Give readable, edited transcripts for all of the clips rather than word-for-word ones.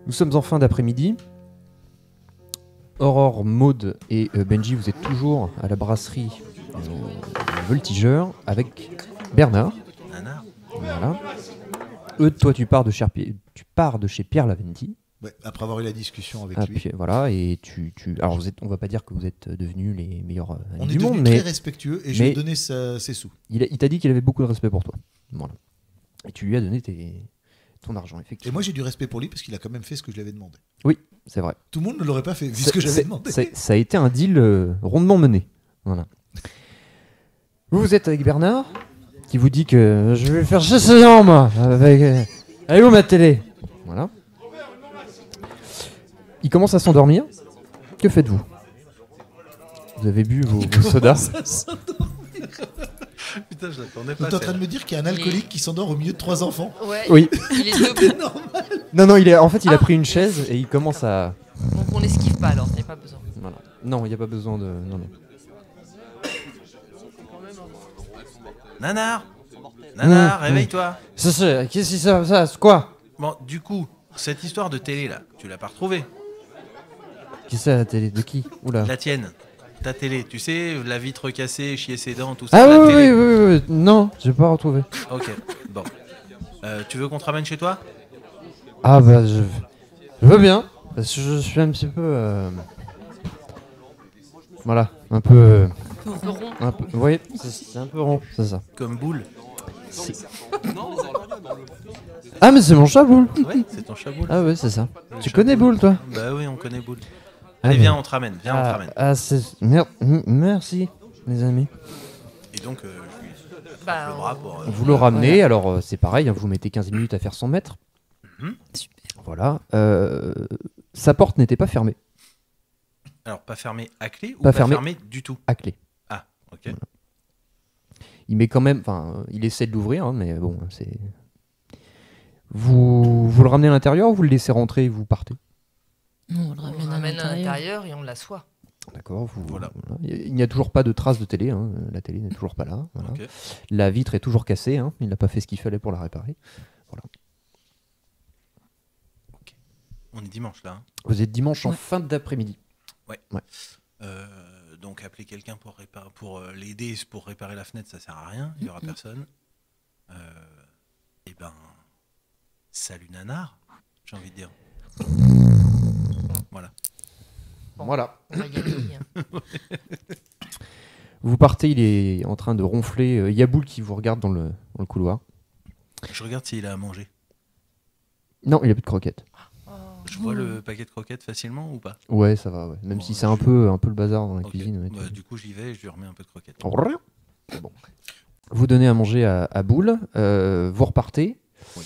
Nous sommes en fin d'après-midi. Aurore, Maud et Benji, vous êtes toujours à la brasserie Voltigeur avec Bernard. Nanar. Voilà. Toi, tu pars de chez Pierre Laventi. Ouais, après avoir eu la discussion avec lui. Puis, voilà, et alors on va pas dire que vous êtes devenus les meilleurs amis On est du monde, devenus mais très respectueux et je lui ai donné ses sous. il t'a dit qu'il avait beaucoup de respect pour toi. Voilà. Et tu lui as donné ton argent, effectivement. Et moi j'ai du respect pour lui parce qu'il a quand même fait ce que je lui avais demandé. Oui, c'est vrai. Tout le monde ne l'aurait pas fait vu ce que j'avais demandé. Ça a été un deal rondement mené. Voilà. Vous êtes avec Bernard, qui vous dit que je vais faire 16 ans, moi. Allez où ma télé? Voilà. Il commence à s'endormir. Que faites-vous? Vous avez bu vos sodas? Putain, je l'attendais Donc pas. t'es en train de me dire qu'il y a un alcoolique qui s'endort au milieu de 3 enfants? Ouais, Oui. il est debout. Normal. Non, il a pris une chaise et il commence à... Donc on l'esquive pas alors, il n'y a pas besoin. Voilà. Non, il n'y a pas besoin de... Non. Nanar, réveille-toi. Qu'est-ce que ça? C'est quoi? Bon, du coup, cette histoire de télé là, tu l'as pas retrouvée? Qu'est-ce que c'est la télé? De qui? Oula. La tienne, ta télé, tu sais, la vitre cassée, chier ses dents, tout ça. Ah la télé. oui. Non, j'ai pas retrouvé. Ok, bon. Tu veux qu'on te ramène chez toi? Ah bah je veux bien, parce que je suis un petit peu... Voilà, un peu... Un peu rond. Vous voyez, c'est un peu rond, c'est ça. Comme boule. Ah mais c'est mon chat, Boule. Ouais, c'est ton chat boule. Ah ouais, c'est ça. Le Tu chat connais Boule, toi? Bah oui, on connaît boule. Ah, Allez, mais- viens, on te ramène. Viens, on te ramène. Ah, c'est... Merci, les amis. Et donc, je lui Bah, le bras pour. Vous le ramenez, alors c'est pareil, hein, vous mettez 15 minutes à faire 100 mètres. Mhm. Voilà. Sa porte n'était pas fermée, Alors, pas fermé à clé ou Pas pas fermé. fermé du tout? à clé. Ah, ok. Voilà. Il met quand même... Enfin, il essaie de l'ouvrir, hein, mais bon, c'est... Vous le ramenez à l'intérieur ou vous le laissez rentrer et vous partez? Non, on le on ramène le à ramène à l'intérieur. l'intérieur et on l'assoit. D'accord, Voilà. Il n'y a toujours pas de traces de télé, hein. La télé n'est toujours pas là. Voilà. Ok. La vitre est toujours cassée, hein. Il n'a pas fait ce qu'il fallait pour la réparer. On est dimanche là. Hein. Vous êtes dimanche en Ouais. fin d'après-midi. Donc appeler quelqu'un pour l'aider pour réparer la fenêtre, ça sert à rien, il n'y aura personne. Et ben, salut Nanar, j'ai envie de dire. Voilà. Bon. Voilà. On va y aller. Vous partez, il est en train de ronfler. Il y a Boule qui vous regarde dans le couloir. Je regarde s'il a à manger. Non, il a plus de croquettes. Je vois le paquet de croquettes facilement ou pas? Ouais, ça va, ouais. Même Bon, si c'est un peu le bazar dans la Ok. cuisine. Ouais, Bah, du coup, j'y vais et je lui remets un peu de croquettes. Bon. Vous donnez à manger à Boule. Vous repartez. Oui.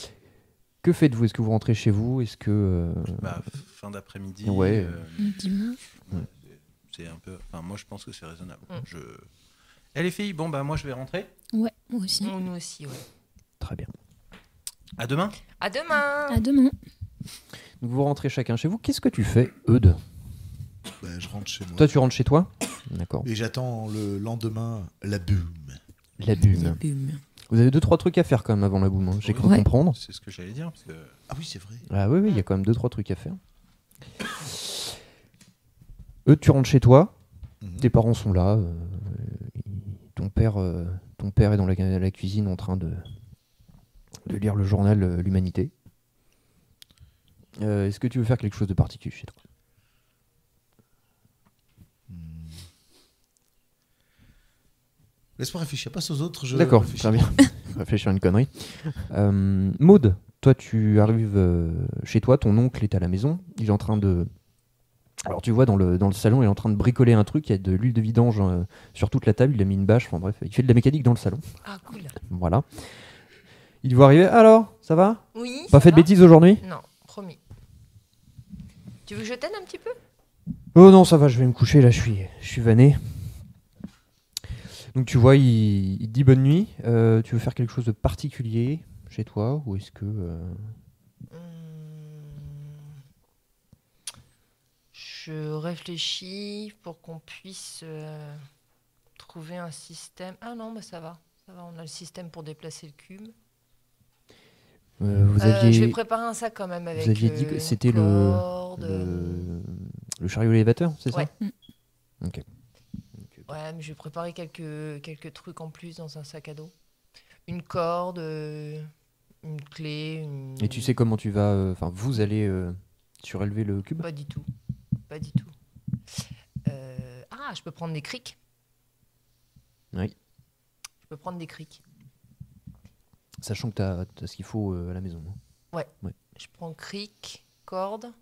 Que faites-vous? Est-ce que vous rentrez chez vous? Est-ce que... Bah, fin d'après-midi. Ouais. Dimanche. C'est un peu. Enfin, moi, je pense que c'est raisonnable. Mm. Eh les filles, bon bah moi je vais rentrer. Ouais, moi aussi. Nous aussi, ouais. Très bien. À demain. À demain. À demain. Donc vous rentrez chacun chez vous. Qu'est-ce que tu fais, Eudes? Ben, je rentre chez moi. Toi, tu rentres chez toi? D'accord. Et j'attends le lendemain la boum. La bume. Bum. Vous avez 2-3 trucs à faire quand même avant la boum, hein. J'ai cru Ouais. comprendre. C'est ce que j'allais dire parce que. Ah oui, c'est vrai. Ah oui, il y a quand même 2-3 trucs à faire. Tu rentres chez toi, tes parents sont là, ton père est dans la cuisine en train de lire le journal L'Humanité. Est-ce que tu veux faire quelque chose de particulier chez toi? Laisse-moi réfléchir, passe aux autres. D'accord, réfléchis. très bien. Réfléchir à une connerie. Maud, toi tu arrives chez toi, ton oncle est à la maison, il est en train de... Alors tu vois dans le salon, il est en train de bricoler un truc, il y a de l'huile de vidange sur toute la table, il a mis une bâche, enfin bref, il fait de la mécanique dans le salon. Ah, cool. Voilà. Il voit arriver, alors, ça va? Oui. Pas ça fait de va bêtises aujourd'hui? Non, promis. Tu veux que je t'aide un petit peu? Oh non, ça va, je vais me coucher, là je suis vanné. Donc tu vois, il te dit bonne nuit, tu veux faire quelque chose de particulier chez toi, ou est-ce que... Je réfléchis pour qu'on puisse trouver un système. Ah non, bah ça va. Ça va, on a le système pour déplacer le cube. Vous Je vais aviez, préparer un sac quand même avec. vous aviez dit que une c'était corde, le chariot élévateur, c'est ça? Ouais. Ok. Ouais, mais je vais préparer quelques trucs en plus dans un sac à dos. Une corde, une clé. Et tu sais comment tu vas... Enfin, vous allez surélever le cube? Pas du tout. Pas du tout. Je peux prendre des crics. Oui. Je peux prendre des crics. Sachant que t'as ce qu'il faut à la maison. Hein. Je prends cric, corde,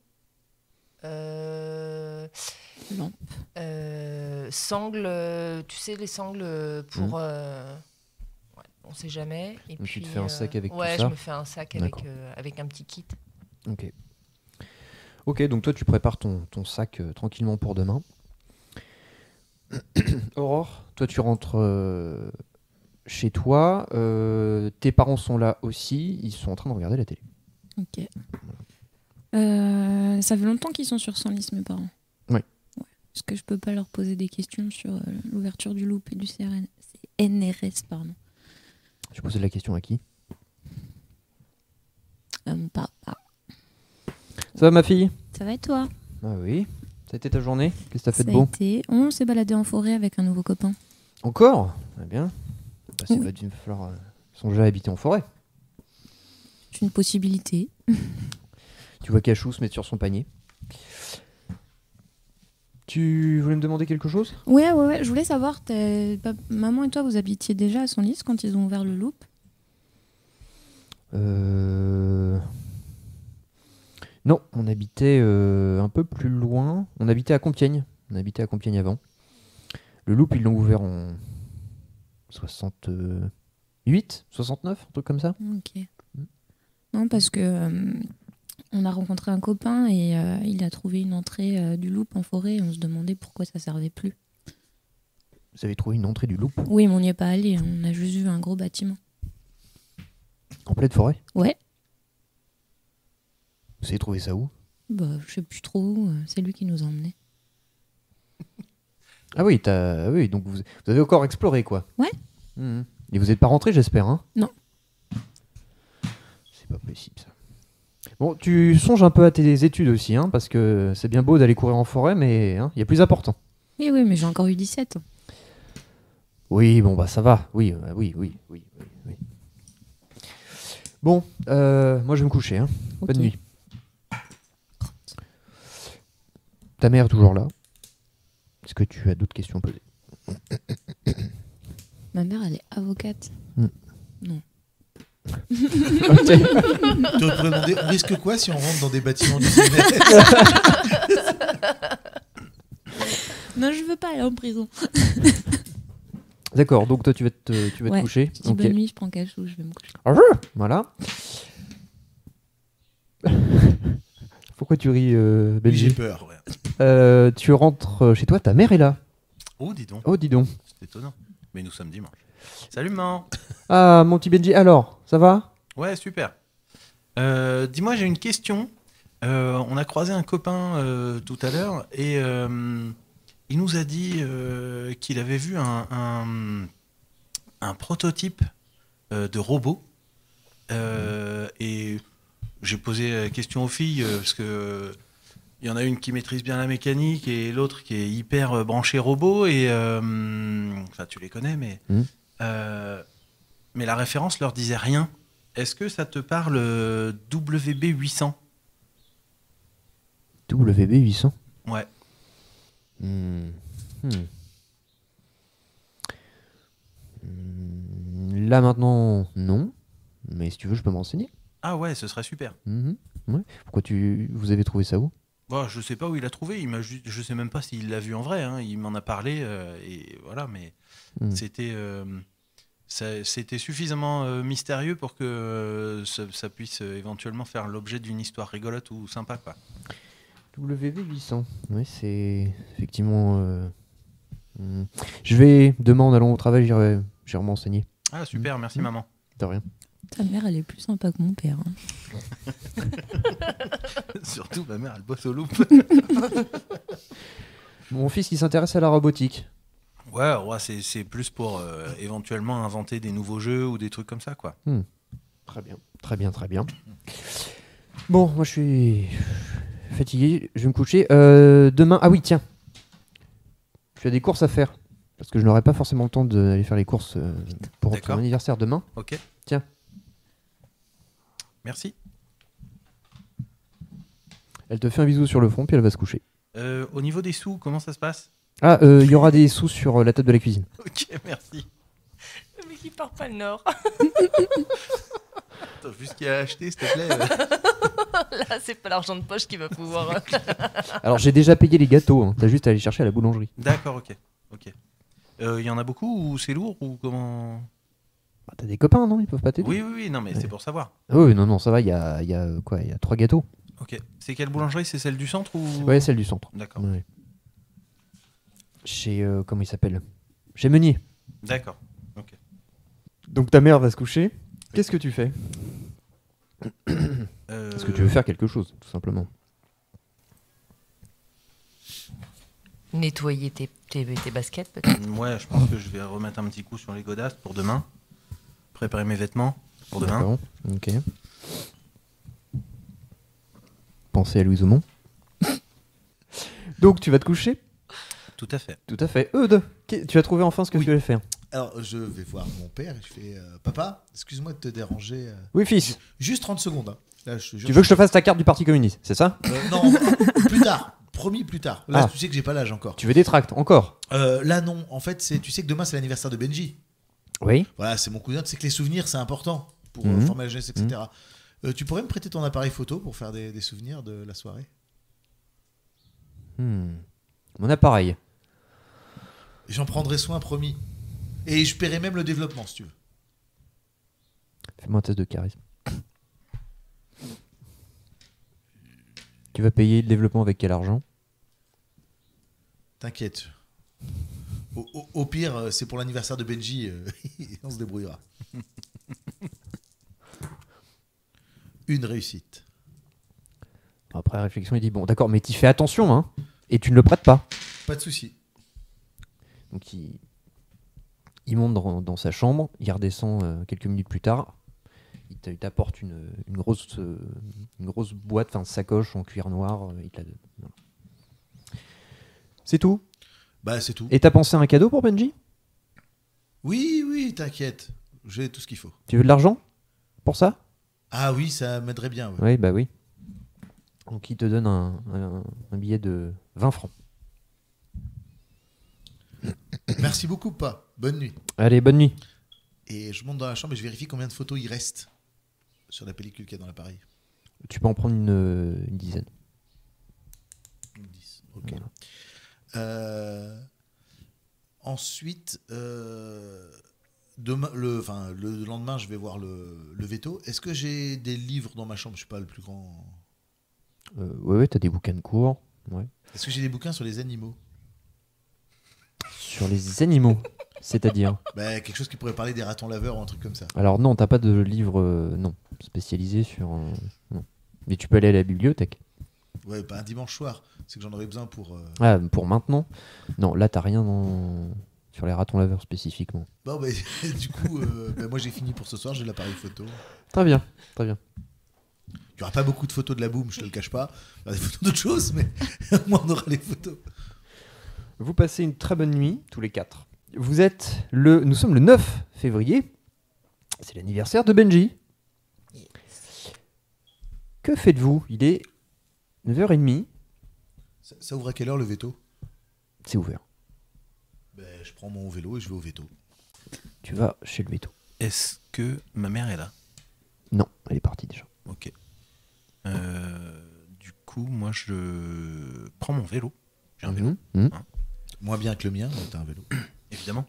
Lampe. sangles, tu sais, les sangles pour. Ouais, on sait jamais. Et Donc puis, tu te fais un sac avec tout ouais, ça. je me fais un sac D'accord. avec un petit kit. Ok. Ok, donc toi tu prépares ton sac tranquillement pour demain. Aurore, toi tu rentres chez toi. Tes parents sont là aussi. Ils sont en train de regarder la télé. Ok. Ça fait longtemps qu'ils sont sur Senlis, mes parents. Oui. Ouais. Est-ce que je peux pas leur poser des questions sur l'ouverture du Loop et du CNRS, pardon. Tu posais la question à qui? Mon papa. Ça va ma fille? Ça va et toi? Ah oui. Ça a été ta journée? Qu'est-ce que t'as fait de Ça a beau? été. On s'est baladé en forêt avec un nouveau copain. Encore? Eh bien. Bah, c'est Oui. pas d'une fleur. Ils sont déjà habités en forêt. C'est une possibilité. Tu vois Cachou se mettre sur son panier. Tu voulais me demander quelque chose? Ouais. Je voulais savoir, maman et toi, vous habitiez déjà à Senlis quand ils ont ouvert le Loop? Non, on habitait un peu plus loin. On habitait à Compiègne. On habitait à Compiègne avant. Le Loop, ils l'ont ouvert en 68, 69, un truc comme ça. Ok. Non, parce que on a rencontré un copain et il a trouvé une entrée du Loop en forêt et on se demandait pourquoi ça servait plus. Vous avez trouvé une entrée du Loop Oui, mais on n'y est pas allé, on a juste vu un gros bâtiment. en pleine forêt? Ouais, Vous avez trouvé ça où? bah je sais plus trop où, c'est lui qui nous a emmenés. Ah oui, oui, donc vous avez encore exploré quoi. Ouais. Mhm. Et vous n'êtes pas rentré, j'espère, hein? Non. C'est pas possible ça. Bon, tu songes un peu à tes études aussi, hein, parce que c'est bien beau d'aller courir en forêt, mais hein, il y a plus important. Oui, mais j'ai encore eu 17 ans. Oui, bon, bah ça va. Oui. Bon, moi je vais me coucher. Hein. Ok. Bonne nuit. Ta mère est toujours là. Est-ce que tu as d'autres questions à poser? Ma mère, elle est avocate. Non. Ok. Tu aurais pu demander, on risque quoi si on rentre dans des bâtiments du CNRS? Non, je veux pas aller en prison. D'accord, donc toi tu vas te Ouais, coucher. Je dis bonne nuit, je prends Cachou, je vais me coucher. Voilà. Pourquoi tu ris, Oui, Benji? j'ai peur. Ouais. Tu rentres chez toi, ta mère est là. Oh, dis donc, Oh, dis donc. c'est étonnant. Mais nous sommes dimanche. Salut, maman. Ah, mon petit Benji, alors, ça va? Ouais, super. Dis-moi, j'ai une question. On a croisé un copain tout à l'heure et il nous a dit qu'il avait vu un prototype de robot. Et j'ai posé la question aux filles parce que il y en a une qui maîtrise bien la mécanique et l'autre qui est hyper branchée robot. Et enfin, tu les connais, mais la référence leur disait rien. Est-ce que ça te parle WB800? WB800. Ouais. Là maintenant, non. Mais si tu veux, je peux me renseigner. Ah ouais, ce serait super. Ouais. Pourquoi vous avez trouvé ça où? Bon, je sais pas où il a trouvé. Je sais même pas s'il l'a vu en vrai. Hein. Il m'en a parlé et voilà. Mais c'était suffisamment mystérieux pour que ça puisse éventuellement faire l'objet d'une histoire rigolote ou sympa, quoi. WB800. Oui, c'est effectivement. Je vais demain en allant au travail, j'irai m'enseigner. Ah super, merci maman. De rien. Ta mère, elle est plus sympa que mon père. Hein. Surtout ma mère, elle bosse au loop. Mon fils, il s'intéresse à la robotique. Ouais, c'est plus pour éventuellement inventer des nouveaux jeux ou des trucs comme ça, quoi. Très bien, très bien, très bien. Bon, moi je suis fatigué, je vais me coucher. Demain, ah oui, tiens. Tu as des courses à faire. Parce que je n'aurai pas forcément le temps d'aller faire les courses pour ton D'accord. anniversaire demain. Ok. Tiens. Merci. Elle te fait un bisou sur le front, puis elle va se coucher. Au niveau des sous, comment ça se passe? Ah, il y aura des sous sur la table de la cuisine. Ok, merci. Le mec, il part pas le nord. Attends, juste qu'il a acheté, s'il te plaît. Là, c'est pas l'argent de poche qui va pouvoir. Alors, j'ai déjà payé les gâteaux. Hein. T'as juste à aller chercher à la boulangerie. D'accord, ok. Il y en a beaucoup ou c'est lourd ou comment? Bah, t'as des copains, non? Ils peuvent pas t'aider? Oui, non, mais Ouais. c'est pour savoir. Ah oui, non, ça va. Il y a 3 gâteaux. Ok. C'est quelle boulangerie? C'est celle du centre ou? Ouais, celle du centre. D'accord. Ouais. Chez comment il s'appelle? Chez Meunier. D'accord. Ok. Donc ta mère va se coucher. Qu'est-ce que tu fais? Est-ce que tu veux faire quelque chose, tout simplement? Nettoyer tes baskets, peut-être. Ouais, je pense que je vais remettre un petit coup sur les godasses pour demain. Préparer mes vêtements pour demain. D'accord. Ok. Pensez à Louise Aumont. Donc tu vas te coucher? Tout à fait. Tout à fait. Eudes, tu as trouvé enfin ce que Oui. tu voulais faire? Alors, je vais voir mon père et je fais Papa, excuse-moi de te déranger. Oui, fils. Juste 30 secondes. Hein. Là, je te jure, Tu veux que je te fasse ta carte du Parti communiste, c'est ça? Non, plus tard. Promis, plus tard. Là, Ah. tu sais que j'ai pas l'âge encore. Tu veux des tracts encore? Là, non. En fait, tu sais que demain, c'est l'anniversaire de Benji. Oui. Voilà, c'est mon cousin. Tu sais que les souvenirs, c'est important pour Mhm. former la jeunesse, etc. Tu pourrais me prêter ton appareil photo pour faire des souvenirs de la soirée? Mon appareil. J'en prendrai soin, promis. Et je paierai même le développement, si tu veux. Fais-moi un test de charisme. Tu vas payer le développement avec quel argent? T'inquiète. Au pire, c'est pour l'anniversaire de Benji. On se débrouillera. Une réussite. Après réflexion, il dit bon, d'accord, mais tu fais attention, hein, et tu ne le prêtes pas. Pas de souci. Donc il monte dans sa chambre, il redescend quelques minutes plus tard. Il t'apporte une grosse boîte, enfin sacoche en cuir noir. Il te la donne. Voilà. C'est tout. Bah, c'est tout. Et t'as pensé à un cadeau pour Benji? Oui, t'inquiète. J'ai tout ce qu'il faut. Tu veux de l'argent pour ça? Ah oui, ça m'aiderait bien. Ouais. Oui, bah oui. Donc il te donne un billet de 20 francs. Merci beaucoup, pas. Bonne nuit. Allez, bonne nuit. Et je monte dans la chambre et je vérifie combien de photos il reste sur la pellicule qu'il y a dans l'appareil. Tu peux en prendre une dizaine. 10. Ok. Voilà. Ensuite, demain, le lendemain, je vais voir le veto. Est-ce que j'ai des livres dans ma chambre? Je suis pas le plus grand. Ouais, t'as des bouquins de cours. Ouais. Est-ce que j'ai des bouquins sur les animaux? Sur les animaux, c'est-à-dire? Bah, quelque chose qui pourrait parler des ratons laveurs ou un truc comme ça. Alors non, t'as pas de livre non, spécialisé sur... non. Mais tu peux aller à la bibliothèque. Ouais, pas un dimanche soir. C'est que j'en aurais besoin pour. Ah, pour maintenant? Non, là t'as rien sur les ratons laveurs spécifiquement. Bon, bah, du coup, moi j'ai fini pour ce soir. J'ai l'appareil photo. Très bien, très bien. Il n'y aura pas beaucoup de photos de la boum, je te le cache pas. Il y aura des photos d'autres choses, mais au moins on aura les photos. Vous passez une très bonne nuit, tous les 4. Nous sommes le 9 février. C'est l'anniversaire de Benji. Que faites-vous? Il est 9h30. Ça ouvre à quelle heure le veto? C'est ouvert. Ben, je prends mon vélo et je vais au veto. Tu vas chez le veto. Est-ce que ma mère est là? Non, elle est partie déjà. Ok. Du coup, moi, je prends mon vélo. J'ai un vélo, Moins bien que le mien, mais t'as un vélo. évidemment.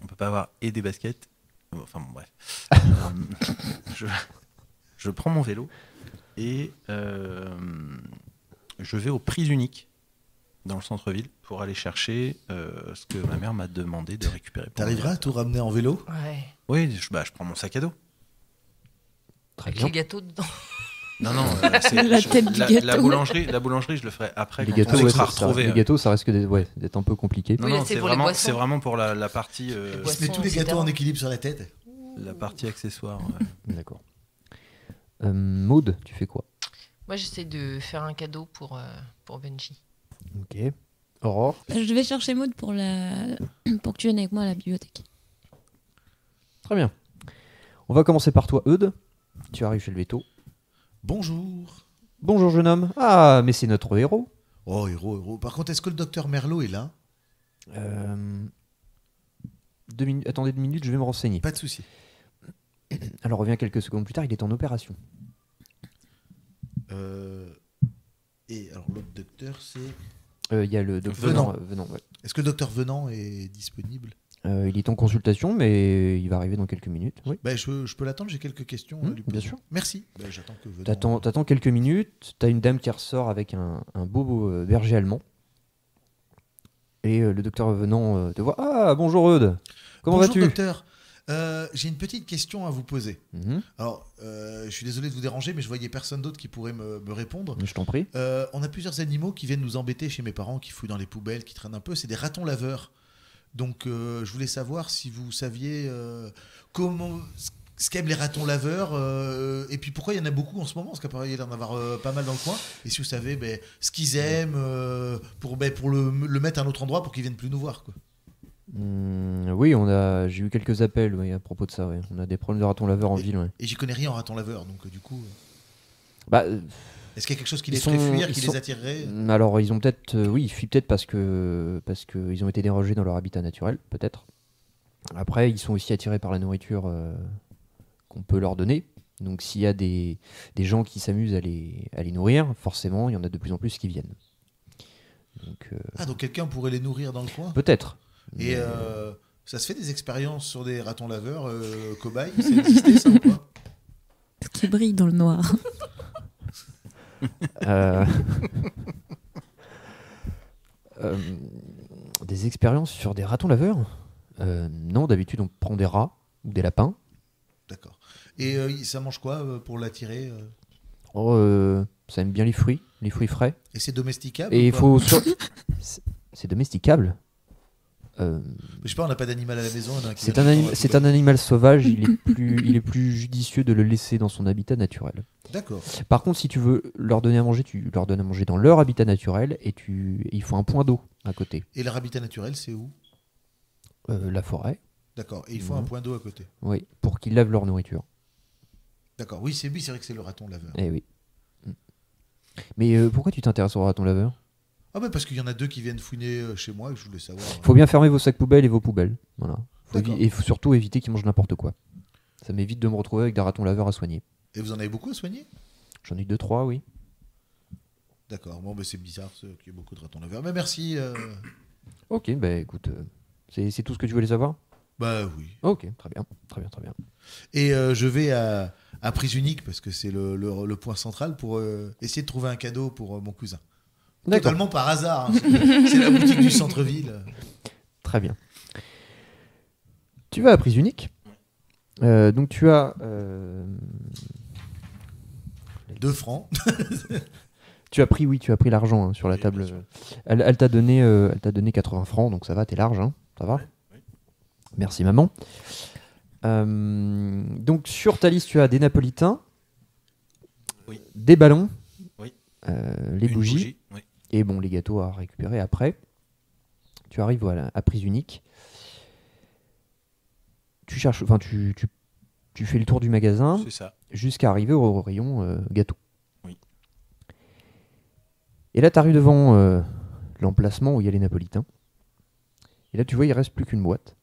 On peut pas avoir et des baskets. Enfin, bon, bref. Je prends mon vélo et je vais aux prises uniques dans le centre-ville pour aller chercher ce que ma mère m'a demandé de récupérer. pour T'arriveras à tout ramener en vélo? Ouais. Oui, je prends mon sac à dos. Très Avec bien. les gâteaux dedans. Non, La tête du gâteau. la boulangerie, je le ferai après Les quand gâteaux, on ouais, sera ça retrouvé. les gâteaux, ça risque d'être un peu compliqué. Non, Oui, non, là, c'est c'est pour les vraiment, boissons. c'est vraiment pour la partie. On se met Boissons, tous les gâteaux etc. en équilibre sur la tête. La partie accessoire. Ouais. D'accord. Maud, tu fais quoi? Moi, j'essaie de faire un cadeau pour Benji. Ok. Aurore? Je vais chercher Maud pour que tu viennes avec moi à la bibliothèque. Très bien. On va commencer par toi, Eudes. Tu arrives chez le veto. Bonjour. Bonjour, jeune homme. Ah, mais c'est notre héros. Oh, héros. Par contre, est-ce que le docteur Merlot est là? Attendez 2 minutes, je vais me renseigner. Pas de souci. Alors, reviens quelques secondes plus tard, il est en opération. Et alors, l'autre docteur, c'est... Il y a le docteur Venant. Ouais. Est-ce que le docteur Venant est disponible? Il est en consultation, mais il va arriver dans quelques minutes. Oui. Je peux l'attendre, j'ai quelques questions. à lui poser. Bien sûr. Merci. J'attends que Venant... T'attends quelques minutes, t'as une dame qui ressort avec un beau berger allemand. Et le docteur Venant te voit. Ah, bonjour Eudes. Comment vas-tu? Bonjour docteur. J'ai une petite question à vous poser. Mhm. Alors, je suis désolé de vous déranger, mais je voyais personne d'autre qui pourrait me répondre. Je t'en prie. On a plusieurs animaux qui viennent nous embêter chez mes parents, qui fouillent dans les poubelles, qui traînent un peu. C'est des ratons laveurs. Donc, je voulais savoir si vous saviez comment... ce qu'aiment les ratons laveurs, et puis pourquoi il y en a beaucoup en ce moment, parce qu'apparemment il y en a pas mal dans le coin, et si vous savez ce qu'ils aiment pour le mettre à un autre endroit pour qu'ils viennent plus nous voir, quoi. Oui, j'ai eu quelques appels à propos de ça. Ouais. On a des problèmes de ratons laveurs en ville. Ouais. Et j'y connais rien en ratons laveurs, donc du coup... Bah, est-ce qu'il y a quelque chose qui les ferait fuir, qui les attirerait? Alors, ils ont peut-être... oui, ils fuient peut-être parce qu'ils ont été dérogés dans leur habitat naturel, peut-être. Après, ils sont aussi attirés par la nourriture qu'on peut leur donner. Donc, s'il y a des gens qui s'amusent à les nourrir, forcément, il y en a de plus en plus qui viennent. Donc quelqu'un pourrait les nourrir dans le coin? Peut-être. Et ça se fait des expériences sur des ratons laveurs cobayes? Ça existait, ça, ou pas? Qui brille dans le noir. Des expériences sur des ratons laveurs? Non, d'habitude on prend des rats ou des lapins. D'accord. Et ça mange quoi pour l'attirer? Ça aime bien les fruits frais. Et c'est domesticable? Et il faut... C'est domesticable. Je sais pas, on n'a pas d'animal à la maison. C'est un animal sauvage, il est plus judicieux de le laisser dans son habitat naturel. D'accord. Par contre, si tu veux leur donner à manger, tu leur donnes à manger dans leur habitat naturel et il faut un point d'eau à côté. Et leur habitat naturel, c'est où? La forêt. D'accord. Et il faut un point d'eau à côté. Oui, pour qu'ils lavent leur nourriture. D'accord. Oui, c'est vrai que c'est le raton laveur. Eh oui. Mais pourquoi tu t'intéresses au raton laveur? Ah bah parce qu'il y en a 2 qui viennent fouiner chez moi et que je voulais savoir. Il faut bien fermer vos sacs poubelles et vos poubelles. Voilà. D'accord. Et faut surtout éviter qu'ils mangent n'importe quoi. Ça m'évite de me retrouver avec des ratons laveurs à soigner. Et vous en avez beaucoup à soigner? J'en ai eu 2-3, oui. D'accord. Bon, c'est bizarre qu'il y ait beaucoup de ratons laveurs. Mais merci. Ok, bah écoute, c'est tout ce que tu voulais savoir? Bah oui. Ok, très bien. Et je vais à Prise Unique parce que c'est le point central pour essayer de trouver un cadeau pour mon cousin. D'accord. Totalement par hasard. Hein. C'est la boutique du centre-ville. Très bien. Tu vas à Prise Unique. Donc tu as... 2 francs. tu as pris l'argent sur la table. Elle t'a donné 80 francs, donc ça va, t'es large, hein, ça va. Oui. Merci maman. Donc sur ta liste, tu as des napolitains, Oui. des ballons, Oui. les Une bougies, oui. et bon, les gâteaux à récupérer après. Tu arrives voilà, à Prise Unique. Tu cherches, enfin tu fais le tour du magasin C'est ça. jusqu'à arriver au rayon gâteau. Oui. Et là, tu arrives devant l'emplacement où il y a les napolitains. Et là, tu vois, il reste plus qu'une boîte.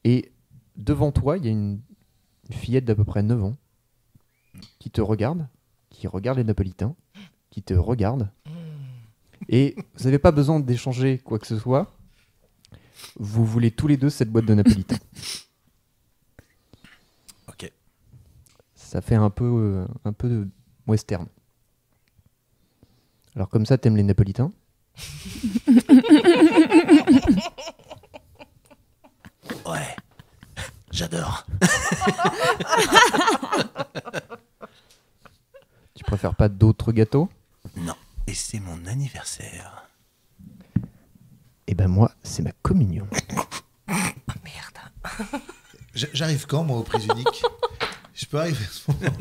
Et devant toi, il y a une fillette d'à peu près 9 ans qui te regarde, qui regarde les napolitains, qui te regarde. Et vous n'avez pas besoin d'échanger quoi que ce soit. Vous voulez tous les deux cette boîte de napolitains. Ok. Ça fait un peu de western. Alors comme ça, t'aimes les napolitains? Ouais. J'adore. Tu préfères pas d'autres gâteaux? Non. Et c'est mon anniversaire. Eh ben moi, c'est ma communion. Merde. J'arrive quand, moi, aux prises uniques? Je peux arriver à ce moment.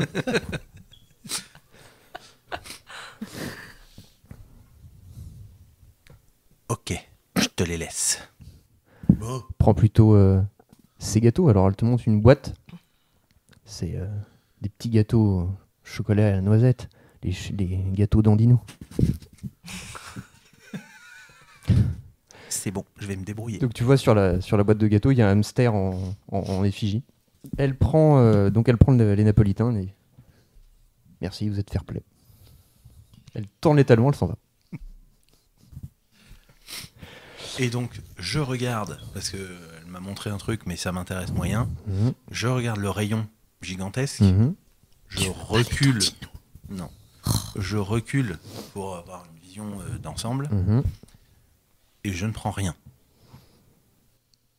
Ok, je te les laisse. Bon. Prends plutôt ces gâteaux. Alors, elle te montre une boîte. C'est des petits gâteaux chocolat à la noisette. Les gâteaux d'Andino. C'est bon, je vais me débrouiller. Donc, tu vois, sur la boîte de gâteaux, il y a un hamster en effigie. Elle prend les napolitains. Et... Merci, vous êtes fair play. Elle tourne les talons, elle s'en va. Et donc, je regarde, parce qu'elle m'a montré un truc, mais ça m'intéresse moyen. Mhm. Je regarde le rayon gigantesque. Mhm. Je recule. Non. Je recule pour avoir une vision d'ensemble. Mhm. Et je ne prends rien.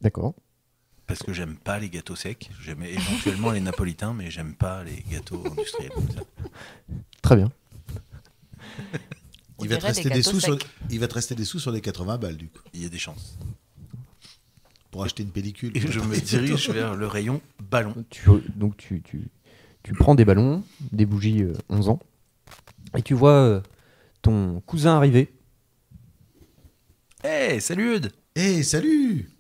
D'accord. Parce que j'aime pas les gâteaux secs. J'aime éventuellement les napolitains, mais j'aime pas les gâteaux industriels comme ça. Très bien. On Il va te dirait rester des des gâteaux sous secs. il va te rester des sous sur les 80 balles, du coup, Il y a des chances. pour acheter une pellicule. Et je me dirige vers le rayon ballon. Donc tu prends des ballons, des bougies 11 ans, et tu vois ton cousin arriver. Hey, salut Eudes! Hey, salut!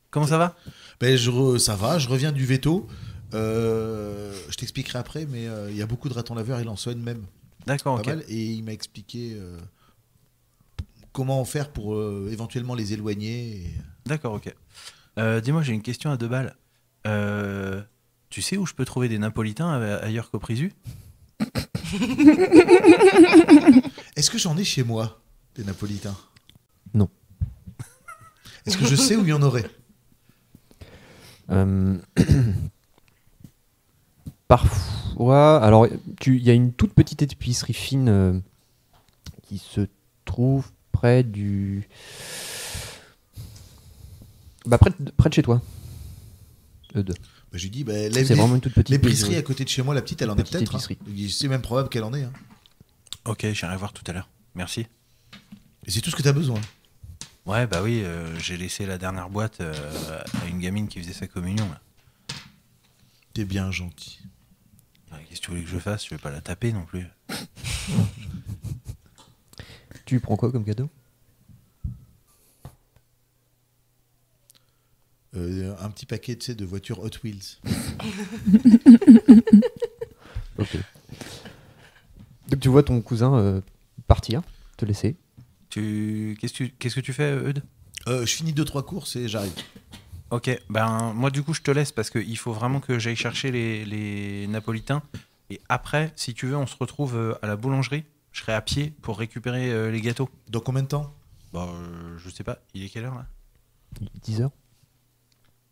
Comment ça va? Ben, ça va, je reviens du veto. Je t'expliquerai après, mais il y a beaucoup de ratons laveurs, il en soigne même. D'accord, Pas ok. mal, et il m'a expliqué comment faire pour éventuellement les éloigner. D'accord, ok. Dis-moi, j'ai une question à 2 balles. Tu sais où je peux trouver des napolitains ailleurs qu'au Prisu? Est-ce que j'en ai chez moi, des napolitains? Non. Est-ce que je sais où il y en aurait? Parfois, alors il y a une toute petite épicerie fine qui se trouve près du, près de chez toi. Eudes. Ben, j'ai dit, C'est vraiment une toute petite l'épicerie à côté de chez moi, la petite, elle en est Petite peut-être. épicerie. C'est même probable qu'elle en ait. Hein. Ok, j'irai voir tout à l'heure. Merci. Et c'est tout ce que tu as besoin. Ouais, bah oui, j'ai laissé la dernière boîte à une gamine qui faisait sa communion. Là. T'es bien gentil. Ouais, qu'est-ce que tu voulais que je fasse? Je vais pas la taper non plus. Tu prends quoi comme cadeau? Un petit paquet de voitures Hot Wheels. Ok. Donc tu vois ton cousin partir, te laisser. Qu'est-ce que tu fais, Eudes? Je finis 2-3 courses et j'arrive. Ok, ben moi du coup je te laisse parce qu'il faut vraiment que j'aille chercher les napolitains. Et après, si tu veux, on se retrouve à la boulangerie. Je serai à pied pour récupérer les gâteaux. Dans combien de temps? Bah, je sais pas, il est quelle heure là? 10h.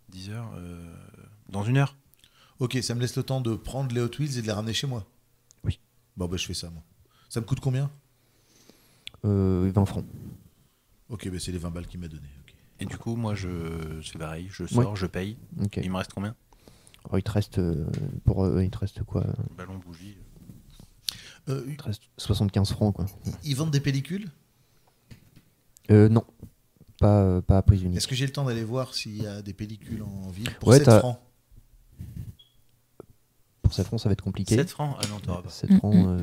10 heures dans 1 heure. Ok, ça me laisse le temps de prendre les Hot Wheels et de les ramener chez moi. Oui. Bon, bah, je fais ça, moi. Ça me coûte combien? 20 francs. Ok, bah, c'est les 20 balles qu'il m'a donné. Ok. Et du coup, moi, c'est pareil, je sors, je paye. Ok. Il me reste combien? Alors, il te reste quoi? Ballon, bougie. Il te reste 75 francs quoi. Ils vendent des pellicules? Non, pas à prise unique. Est-ce que j'ai le temps d'aller voir s'il y a des pellicules en ville pour Ouais, 7 t'as- francs? Pour 7 francs, ça va être compliqué. 7 francs? Ah non, t'auras pas. 7 francs,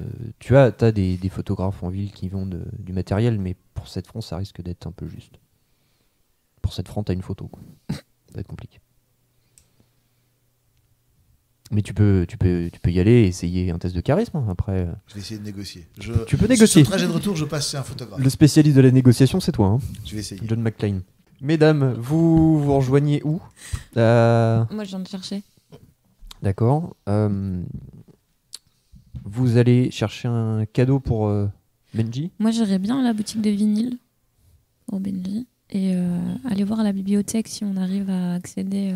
t'as des photographes en ville qui vendent du matériel, mais pour 7 francs, ça risque d'être un peu juste. Pour 7 francs, t'as une photo, quoi. Ça va être compliqué. Mais tu peux y aller et essayer un test de charisme, hein, après. Je vais essayer de négocier. Tu peux négocier. Sur le trajet de retour, je passe chez un photographe. Le spécialiste de la négociation, c'est toi, hein, Je vais essayer. John McClane. Mesdames, vous rejoignez où? Moi, je viens de chercher. D'accord. Vous allez chercher un cadeau pour Benji? Moi, j'irais bien à la boutique de vinyle pour Benji et aller voir à la bibliothèque si on arrive à accéder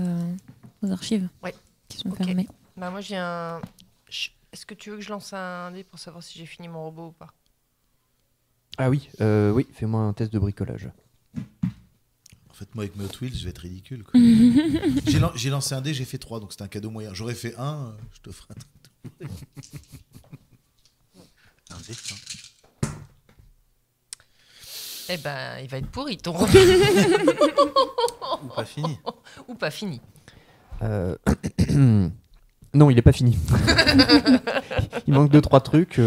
aux archives Ouais. qui sont Ok. fermées. Bah moi Est-ce que tu veux que je lance un dé pour savoir si j'ai fini mon robot ou pas? Ah oui, oui, fais-moi un test de bricolage. En fait, moi, avec mes Hot Wheels, je vais être ridicule. quoi. J'ai lancé un dé, j'ai fait 3, donc c'était un cadeau moyen. J'aurais fait 1, je te ferai un truc. Un dé, tiens. Eh ben, il va être pourri ton robot. Ou pas fini. Ou pas fini. Non, il n'est pas fini. Il manque 2-3 trucs.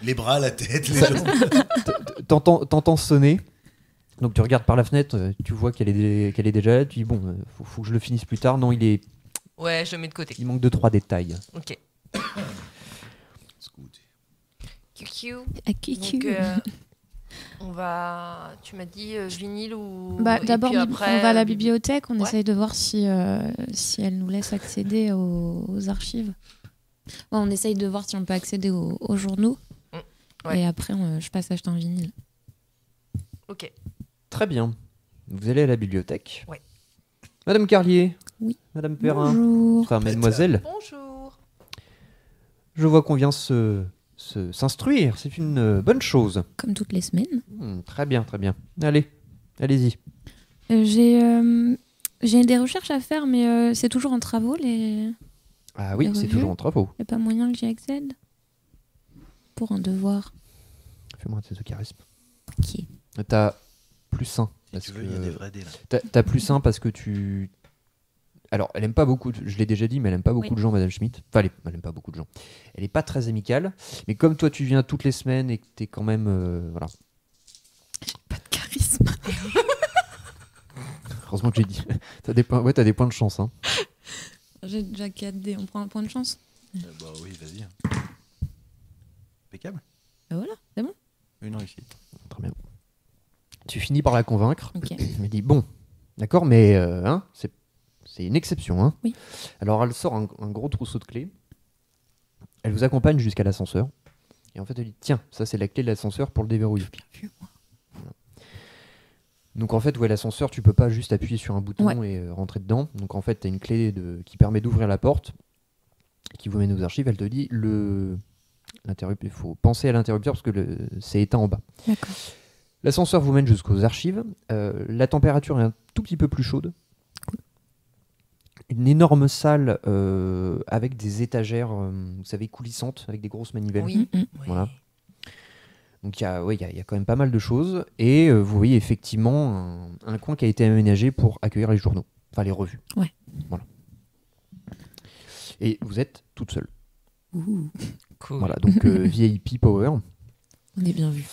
Les bras, la tête, les jambes. T'entends sonner. Donc tu regardes par la fenêtre, tu vois qu'elle est déjà là. Tu dis bon, faut que je le finisse plus tard. Non, il Ouais, je le mets de côté. manque 2-3 détails. Ok. Scoot. QQ. À qui Donc, on va. Tu m'as dit vinyle ou. Bah, et d'abord, puis après, on va à la bibliothèque, on Ouais. essaye de voir si elle nous laisse accéder aux archives. Bon, on essaye de voir si on peut accéder aux journaux. Ouais. Et après, je passe acheter un vinyle. Ok. Très bien. Vous allez à la bibliothèque. Ouais. Madame Carlier. Oui. Madame Perrin. Bonjour. Enfin, mademoiselle. Bonjour. Je vois qu'on vient s'instruire. C'est une bonne chose. Comme toutes les semaines. Très bien, très bien. Allez-y. J'ai des recherches à faire, mais c'est toujours en travaux. Ah oui, Les c'est revues. toujours en travaux. Il n'y a pas moyen que j'y accède pour un devoir. Fais-moi un test de charisme. Ok. T'as plus 1. Si Parce tu veux, il y a des que... vrais dés là. T'as plus 1 parce que tu... Alors, elle aime pas beaucoup, je l'ai déjà dit, mais elle aime pas beaucoup Oui. de gens, Madame Schmitt. Enfin, elle aime pas beaucoup de gens. Elle est pas très amicale. Mais comme toi, tu viens toutes les semaines et que t'es quand même... voilà. Pas de charisme. Heureusement que j'ai dit. T'as des points de chance. Hein. J'ai déjà 4 dés. On prend un point de chance. Bah oui, vas-y. Impeccable. Ben voilà, c'est bon. Une réussite. Très bien. Tu finis par la convaincre. Ok. Elle me dit, bon, d'accord, mais hein, c'est une exception. Hein. Oui. Alors, elle sort un gros trousseau de clés. Elle vous accompagne jusqu'à l'ascenseur. Et en fait, elle dit, tiens, ça c'est la clé de l'ascenseur pour le déverrouiller. Bien vu, moi. Donc en fait, ouais, l'ascenseur, tu peux pas juste appuyer sur un bouton Ouais. et rentrer dedans. Donc en fait, tu as une clé qui permet d'ouvrir la porte, qui vous mène aux archives. Elle te dit, l'interrupteur, il faut penser à l'interrupteur parce que c'est éteint en bas. D'accord. L'ascenseur vous mène jusqu'aux archives. La température est un tout petit peu plus chaude. Une énorme salle avec des étagères, vous savez, coulissantes, avec des grosses manivelles. Oui. Mm, mm. Ouais. Voilà. Donc il y a quand même pas mal de choses. Et vous voyez effectivement un coin qui a été aménagé pour accueillir les journaux, enfin les revues. Ouais. Voilà. Et vous êtes toute seule. Ouh, Cool. Voilà, donc VIP Power. on est bien vu.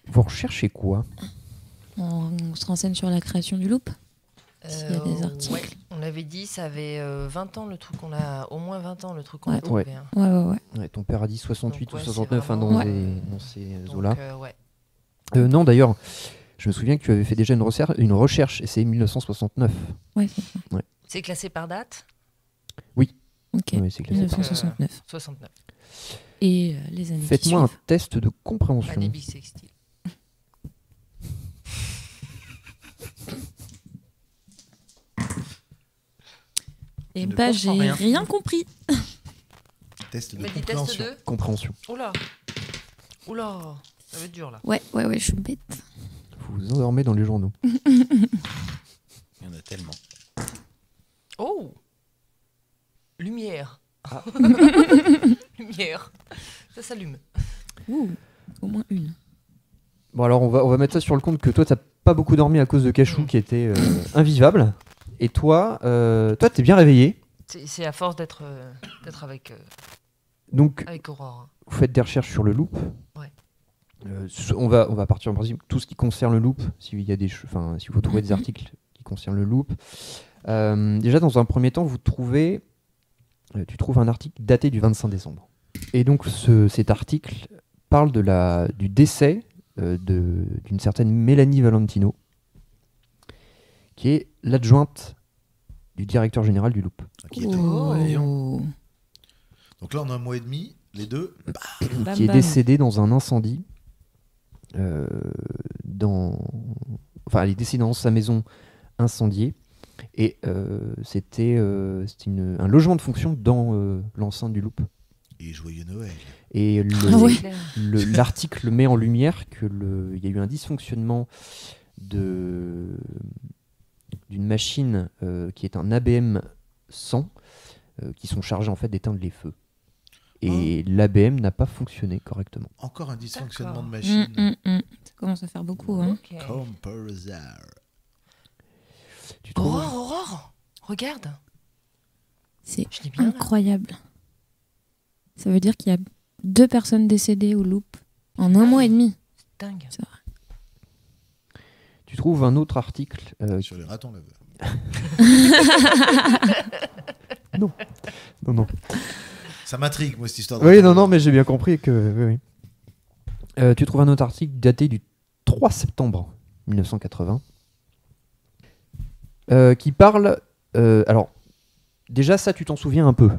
Vous recherchez quoi? On se renseigne sur la création du loop. S'il y a des articles. Ouais. On avait dit, ça avait 20 ans le truc qu'on a. Au moins 20 ans le truc qu'on a Ouais. trouvé. Ouais. hein. Ouais. Ouais, ton père a dit 68 Donc, ou ouais, 69 c'est hein, vraiment- dans ces Donc, eaux-là. ouais. Non, d'ailleurs, je me souviens que tu avais fait déjà une recherche et c'est 1969. Ouais, c'est ça. C'est classé par date Ok. Oui, c'est classé par- 1969. 69. Et les années qui Faites-moi un suivent. test de compréhension. Année bissextile. Et Ne bah, comprends j'ai rien. rien compris. Test de Mais dis test compréhension. 2. Compréhension. Oula. Oula. Ça va être dur là. Ouais, je suis bête. Vous vous endormez dans les journaux. Il y en a tellement. Oh. Lumière. Ah. Lumière. Ça s'allume. Ouh, au moins une. Bon, alors on va mettre ça sur le compte que toi, t'as pas beaucoup dormi à cause de Cachou qui était invivable. Et toi, t'es bien réveillé. C'est à force d'être avec Donc, Aurore. vous faites des recherches sur le loop. Ouais. On va partir en principe tout ce qui concerne le loop. S'il y a s'il faut trouver des articles qui concernent le loop. Déjà, dans un premier temps, tu trouves un article daté du 25 décembre. Et donc, cet article parle du décès d'une certaine Mélanie Valentino, qui est l'adjointe du directeur général du Loop. Qui était- Oh. Donc là, on a un mois et demi, les deux. Bam, Qui est bam. décédée dans un incendie. Enfin, elle est décédée dans sa maison incendiée. Et c'était un logement de fonction dans l'enceinte du Loop. Et joyeux Noël. Et Ah ouais. l'article met en lumière qu'il y a eu un dysfonctionnement d'une machine qui est un ABM 100 qui sont chargés en fait d'éteindre les feux. Et l'ABM n'a pas fonctionné correctement. Encore un dysfonctionnement de D'accord. machine. Ça commence à faire beaucoup. Hein. Ok. Comme par hasard. Tu trouves Aurore, regarde. C'est Je l'ai bien. là. incroyable. Ça veut dire qu'il y a 2 personnes décédées au loop en 1 mois et demi. C'est dingue. C'est vrai. Tu trouves un autre article Sur les ratons laveurs. Non, non. Ça m'intrigue, moi, cette histoire. Oui, non, mais j'ai bien compris que... Oui, oui. Tu trouves un autre article daté du 3 septembre 1980 qui parle... alors, déjà, ça, tu t'en souviens un peu.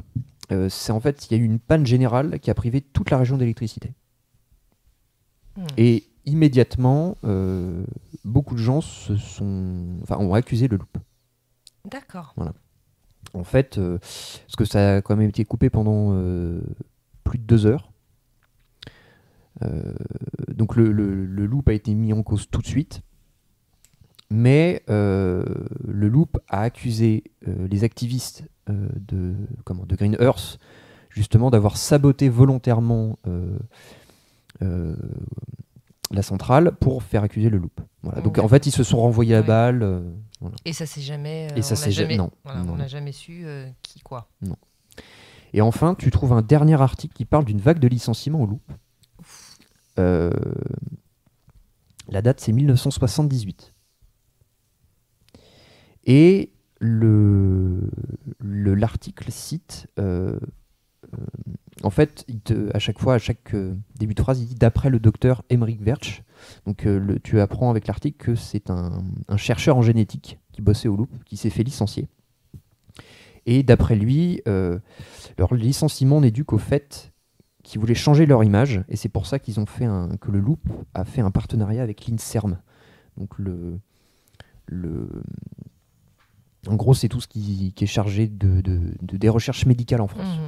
C'est en fait, il y a eu une panne générale qui a privé toute la région d'électricité. Et immédiatement, beaucoup de gens ont accusé le loop. D'accord. En fait, parce que ça a quand même été coupé pendant plus de 2 heures. Donc le loop a été mis en cause tout de suite. Mais le loop a accusé les activistes de Green Earth justement d'avoir saboté volontairement la centrale pour faire accuser le loop. Voilà. Donc en fait, ils se sont renvoyés la Ouais. balle. Voilà. Et ça s'est jamais. Et ça on s'est n'a jamais- non, voilà, non. On n'a jamais su qui quoi. Et enfin, tu trouves un dernier article qui parle d'une vague de licenciements au loop. La date, c'est 1978. Et l'article cite... en fait, à chaque début de phrase, il dit d'après le docteur Emmerich Wertsch. Donc, tu apprends avec l'article que c'est un chercheur en génétique qui bossait au loop, qui s'est fait licencier. Et d'après lui, leur licenciement n'est dû qu'au fait qu'ils voulaient changer leur image, et c'est pour ça qu'ils ont fait que le loop a fait un partenariat avec l'INSERM. Donc en gros, c'est tout ce qui est chargé des recherches médicales en France.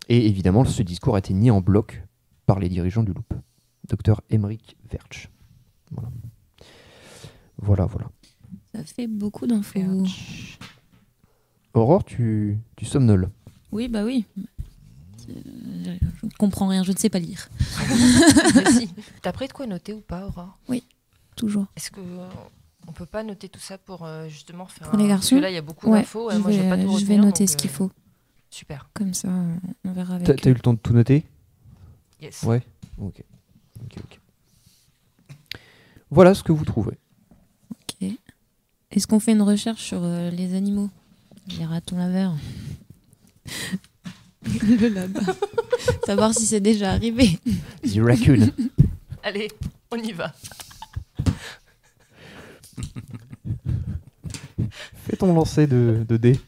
Et évidemment, ce discours a été nié en bloc par les dirigeants du loop. Dr Emmerich Wertsch. Voilà. Ça fait beaucoup d'infos. Aurore, tu somnoles. Oui, bah oui. Je ne comprends rien, je ne sais pas lire. Mais si. T'as pris de quoi noter ou pas, Aurore? Toujours. Est-ce que on peut pas noter tout ça pour justement faire Pour les garçons? Parce que là, il y a beaucoup Ouais, d'infos. Moi, je vais pas tout je vais retenir, noter donc, ce qu'il faut. Super. Comme ça, on verra avec T'as eu le temps de tout noter? Yes. Ouais. Ok. Voilà ce que vous trouvez. Ok. Est-ce qu'on fait une recherche sur les animaux? Les ratons laveurs. Le là-bas. Savoir si c'est déjà arrivé. The Raccoon. Allez, on y va. Fais ton lancer de dés.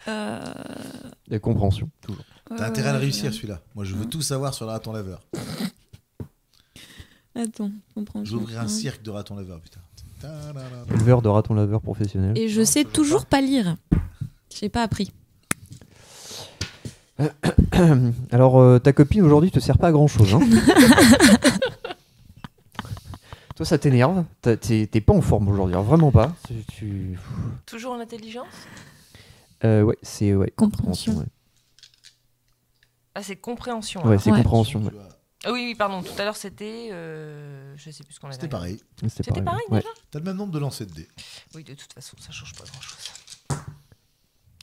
De compréhension, toujours. T'as intérêt à le réussir, celui-là. Moi, je veux tout savoir sur le raton laveur. Attends, comprends. Je vais ouvrir un cirque de ratons laveurs, putain. Éleveur de ratons laveurs professionnel. Et je sais toujours pas lire. J'ai pas appris. Alors, ta copine aujourd'hui te sert pas à grand chose. Hein. Toi, ça t'énerve. T'es pas en forme aujourd'hui, alors vraiment pas. Toujours en intelligence? Ouais, c'est Compréhension. Ouais, Ah, c'est compréhension. ouais alors. c'est Ouais. compréhension. Ouais. Ah oui, pardon. Tout à l'heure, c'était. Je sais plus ce qu'on avait. C'était pareil. C'était pareil Ouais. déjà? T'as le même nombre de lancers de dés. Oui, de toute façon, ça change pas grand-chose.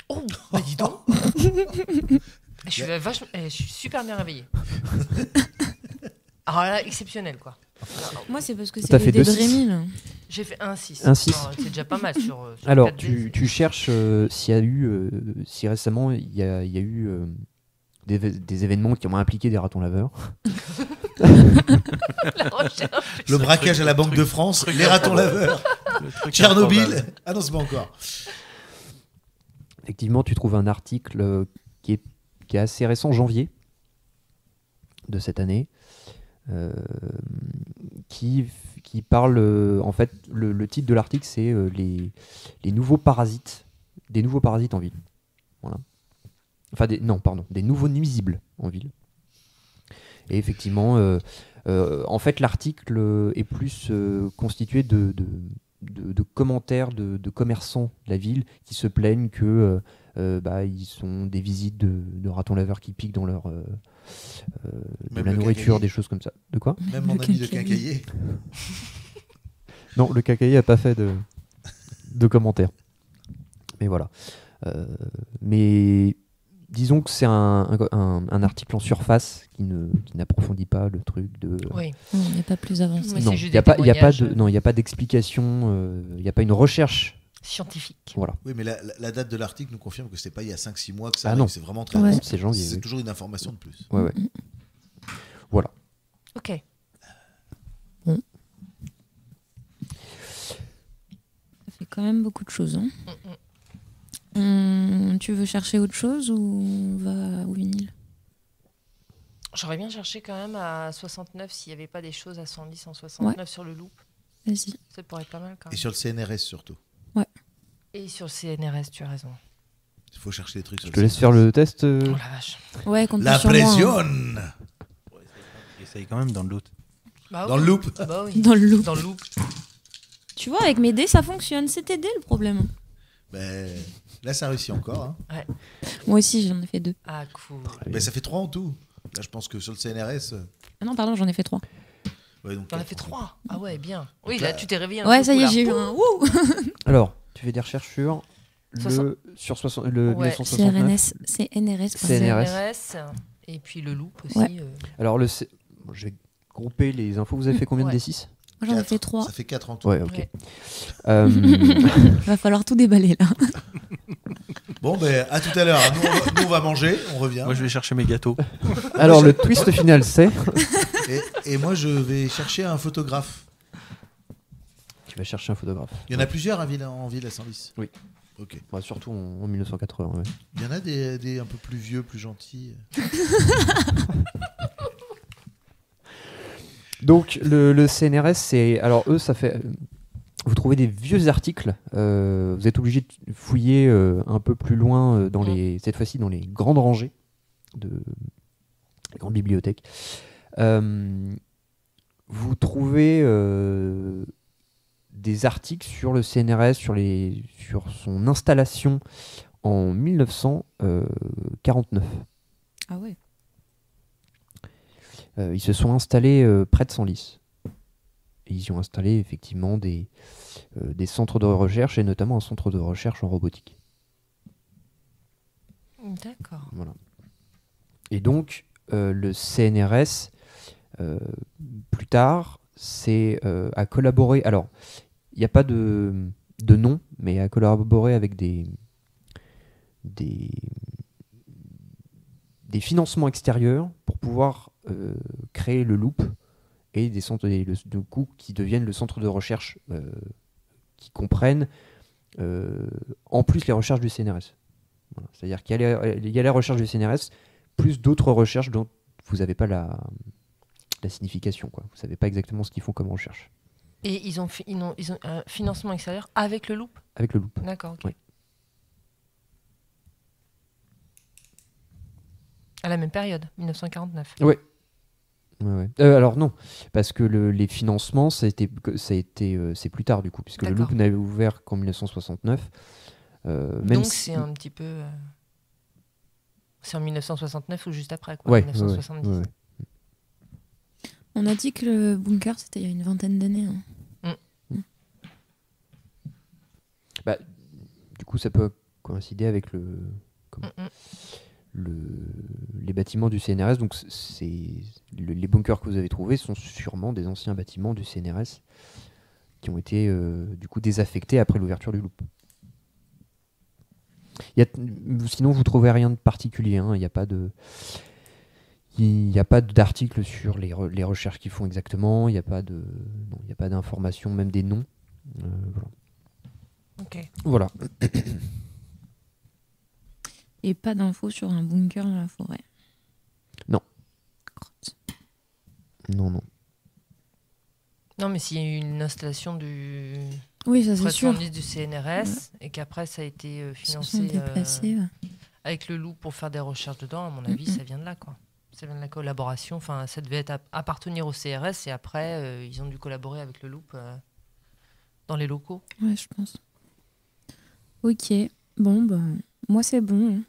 Oh, bah dis donc. je suis super bien réveillée. Alors là, exceptionnel quoi. Moi, c'est parce que T'as c'est fait le dé de 2-6. Rémi, là. J'ai fait un 6. Un 6. C'est déjà pas mal sur Alors, 4 dés, tu cherches s'il y a eu, si récemment il y a eu des événements qui ont impliqué des ratons laveurs. la recherche. Le braquage à la Banque de France, les ratons laveurs, Tchernobyl. Ah non, c'est pas encore. Effectivement, tu trouves un article qui est assez récent, janvier de cette année, qui parle, en fait, le titre de l'article, c'est les nouveaux parasites, des nouveaux parasites en ville. Voilà. Enfin, des nouveaux nuisibles en ville. Et effectivement, en fait, l'article est plus constitué de commentaires de commerçants de la ville qui se plaignent que ils ont des visites de ratons laveurs qui piquent dans leur de Même la le nourriture, quincaillier. des choses comme ça. De quoi? Même mon Le ami de quincaillier. quincaillier. Non, le cacaillé a pas fait de commentaires. Et voilà. Mais disons que c'est un article en surface qui n'approfondit pas le truc de. Oui. Il n'y a pas plus avancé. Mais Non, c'est il juste n'y a, des pas- il y a pas témoignages. de, non, il y a pas d'explication, il n'y a pas une recherche. Scientifique. Voilà. Oui, mais la date de l'article nous confirme que c'était pas il y a 5-6 mois que ça Ah arrive, non. c'est vraiment très Ouais. récent. C'est janvier. C'est oui. toujours une information de plus. Ouais, ouais. Voilà. Ok. Ça fait quand même beaucoup de choses. Hein. Tu veux chercher autre chose ou on va au vinyle? J'aurais bien cherché quand même à 69 s'il n'y avait pas des choses à 110, 169 sur le loop. Vas-y. Ça pourrait être pas mal quand Et même. sur le CNRS surtout. Et sur le CNRS, tu as raison. Il faut chercher des trucs sur Je te laisse faire le test. Oh la vache. Ouais, compte La sur moi, hein. pression Essaye quand même dans le doute. Bah dans oui. le loop. Bah oui. Dans le loop. Dans le loop. Tu vois, avec mes dés, ça fonctionne. C'est tes dés le problème. Ben, là, ça réussit encore. Hein. Moi aussi, j'en ai fait 2. Ah, cool. Ben, ça fait 3 en tout. Là, je pense que sur le CNRS. Ah non, pardon, j'en ai fait 3. Ouais, donc, T'en as fait 3. Ah ouais, bien. Oui, Donc là, là- tu t'es réveillé un Ouais, peu ça y est, coup, j'ai là. eu un. Wouh. Alors, tu fais des recherches sur Soixante- le Ouais. 1969. CNRS. CNRS. Et puis le loop aussi. Ouais. Alors, bon, je vais grouper les infos. Vous avez fait combien Ouais. de D6? Moi, j'en ai 4. fait 3. Ça fait 4 en tout. Ouais, ok. Ouais. Va falloir tout déballer là. Bon, ben, à tout à l'heure. Nous, on va manger. On revient. Moi, je vais chercher mes gâteaux. Alors, le twist final, c'est. Et moi, je vais chercher un photographe. Tu vas chercher un photographe. Il y en a plusieurs en ville à Senlis. Oui. Ok. Ouais, surtout en 1980. Ouais. Il y en a des un peu plus vieux, plus gentils. Donc, le CNRS, c'est. Alors, eux, ça fait. Vous trouvez des vieux articles. Vous êtes obligé de fouiller un peu plus loin, cette fois-ci dans les grandes rangées de les grandes bibliothèques. Vous trouvez des articles sur le CNRS, sur son installation en 1949. Ah ouais. Ils se sont installés près de Senlis. Et ils y ont installé effectivement des centres de recherche, et notamment un centre de recherche en robotique. D'accord. Voilà. Et donc, le CNRS, plus tard, a collaboré. Alors, il n'y a pas de nom, mais a collaboré avec des financements extérieurs pour pouvoir créer le Loop et des centres du coup, qui deviennent le centre de recherche qui comprennent en plus les recherches du CNRS. Voilà. C'est-à-dire qu'il y a la recherche du CNRS plus d'autres recherches dont vous n'avez pas la signification, quoi. Vous ne savez pas exactement ce qu'ils font comme recherche. Et ils ont un financement extérieur avec le loop. Avec le Loop. D'accord, ok. Oui. À la même période, 1949. Ouais. Alors non, parce que les financements, c'est plus tard du coup, puisque le D'accord. Loop n'avait ouvert qu'en 1969. Même Donc si- c'est un petit peu... C'est en 1969 ou juste après, quoi. Ouais, 1970. ouais. On a dit que le bunker, c'était il y a une vingtaine d'années. Hein. Bah, du coup, ça peut coïncider avec les bâtiments du CNRS. Donc, les bunkers que vous avez trouvés sont sûrement des anciens bâtiments du CNRS qui ont été du coup désaffectés après l'ouverture du Loop. Sinon, vous trouvez rien de particulier. Hein. Il n'y a pas d'article sur les recherches qu'ils font exactement. Il n'y a pas d'informations, même des noms. Voilà. Ok. Voilà. Et pas d'infos sur un bunker dans la forêt. Non. Crotte. Non. Non, mais s'il y a eu une installation du Oui, ça c'est près de sûr. 70 du CNRS et qu'après ça a été Ils se sont financé déplacés. Ouais. avec le loup pour faire des recherches dedans, à mon avis, ça vient de là, quoi. Ça vient de la collaboration. Enfin, ça devait appartenir au CRS et après, ils ont dû collaborer avec le Loop dans les locaux. Ouais, je pense. Ok. Bon, bah, moi c'est bon. Hein.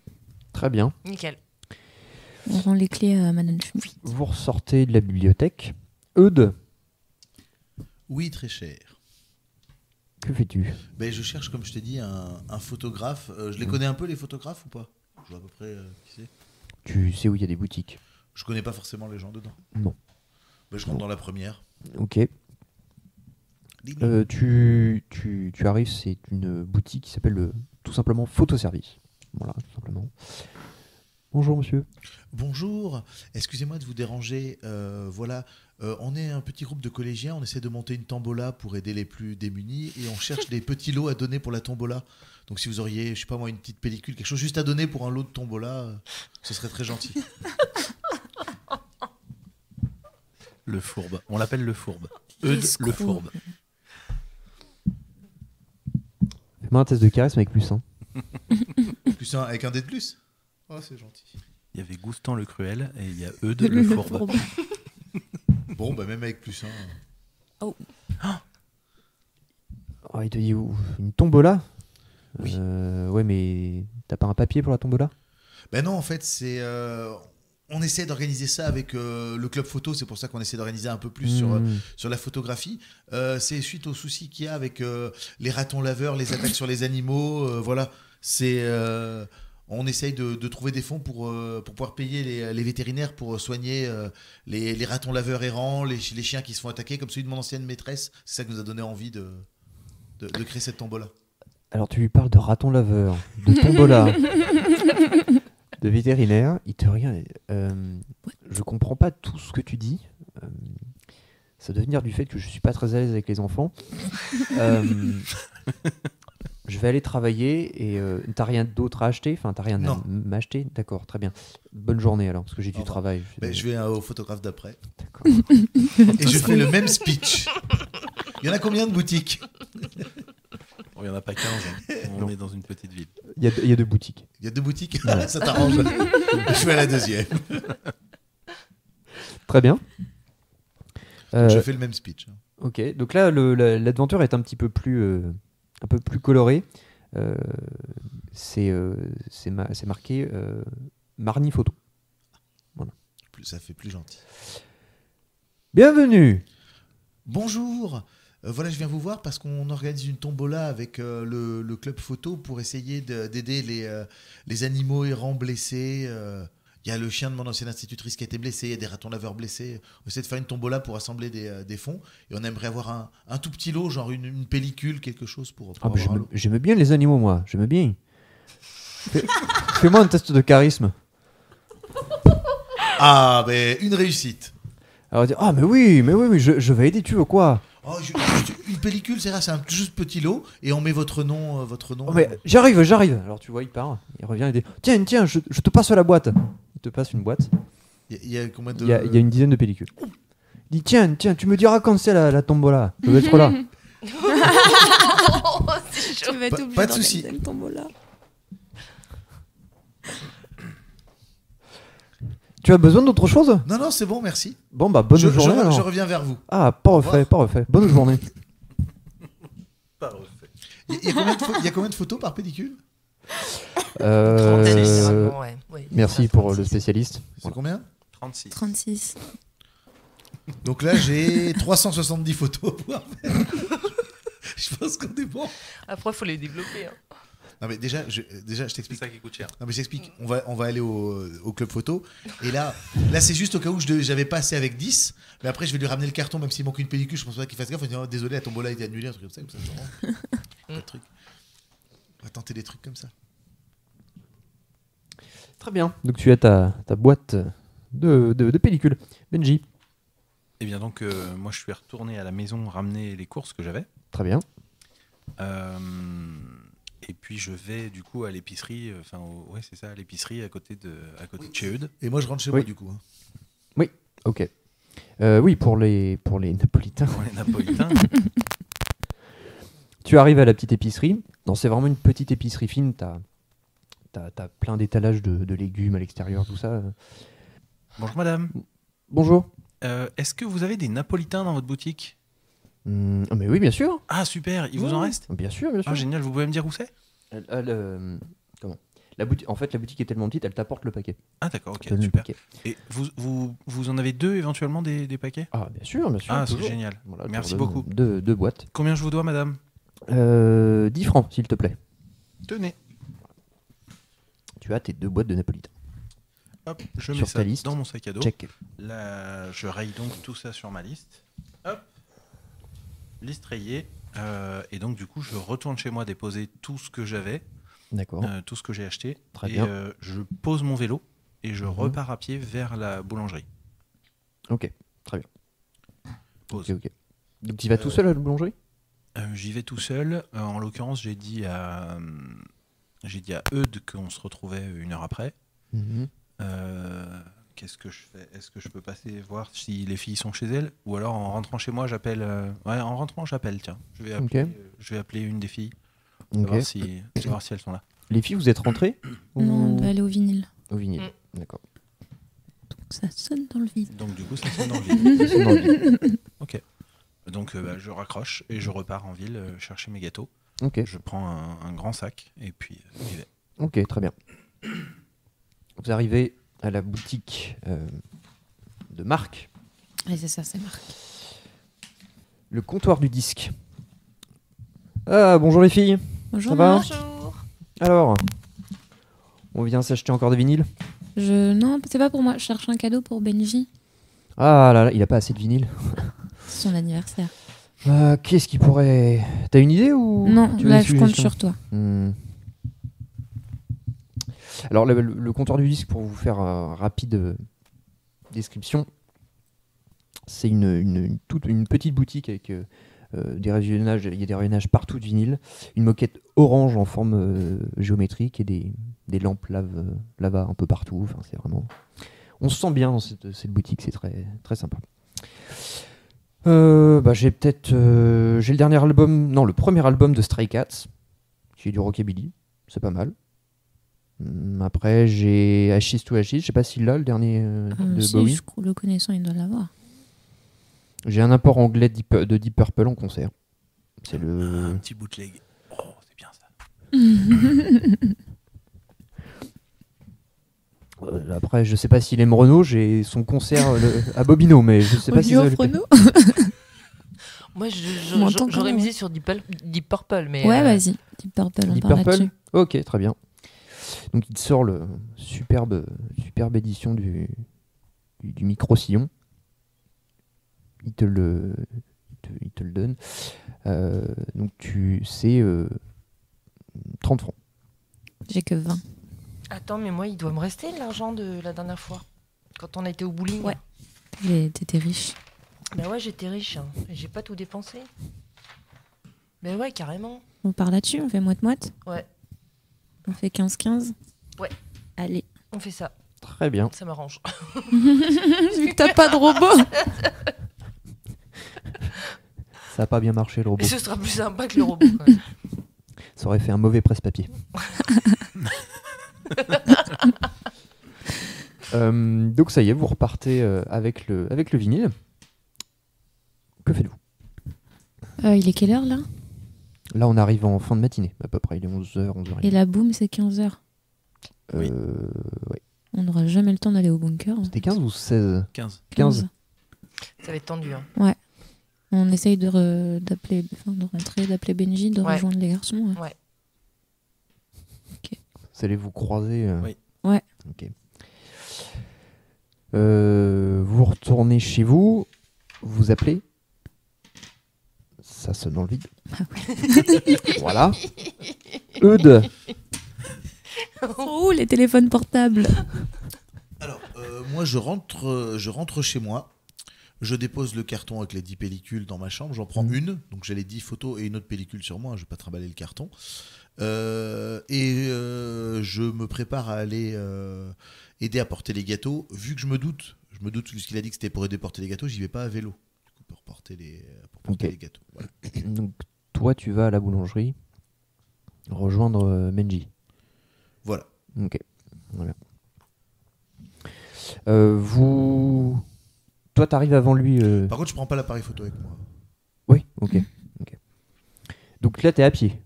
Très bien. Nickel. On rend les clés à Madame Schmitt. Vous ressortez de la bibliothèque. Eudes. Oui, très cher. Que fais-tu? Ben, je cherche, comme je t'ai dit, un photographe. Je les connais un peu, les photographes, ou pas? Je vois à peu près qui c'est. Tu sais où il y a des boutiques? Je connais pas forcément les gens dedans. Non. Ben, je rentre dans la première. Ok. Tu arrives, c'est une boutique qui s'appelle tout simplement Photoservice. Voilà, tout simplement. Bonjour monsieur. Bonjour, excusez-moi de vous déranger. Voilà, on est un petit groupe de collégiens, on essaie de monter une tombola pour aider les plus démunis et on cherche des petits lots à donner pour la tombola. Donc si vous auriez, je sais pas moi, une petite pellicule, quelque chose juste à donner pour un lot de tombola, ce serait très gentil. Le fourbe. On l'appelle le fourbe. Eudes le fourbe. Fais-moi un test de charisme avec +1. Plus un avec un dé de plus. Oh, c'est gentil. Il y avait Goustan le cruel et il y a Eudes le fourbe. Bon, bah même avec plus un. Oh, il te dit une tombola? Oui. Ouais, mais t'as pas un papier pour la tombola? Ben non, en fait, c'est. On essaie d'organiser ça avec le club photo, c'est pour ça qu'on essaie d'organiser un peu plus sur la photographie. C'est suite aux soucis qu'il y a avec les ratons laveurs, les attaques sur les animaux. Voilà, c'est. On essaye de trouver des fonds pour pouvoir payer les vétérinaires pour soigner les ratons laveurs errants, les chiens qui se font attaquer, comme celui de mon ancienne maîtresse. C'est ça qui nous a donné envie de créer cette tombola. Alors tu lui parles de raton laveur, de tombola, de vétérinaire, il te regarde. Je comprends pas tout ce que tu dis. Ça doit venir du fait que je suis pas très à l'aise avec les enfants. Je vais aller travailler et t'as rien d'autre à acheter? Enfin, t'as rien à m'acheter? D'accord, très bien. Bonne journée alors, parce que j'ai du travail. Je vais au photographe d'après. D'accord. Et je fais le même speech. Il y en a combien de boutiques? Il n'y en a pas 15. On est dans une petite ville. Il y a 2 boutiques. Il y a 2 boutiques? Ouais. Ça t'arrange. Je vais à la deuxième. Très bien. Je fais le même speech. Ok, donc là, l'aventure est un petit peu plus... un peu plus coloré. C'est marqué Marnie Photo. Voilà. Ça fait plus gentil. Bienvenue. Bonjour. Voilà, je viens vous voir parce qu'on organise une tombola avec le club photo pour essayer d'aider les animaux errants blessés. Il y a le chien de mon ancienne institutrice qui a été blessé, il y a des ratons laveurs blessés. On essaie de faire une tombola pour assembler des fonds. Et on aimerait avoir un tout petit lot, genre une pellicule, quelque chose pour avoir un lot. J'aime bien les animaux, moi. J'aime bien. Fais-moi un test de charisme. Ah, ben une réussite. Alors, ah, mais oui, je vais aider, tu veux quoi? Oh, une pellicule, c'est un juste petit lot et on met votre nom. Oh, mais j'arrive. Alors tu vois, il part, il revient, il dit tiens, je te passe la boîte. Il te passe une boîte. Il y a combien de... Il y a une dizaine de pellicules. Il dit tiens, tu me diras quand c'est la tombola. Je vais être là. Tu vas être obligé pas de souci. d'organiser une tombola. Tu as besoin d'autre chose? Non, c'est bon, merci. Bon, bah, bonne journée. Je reviens vers vous. Ah, pas refait. Bonne journée. Pas refait. Il y a combien de photos par pellicule? 36, généralement, ouais. Oui, merci pour le spécialiste. C'est combien? 36. Donc là, j'ai 370 photos à pouvoir faire. Je pense qu'on est bon. Après, il faut les développer. Non mais déjà je t'explique. C'est ça qui coûte cher. Non mais j'explique. On va aller au club photo. Et là c'est juste au cas où j'avais pas assez avec 10. Mais après je vais lui ramener le carton même s'il manque une pellicule. Je pense pas qu'il fasse gaffe. On va dire oh, désolé, la tombola a été annulée, un truc comme ça. Pas de truc. On va tenter des trucs comme ça. Très bien. Donc tu as ta boîte de pellicules. Benji. Eh bien donc moi je suis retourné à la maison ramener les courses que j'avais. Très bien. Et puis je vais du coup à l'épicerie, c'est ça, à l'épicerie à côté de chez Eudes. Et moi je rentre chez moi du coup. Hein. Oui, ok. Oui, pour les Napolitains. Pour les Napolitains. Tu arrives à la petite épicerie. Non, c'est vraiment une petite épicerie fine. T'as plein d'étalages de légumes à l'extérieur, tout ça. Bonjour madame. Bonjour. Est-ce que vous avez des Napolitains dans votre boutique? Mais oui, bien sûr. Ah super, il vous en reste? Bien sûr. Ah génial, vous pouvez me dire où c'est? Comment en fait, la boutique est tellement petite, elle t'apporte le paquet. Ah d'accord, ok, super. Et vous en avez 2 éventuellement des paquets? Ah bien sûr. Ah toujours. c'est génial. Voilà, merci beaucoup. 2 boîtes. Combien je vous dois madame? 10 francs, s'il te plaît. Tenez. Tu as tes 2 boîtes de Napolitain. Hop, je Sur mets ça ta liste. dans mon sac à dos. Check. Là, je raye donc tout ça sur ma liste. Hop. Liste rayée. Et donc, du coup, je retourne chez moi déposer tout ce que j'avais, D'accord. tout ce que j'ai acheté. Très et bien. je pose mon vélo et je Mhm. repars à pied vers la boulangerie. Ok, très bien. Pause. Ok. Donc tu vas tout seul à la boulangerie? J'y vais tout seul. En l'occurrence, j'ai dit à Eudes qu'on se retrouvait 1 heure après. Mhm. Qu'est-ce que je fais? Est-ce que je peux passer voir si les filles sont chez elles? Ou alors en rentrant chez moi, j'appelle. Ouais, en rentrant, j'appelle, tiens. Je vais appeler une des filles. Ok. Savoir si elles sont là. Les filles, vous êtes rentrées? Non, on Ou- doit aller au vinyle. Au vinyle. D'accord. Donc ça sonne dans le vide. Donc du coup, ça sonne dans le vide. Ils sont dans le vide. Ok. Donc je raccroche et je repars en ville chercher mes gâteaux. Ok. Je prends un grand sac et puis j'y vais. Ok, très bien. Vous arrivez à la boutique de Marc, Ouais, c'est ça, c'est Marc. le comptoir du disque. Ah, bonjour les filles. Bonjour Ça va Marc. Bonjour. Alors, on vient s'acheter encore des vinyles? Non, c'est pas pour moi. Je cherche un cadeau pour Benji. Ah là là, il a pas assez de vinyles. C'est son anniversaire. Qu'est-ce qui pourrait... T'as une idée ou Non, tu veux là, des je compte suggestions? sur toi. Alors, le comptoir du disque, pour vous faire rapide description, c'est une petite boutique avec des rayonnages. Il y a des rayonnages partout de vinyle, une moquette orange en forme géométrique et des lampes lava un peu partout. Enfin, c'est vraiment... On se sent bien dans cette boutique, c'est très, très sympa. J'ai le dernier album, non, le premier album de Stray Cats, qui est du rockabilly, c'est pas mal. Après, j'ai Ashes to Ashes, je sais pas s'il l'a, le dernier de Si, Bowie. le connaissant, il doit l'avoir. J'ai un import anglais de Deep Purple en concert. C'est le... Un petit bootleg. Oh, c'est bien ça. Après, je sais pas s'il aime Renault, j'ai son concert à Bobino, mais je sais pas si ça va lui plaire. Moi, On m'entend quand j'aurais même, misé sur Deep Purple, mais. Ouais, vas-y. Deep Purple, on Deep parle Purple. là-dessus. Ok, très bien. Donc il te sort le superbe édition du micro-sillon. Il te le donne. Donc c'est 30 francs. J'ai que 20. Attends, mais moi, il doit me rester l'argent de la dernière fois. Quand on a été au bowling. Ouais. T'étais riche. Bah ouais, j'étais riche. Hein. Et j'ai pas tout dépensé. Mais ouais, carrément. On part là-dessus, on fait moite-moite. Ouais, On fait 15-15. Ouais. Allez. on fait ça. Très bien. Ça m'arrange. Vu que t'as pas de robot. Ça a pas bien marché le robot. Et ce sera plus sympa que le robot. Quand même. Ça aurait fait un mauvais presse-papier. Donc ça y est, vous repartez avec le vinyle. Que faites-vous? Il est quelle heure là? Là, on arrive en fin de matinée, à peu près. Il est 11h, 11h30. Et la boum, c'est 15h. Oui. Ouais. On n'aura jamais le temps d'aller au bunker. C'était 15 ou 16? 15. 15. Ça va être tendu. Hein. On essaye de rentrer, d'appeler Benji, de Ouais. rejoindre les garçons. Ouais. Vous allez vous croiser. Oui. Ouais. Ok. Vous retournez chez vous, vous appelez. Ça sonne dans le vide. Voilà. Eudes. Oh, les téléphones portables. Alors, moi, je rentre chez moi. Je dépose le carton avec les 10 pellicules dans ma chambre. J'en prends une. Donc, j'ai les 10 photos et une autre pellicule sur moi. Je vais pas trimballer le carton. Je me prépare à aller aider à porter les gâteaux. Vu que je me doute puisqu'il a dit que c'était pour aider à porter les gâteaux, j'y vais pas à vélo. Du coup, pour porter Ok. les gâteaux. Voilà. Donc, toi, tu vas à la boulangerie rejoindre Benji. Voilà. Ok. Voilà. Toi, t'arrives avant lui. Par contre, je prends pas l'appareil photo avec moi. Oui, ok. Donc là, t'es à pied.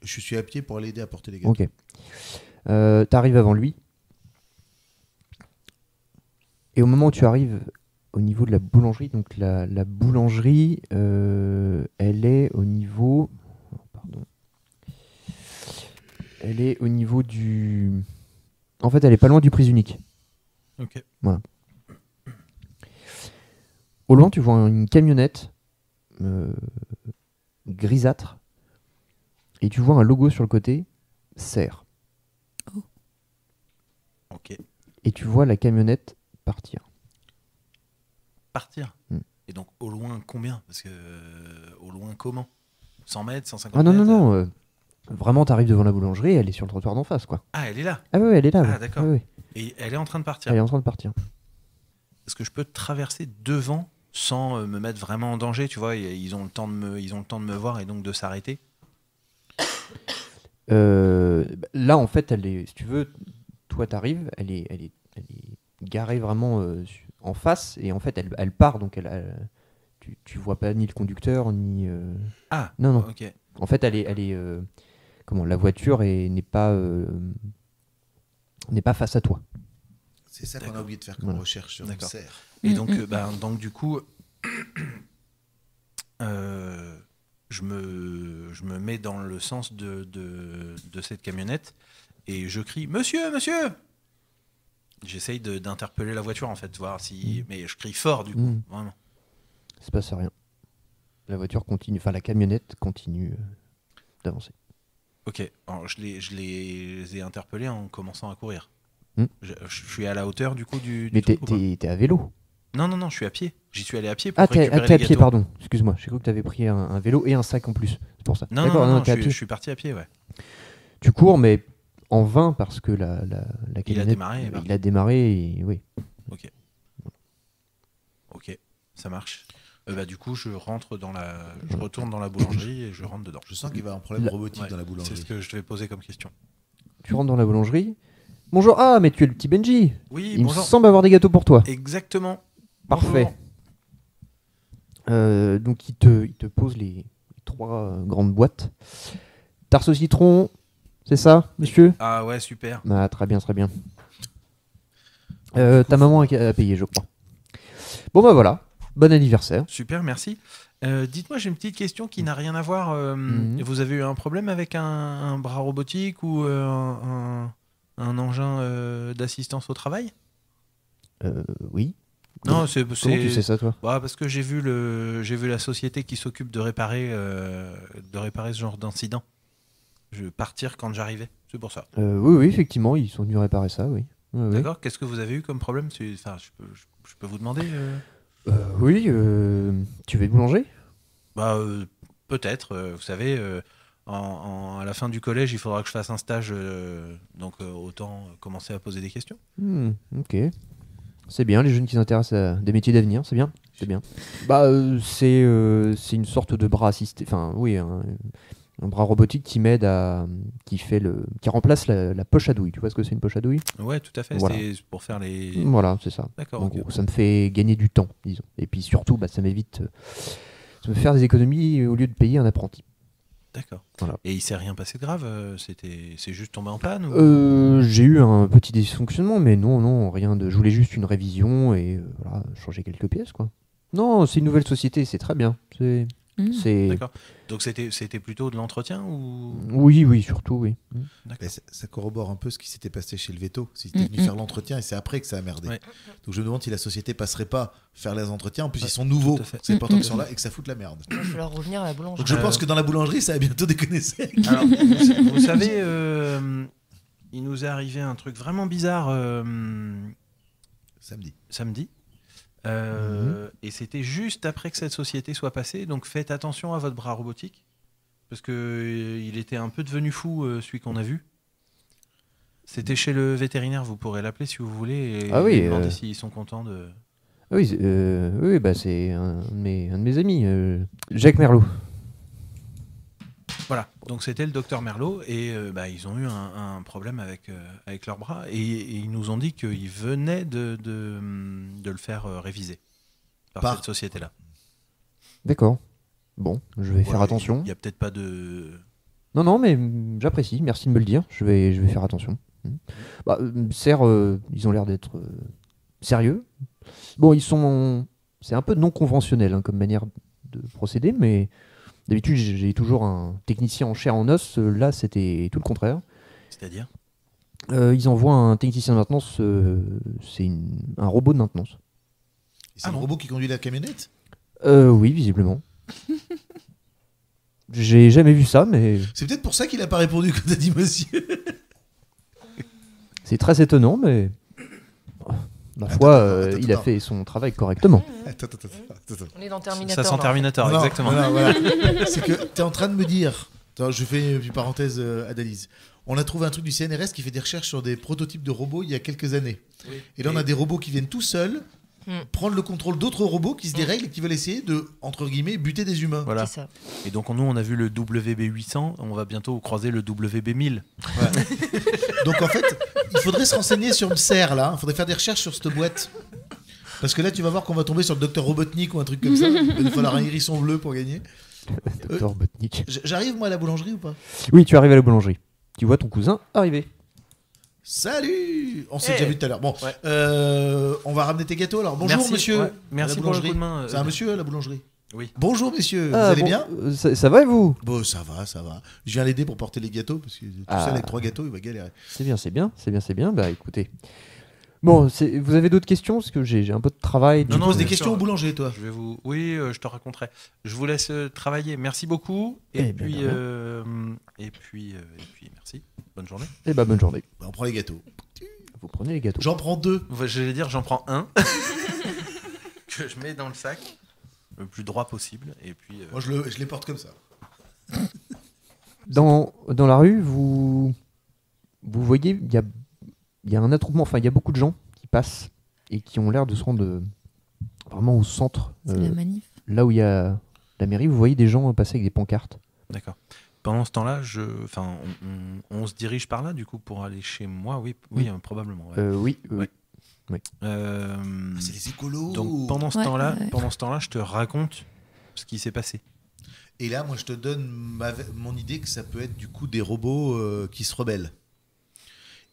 Je suis à pied pour aller aider à porter les gâteaux. Ok. T'arrives avant lui. Et au moment où tu arrives au niveau de la boulangerie, donc la boulangerie, elle est au niveau... Oh, pardon. Elle est au niveau du... En fait, elle est pas loin du prise unique. Ok. Au loin, tu vois une camionnette grisâtre. Et tu vois un logo sur le côté, serre. Ok. Et tu vois la camionnette partir. Partir. Hmm. Et donc, au loin, combien? Parce que, au loin, comment? 100 mètres, 150 Ah non, mètres? non, non. Vraiment, t'arrives devant la boulangerie, elle est sur le trottoir d'en face, quoi. Ah, elle est là. Ah ouais, elle est là. Ah, ouais. d'accord. Ouais, ouais. Et elle est en train de partir. Elle est en train de partir. Est-ce que je peux traverser devant sans me mettre vraiment en danger, tu vois? Ils ont le temps de me voir et donc de s'arrêter. Là, en fait, elle est, si tu veux, toi, t'arrives, elle est garée vraiment en face, et en fait, elle part, donc tu vois pas ni le conducteur, ni... Ah, Non, non. ok. En fait, elle est comment, la voiture n'est pas face à toi. C'est ça qu'on a D'accord. oublié de faire comme Voilà. recherche sur une D'accord. serre. Et donc, donc du coup, je me mets dans le sens de cette camionnette et je crie Monsieur, monsieur. J'essaye d'interpeller la voiture en fait, voir si. Mais je crie fort du coup, Mm. vraiment. Il se passe rien. La voiture continue, enfin la camionnette continue d'avancer. Ok, alors je les ai interpellés en commençant à courir. Mm. Je suis à la hauteur du coup du Mais truc, ou pas t'es à vélo. Non, non, non, je suis à pied. J'y suis allé à pied pour Ah, t'es récupérer à les pied, gâteaux. pardon. Excuse-moi, j'ai cru que t'avais pris un vélo et un sac en plus. C'est pour ça. Non, non, D'accord, non, t'es à je pied. suis parti à pied, ouais. Tu cours, mais en vain parce que la camionnette, démarré, bah. il a démarré et oui. Ok, ça marche. Du coup, je retourne dans la boulangerie et je rentre dedans. Je sens qu'il va y avoir un problème La- robotique Ouais, dans la c'est boulangerie. ce que je devais poser comme question. Tu rentres dans la boulangerie. Bonjour, ah, mais tu es le petit Benji. Oui, Il bonjour. me semble avoir des gâteaux pour toi. Exactement. Parfait. Bonjour. Donc il te pose les 3 grandes boîtes. Tarte au citron, c'est ça, monsieur? Ah ouais, super. Ah, très bien, très bien. Du coup, Ta maman a payé, je crois. Bon bah voilà, bon anniversaire. Super, merci. Dites-moi, j'ai une petite question qui n'a rien à voir. Mhm. Vous avez eu un problème avec un bras robotique ou un engin d'assistance au travail? Oui. Non, c'est Comment tu sais ça, toi? Bah, parce que j'ai vu la société qui s'occupe de réparer ce genre d'incident. Je vais partir quand j'arrivais, c'est pour ça. Oui, oui, effectivement, ils sont venus réparer ça, oui. Ouais, ouais. D'accord. Qu'est-ce que vous avez eu comme problème? Enfin, je peux vous demander Oui, tu veux être boulanger? Bah, peut-être. Vous savez, à la fin du collège, il faudra que je fasse un stage, donc autant commencer à poser des questions. Ok. C'est bien, les jeunes qui s'intéressent à des métiers d'avenir, c'est bien. C'est bien. Bah, c'est une sorte de bras assisté. Enfin, oui, un bras robotique qui remplace la poche à douille. Tu vois ce que c'est une poche à douille? Ouais, tout à fait. Voilà. C'est pour faire les. Voilà, c'est ça. D'accord. En ok. gros, ça me fait gagner du temps, disons. Et puis surtout, bah, ça m'évite de me faire des économies au lieu de payer un apprenti. D'accord. Voilà. Et il s'est rien passé de grave. C'est juste tombé en panne ou... J'ai eu un petit dysfonctionnement, mais non, rien de. Je voulais juste une révision et voilà, changer quelques pièces, quoi. Non, c'est une nouvelle société, c'est très bien. C'est. D'accord. Donc c'était plutôt de l'entretien ou... Oui, surtout, oui. D'accord. Mais ça corrobore un peu ce qui s'était passé chez le Veto. C'était venu faire l'entretien et c'est après que ça a merdé. Ouais. Donc je me demande si la société passerait pas faire les entretiens. En plus, ils sont nouveaux. tout à fait. C'est important qu'ils sont là et que ça fout la merde. Il va falloir revenir à la boulangerie. Donc je pense que dans la boulangerie, ça va bientôt déconner sec. Alors, vous savez, il nous est arrivé un truc vraiment bizarre Samedi. samedi. Et c'était juste après que cette société soit passée. Donc faites attention à votre bras robotique. Parce que il était un peu devenu fou, celui qu'on a vu. C'était chez le vétérinaire, vous pourrez l'appeler si vous voulez. Et Ah oui, lui demander s'ils sont contents de... Ah oui, oui, bah c'est un de mes amis, Jacques Merlot. Voilà, donc c'était le docteur Merlot et ils ont eu un problème avec leur bras et ils nous ont dit qu'ils venaient de le faire réviser par cette société-là. D'accord. Bon, je vais faire attention. Il n'y a peut-être pas de... Non, mais j'apprécie, merci de me le dire. Je vais faire attention. Bah, ils ont l'air d'être sérieux. Bon, c'est un peu non conventionnel comme manière de procéder, mais d'habitude j'ai toujours un technicien en chair en os. Là, c'était tout le contraire. C'est-à-dire Ils envoient un technicien de maintenance, c'est un robot de maintenance. C'est le robot qui conduit la camionnette. Oui, visiblement. J'ai jamais vu ça, mais C'est peut-être pour ça qu'il a pas répondu quand t'as dit monsieur. c'est très étonnant, mais ma Attends, foi, attends, il a attends. fait son travail correctement. Attends. On est dans Terminator. Ça sent là. Terminator, Non, exactement. voilà. C'est que t'es en train de me dire. Attends, je fais une parenthèse analyse. On a trouvé un truc du CNRS qui fait des recherches sur des prototypes de robots il y a quelques années. Oui. Et là, on a des robots qui viennent tout seuls prendre le contrôle d'autres robots qui se dérèglent et qui veulent essayer de, entre guillemets, buter des humains. Voilà. C'est ça. Et donc nous on a vu le WB800, on va bientôt croiser le WB1000. Voilà. Donc en fait, il faudrait se renseigner sur une serre là. Il faudrait faire des recherches sur cette boîte. Parce que là, tu vas voir qu'on va tomber sur le docteur Robotnik ou un truc comme ça. Il va falloir un hérisson bleu pour gagner. Docteur Botnik. J'arrive moi à la boulangerie ou pas? Oui, tu arrives à la boulangerie. Tu vois ton cousin arriver. Salut! On s'est Hey. déjà vu tout à l'heure. Bon, Ouais. on va ramener tes gâteaux alors. Bonjour Merci, monsieur. ouais. Merci À la pour le boulangerie. coup de main. C'est un monsieur à la boulangerie. Oui. Bonjour messieurs, Ah, vous allez bon, bien? Ça va et vous? Bon, ça va. Je viens l'aider pour porter les gâteaux parce que tout Ah. seul avec 3 gâteaux, il va galérer. C'est bien. Bah écoutez. Bon, vous avez d'autres questions? Parce que j'ai un peu de travail. Tu Non, non, poses des bien questions sûr. au boulanger, toi? Je vais vous. Oui, je te raconterai. Je vous laisse travailler. Merci beaucoup. Et Eh ben, puis, de rien. et puis merci. Bonne journée. Eh bah bonne journée. Bah, on prend les gâteaux. Vous prenez les gâteaux. J'en prends 2. J'allais dire, j'en prends un que je mets dans le sac le plus droit possible. Et puis. Moi, je les porte comme ça. Dans la rue, vous voyez, il y a un attroupement, enfin il y a beaucoup de gens qui passent et qui ont l'air de se rendre vraiment au centre, C'est la manif. là où il y a la mairie. Vous voyez des gens passer avec des pancartes. D'accord. Pendant ce temps-là, on se dirige par là, du coup, pour aller chez moi. Oui, Oui. probablement. Ouais. Oui. Ouais. Oui. Euh, Ah, c'est les écolos. donc pendant ce Ouais, temps-là, ouais. je te raconte ce qui s'est passé. Et là, moi, je te donne mon idée que ça peut être du coup des robots qui se rebellent.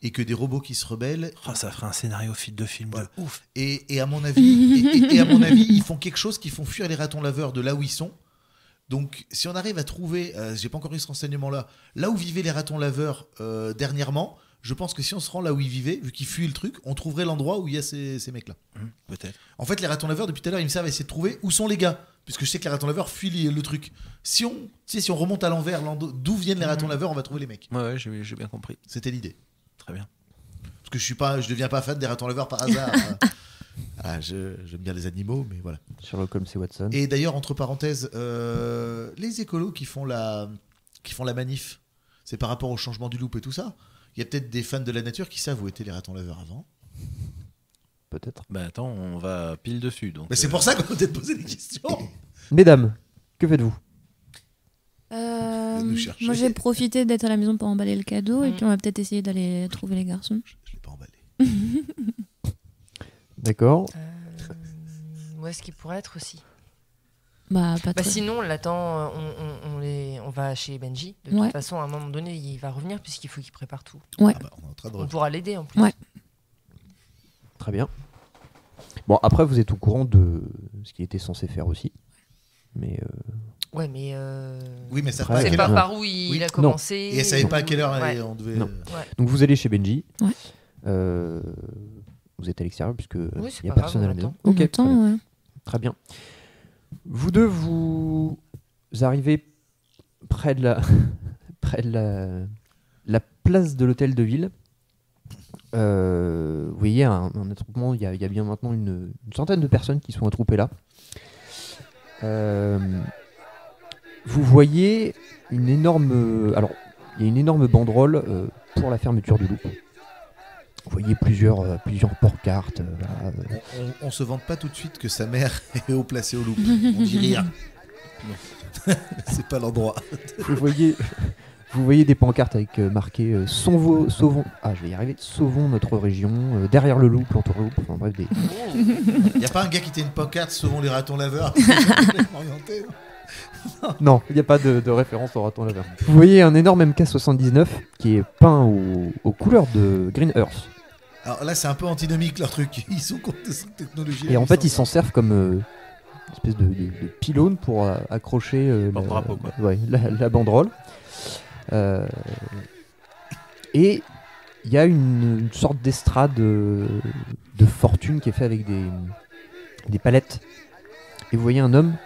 Et que des robots qui se rebellent. Oh, ça ferait un scénario de film Voilà. de ouf. Et à mon avis, et à mon avis, ils font quelque chose qui font fuir les ratons laveurs de là où ils sont. Donc, si on arrive à trouver, j'ai pas encore eu ce renseignement-là, là où vivaient les ratons laveurs dernièrement, je pense que si on se rend là où ils vivaient, vu qu'ils fuient le truc, on trouverait l'endroit où il y a ces mecs-là. Peut-être. En fait, les ratons laveurs, depuis tout à l'heure, ils me servent à essayer de trouver où sont les gars. Puisque je sais que les ratons laveurs fuient le truc. Si on remonte à l'envers, d'où viennent les ratons laveurs, on va trouver les mecs. Ouais, j'ai bien compris. C'était l'idée. Très bien. Parce que je deviens pas fan des ratons laveurs par hasard. J'aime bien les animaux, mais voilà. Sherlock Holmes et Watson. Et d'ailleurs, entre parenthèses, les écolos qui font la manif, c'est par rapport au changement du loop et tout ça. Il y a peut-être des fans de la nature qui savent où étaient les ratons laveurs avant. Peut-être. Bah attends, on va pile dessus. Donc, Mais c'est pour ça qu'on va peut-être poser des questions. Mesdames, que faites-vous? nous chercher. Moi, j'ai profité d'être à la maison pour emballer le cadeau et puis on va peut-être essayer d'aller trouver les garçons. Je l'ai pas emballé. D'accord. Où est-ce qu'il pourrait être aussi? Bah, pas Bah, trop. sinon, on l'attend, on va chez Benji. De Ouais. toute façon, à un moment donné, il va revenir puisqu'il faut qu'il prépare tout. Ouais. Ah bah, on est en train de On pourra l'aider en plus. Ouais. Très bien. Bon, après, vous êtes au courant de ce qu'il était censé faire aussi. Mais Ouais, mais Oui, mais ça Après, pas à c'est quelle pas heure. par où il Oui. a commencé. Et elle savait pas à quelle heure Ouais. on devait. Non. Ouais. donc vous allez chez Benji. Ouais. Vous êtes à l'extérieur puisque Oui, c'est il n'y a pas personne grave, à la on maison. On Ok, très attend, bien. ouais. Très bien. Vous deux, vous arrivez près de la place de l'hôtel de ville. Vous voyez un attroupement, il y a bien maintenant une centaine de personnes qui sont attroupées là. Vous voyez une énorme... alors, il y a une énorme banderole pour la fermeture du loop. Vous voyez plusieurs pancartes. Voilà, On se vante pas tout de suite que sa mère est haut placée au loop. On dit rien. C'est pas l'endroit. Vous voyez des pancartes avec marqué sauvons, je vais y arriver, sauvons notre région, derrière le loop, l'entour-loop, enfin bref, des... Y a pas un gars qui tient une pancarte sauvons les ratons laveurs. Orienté. Non, il n'y a pas de référence au raton laveur. Vous voyez un énorme MK79 qui est peint aux couleurs de Green Earth. Alors là, c'est un peu antinomique leur truc. Ils sont contre cette technologie. Et en fait, ils s'en servent comme une espèce de pylône pour accrocher Porte-drapeau, quoi. la banderole. Et il y a une sorte d'estrade de fortune qui est faite avec des palettes. Et vous voyez un homme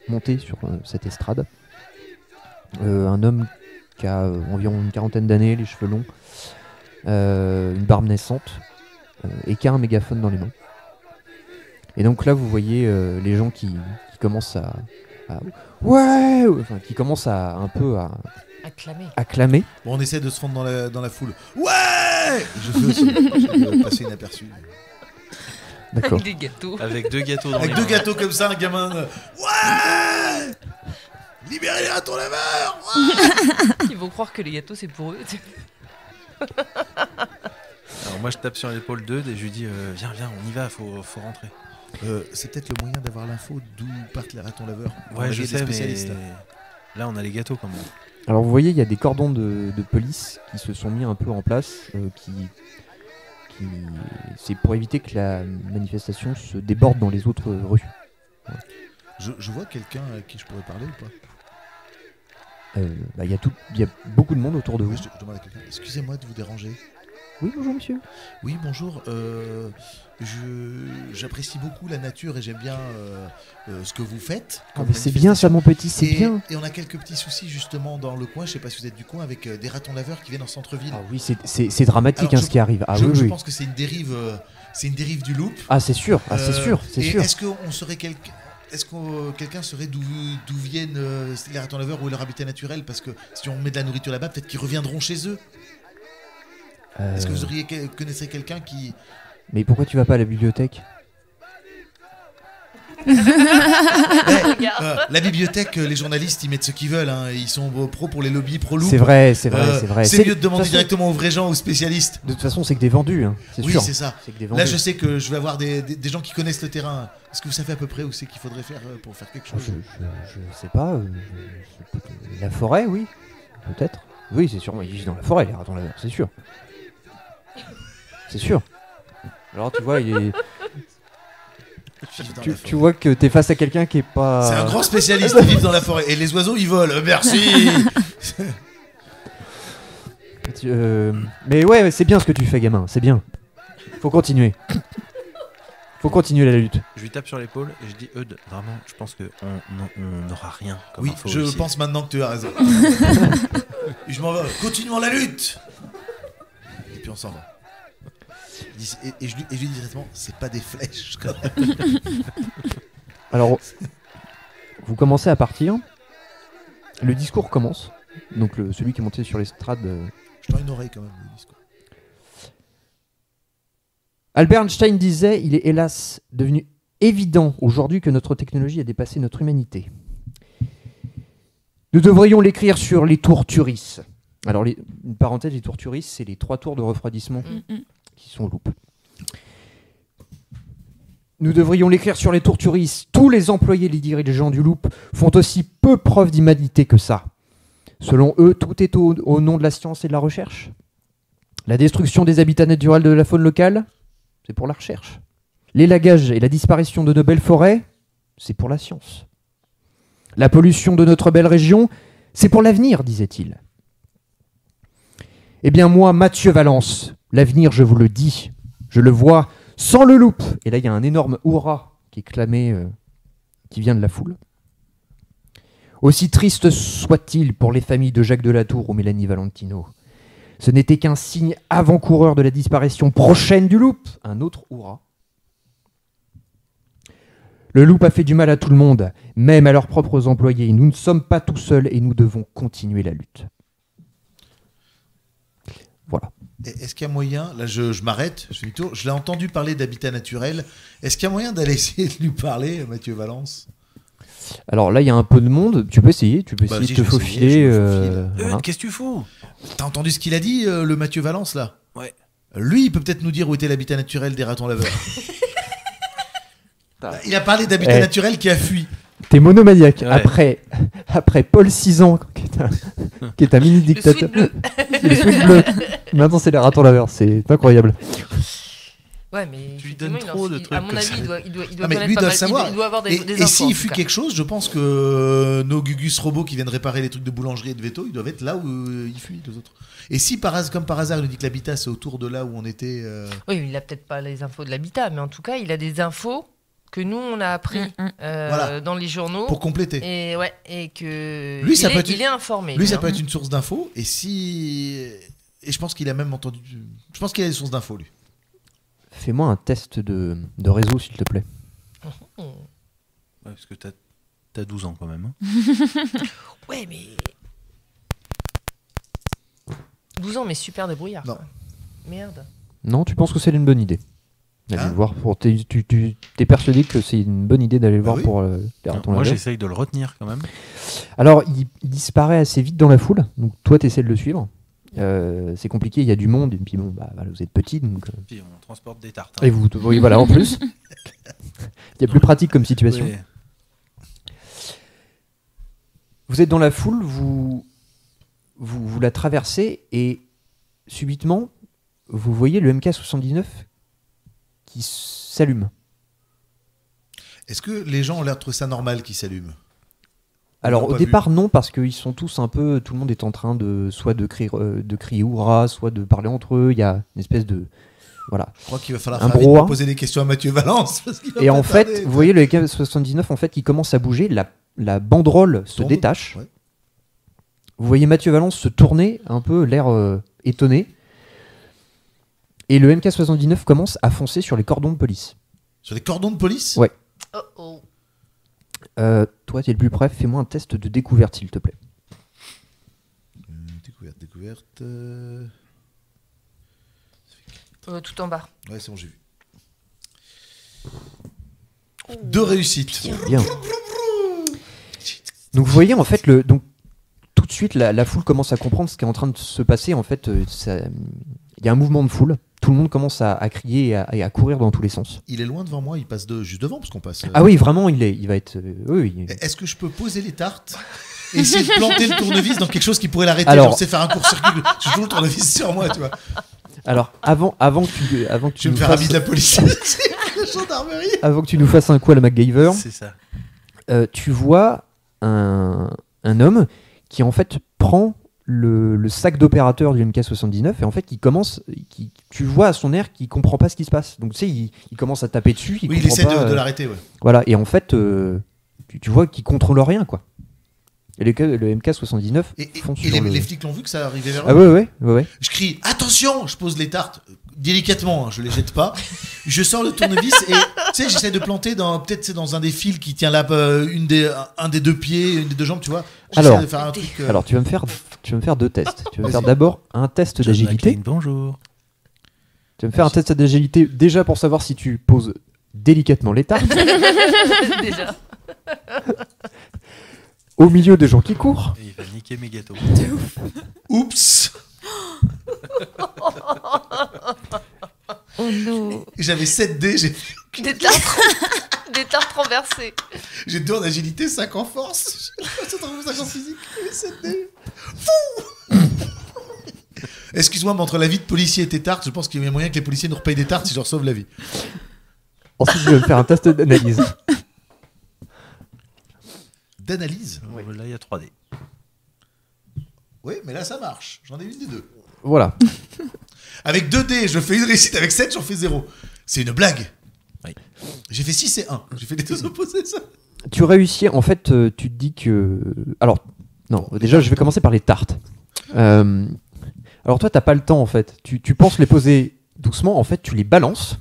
monter sur cette estrade. Un homme qui a environ une quarantaine d'années, les cheveux longs, une barbe naissante, et qui a un mégaphone dans les mains. Et donc là, vous voyez les gens qui commencent à ouais, enfin, qui commencent à un peu à acclamer. Bon, on essaie de se fondre dans la foule. Ouais, je veux passer inaperçu. D'accord. Avec des gâteaux. Avec 2 gâteaux dans Avec les 2 mains. gâteaux comme ça, un gamin. Ouais, libérez les ratons laveurs. Ouais. Ils vont croire que les gâteaux, c'est pour eux. Alors moi je tape sur l'épaule d'Eudes et je lui dis viens, on y va, faut rentrer. C'est peut-être le moyen d'avoir l'info d'où partent les ratons laveurs. Ouais, je sais, mais spécialistes. là on a les gâteaux quand même. Alors vous voyez, il y a des cordons de police qui se sont mis un peu en place, c'est pour éviter que la manifestation se déborde dans les autres rues. Je vois quelqu'un à qui je pourrais parler ou pas? Il y a beaucoup de monde autour de vous. Je demande à quelqu'un. Excusez-moi de vous déranger. Oui, bonjour monsieur. Oui, bonjour. J'apprécie beaucoup la nature et j'aime bien ce que vous faites. Ah, mais c'est bien ça mon petit, c'est bien. Et on a quelques petits soucis justement dans le coin, je sais pas si vous êtes du coin, avec des ratons laveurs qui viennent en centre-ville. Ah oui, c'est dramatique Alors, ce qui arrive. Ah je oui. pense que c'est une dérive du loup. Ah c'est sûr, c'est sûr. Est-ce qu'on saurait est-ce que quelqu'un saurait d'où viennent les ratons laveurs ou leur habitat naturel? Parce que si on met de la nourriture là-bas, peut-être qu'ils reviendront chez eux. Est-ce que vous connaissez quelqu'un qui... Mais pourquoi tu vas pas à la bibliothèque? La bibliothèque, les journalistes, ils mettent ce qu'ils veulent. Hein. Ils sont pros pour les lobbies, pro-loup. C'est vrai. C'est mieux de demander directement aux vrais gens, aux spécialistes. De toute façon, c'est que des vendus, hein, c'est sûr. Oui, c'est ça. C'est que des vendus. Là, je sais que je vais avoir des gens qui connaissent le terrain. Est-ce que vous savez à peu près où c'est qu'il faudrait faire pour faire quelque chose? Je sais pas. La forêt, oui. Peut-être. Oui, c'est sûrement. Ils vivent dans la forêt, les ratons laveurs, c'est sûr. C'est sûr. Alors, tu vois, tu vois que t'es face à quelqu'un qui est pas... C'est un grand spécialiste, ils vivent dans la forêt. Et les oiseaux, ils volent. Merci. Mais ouais, c'est bien ce que tu fais, gamin. C'est bien. Faut continuer. Faut continuer la lutte. Je lui tape sur l'épaule et je dis Eudes, vraiment, je pense qu'on n'aura rien comme Oui, info je ici. pense maintenant que tu as raison. Et je m'en vais. Continuons la lutte. Et puis on s'en va. Et je lui dis directement, c'est pas des flèches quand même. Alors, vous commencez à partir. Le discours commence. Donc celui qui est monté sur l'estrade... Je tends une oreille quand même, le discours. Albert Einstein disait, il est hélas devenu évident aujourd'hui que notre technologie a dépassé notre humanité. Nous devrions l'écrire sur les tours Turis. Alors, une parenthèse, les tours Turis, c'est les 3 tours de refroidissement qui sont loupes. Nous devrions l'écrire sur les tours Turis. Tous les employés, les dirigeants du Loop font aussi peu preuve d'humanité que ça. Selon eux, tout est au nom de la science et de la recherche. La destruction des habitats naturels de la faune locale, c'est pour la recherche. L'élagage et la disparition de nos belles forêts, c'est pour la science. La pollution de notre belle région, c'est pour l'avenir, disait-il. Eh bien moi, Mathieu Valence, l'avenir, je vous le dis, je le vois sans le Loop. Et là, il y a un énorme hurrah qui est clamé, qui vient de la foule. Aussi triste soit-il pour les familles de Jacques Delatour ou Mélanie Valentino, ce n'était qu'un signe avant-coureur de la disparition prochaine du Loop. Un autre hurrah. Le Loop a fait du mal à tout le monde, même à leurs propres employés. Nous ne sommes pas tout seuls et nous devons continuer la lutte. Voilà. Est-ce qu'il y a moyen, là je m'arrête, je fais une tour, je l'ai entendu parler d'habitat naturel, est-ce qu'il y a moyen d'aller essayer de lui parler, Mathieu Valence? Alors là, il y a un peu de monde, tu peux essayer de te faufiler. Voilà. Qu'est-ce que tu fous? T'as entendu ce qu'il a dit, le Mathieu Valence, là? Ouais. Lui, il peut peut-être nous dire où était l'habitat naturel des ratons laveurs. Il a parlé d'habitat naturel qui a fui. T'es monomaniaque. Ouais. Après Paul Cizan, qui est un mini-dictateur. Le sweat bleu. Maintenant, c'est les ratons laveurs. C'est incroyable. Ouais, mais Tu lui effectivement, donnes trop de à trucs mon comme avis, ça. il doit Ah, mais connaître lui pas doit mal. savoir. Il doit avoir des Et infos. s'il en tout fuit cas. quelque chose, je pense que nos Gugus robots qui viennent réparer les trucs de boulangerie et de veto, ils doivent être là où ils fuient, les autres. Et si comme par hasard, il nous dit que l'habitat c'est autour de là où on était. Oui, il a peut-être pas les infos de l'habitat, mais en tout cas, il a des infos que nous on a appris Voilà. dans les journaux. Pour compléter. Et que Lui, ça peut être il est informé. Lui, ça hein. peut être une source d'infos. Et je pense qu'il a même entendu. Je pense qu'il a des sources d'infos, lui. Fais-moi un test de réseau, s'il te plaît. Hmm. Ouais, parce que t'as 12 ans quand même. Hein. Ouais, mais 12 ans, mais super débrouillard. Non. quoi. Merde. Non, tu penses que c'est une bonne idée d'aller Hein le voir pour tu t'es persuadé que c'est une bonne idée d'aller le Bah voir oui. pour les ratons Moi, laveurs. j'essaye de le retenir quand même. Alors, il disparaît assez vite dans la foule, donc toi, tu essaies de le suivre. C'est compliqué, il y a du monde, et puis bon, bah, voilà, vous êtes petit, donc... Puis on transporte des tartes. hein. Et vous, oui, voilà, en plus. Il y a plus pratique comme situation. Ouais. Vous êtes dans la foule, vous la traversez, et subitement, vous voyez le MK79 qui s'allume. Est-ce que les gens ont l'air de trouver ça normal qu'il s'allume? Alors l'ont au pas départ non, parce qu'ils sont tous un peu, tout le monde est en train de soit de crier hurrah, soit de parler entre eux. Il y a une espèce de voilà. Je crois qu'il va falloir Un faire vite brouhaha. pour poser des questions à Mathieu Valence. Parce qu'il va Et pas en fait, tarder. vous voyez le MK79 en fait qui commence à bouger, la banderole se Tombe. détache. Ouais. Vous voyez Mathieu Valence se tourner, un peu l'air étonné. Et le MK79 commence à foncer sur les cordons de police. Sur les cordons de police? Ouais. Oh oh. Toi, tu es le plus près, fais-moi un test de découverte, s'il te plaît. Découverte. Tout en bas. Ouais, c'est bon, j'ai vu. 2 réussites. Bien. Donc vous voyez en fait donc tout de suite la foule commence à comprendre ce qui est en train de se passer. En fait, il y a un mouvement de foule. Tout le monde commence à crier et à courir dans tous les sens. Il est loin devant moi, il passe juste devant parce qu'on passe. Ah oui, vraiment, il va être. Oui. Est-ce que je peux poser les tartes et essayer de planter le tournevis dans quelque chose qui pourrait l'arrêter? Alors- Genre, c'est faire un court-circuit. J'ai toujours le tournevis sur moi, tu vois. Alors avant que tu Je vais nous me faire fasses, ami de la police. La gendarmerie. avant que tu nous fasses un coup à la MacGyver, C'est ça. tu vois un homme qui en fait prend le sac d'opérateur du MK79 et en fait tu vois à son air qu'il comprend pas ce qui se passe. Donc tu sais, il commence à taper dessus, Oui, il comprend essaie pas, de l'arrêter, ouais. voilà, et en fait tu vois qu'il contrôle rien quoi. Et le MK79 Et fonce sur le... les flics l'ont vu que ça arrivait vers eux. Ah ouais. Je crie attention, je pose les tartes délicatement, hein, je les jette pas. Je sors le tournevis et tu sais, j'essaie de planter peut-être c'est dans un des fils qui tient là un des deux pieds, une des deux jambes, tu vois. J'essaie Alors- de faire un truc. Alors tu vas me faire 2 tests. Tu vas me faire Vas-y. d'abord un test John d'agilité. McClane, bonjour. Tu vas me faire un test d'agilité déjà pour savoir si tu poses délicatement les tartes Déjà. au milieu des gens qui courent. Et il va niquer mes gâteaux. Oups. Oh non. J'avais 7 dés, Des tartes renversées. j'ai 2 en agilité, 5 en force. C'est 5 en physique, et 7 dés. Fou. Excuse-moi, mais entre la vie de policier et tes tartes, je pense qu'il y a moyen que les policiers nous repayent des tartes si je leur sauve la vie. Ensuite, je vais me faire un test d'analyse. D'analyse. Là, il y a 3D. Oui, mais là ça marche. J'en ai une des 2. Voilà. Avec 2 dés, je fais une réussite. Avec 7, j'en fais 0. C'est une blague. Oui. J'ai fait 6 et 1. J'ai fait les 2 opposés, ça. Tu réussis, en fait, tu te dis que... Alors, non, déjà, je vais commencer par les tartes. Alors toi, t'as pas le temps, en fait. Tu penses les poser doucement, en fait, tu les balances,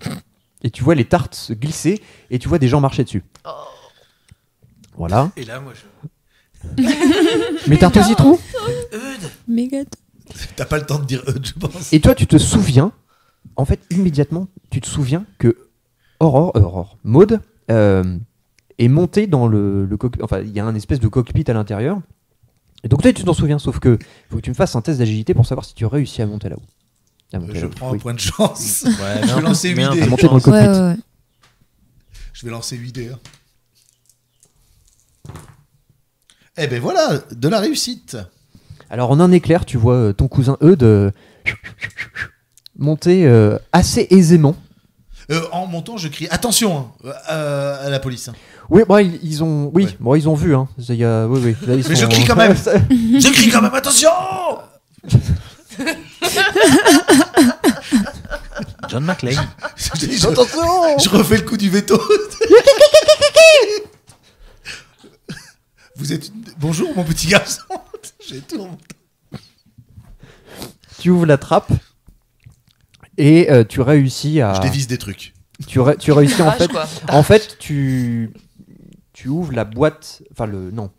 et tu vois les tartes se glisser, et tu vois des gens marcher dessus. Oh. Voilà. Et là, moi, je. Mais tartes au citron. Méga. T'as pas le temps de dire je pense. Et toi, tu te souviens, en fait, immédiatement, tu te souviens que Maud, est montée dans le cockpit. Enfin, il y a un espèce de cockpit à l'intérieur. Et donc toi, tu t'en souviens, sauf que faut que tu me fasses un test d'agilité pour savoir si tu réussis à monter là-haut. À monter Je là-haut, prends oui. un point de chance. Ouais, Je vais lancer 8 À dés. monter dans le cockpit. Ouais. Je vais lancer 8 dés. Hein. Eh ben voilà, de la réussite. Alors en un éclair, tu vois ton cousin Eudes monter assez aisément. En montant, je crie attention à la police. Hein. Oui, bah, ils ont, oui, Ouais. bon, ils ont vu. Hein. Il y a, oui, oui. Là, ils Mais je sont- crie quand même. Je crie quand même attention. John McClane. Je refais le coup du veto. Vous êtes. Bonjour, mon petit garçon. J'ai tout en- Tu ouvres la trappe et tu réussis à. Je dévisse des trucs. Tu réussis en Rage, fait. quoi. En fait, tu ouvres la boîte. Enfin, non.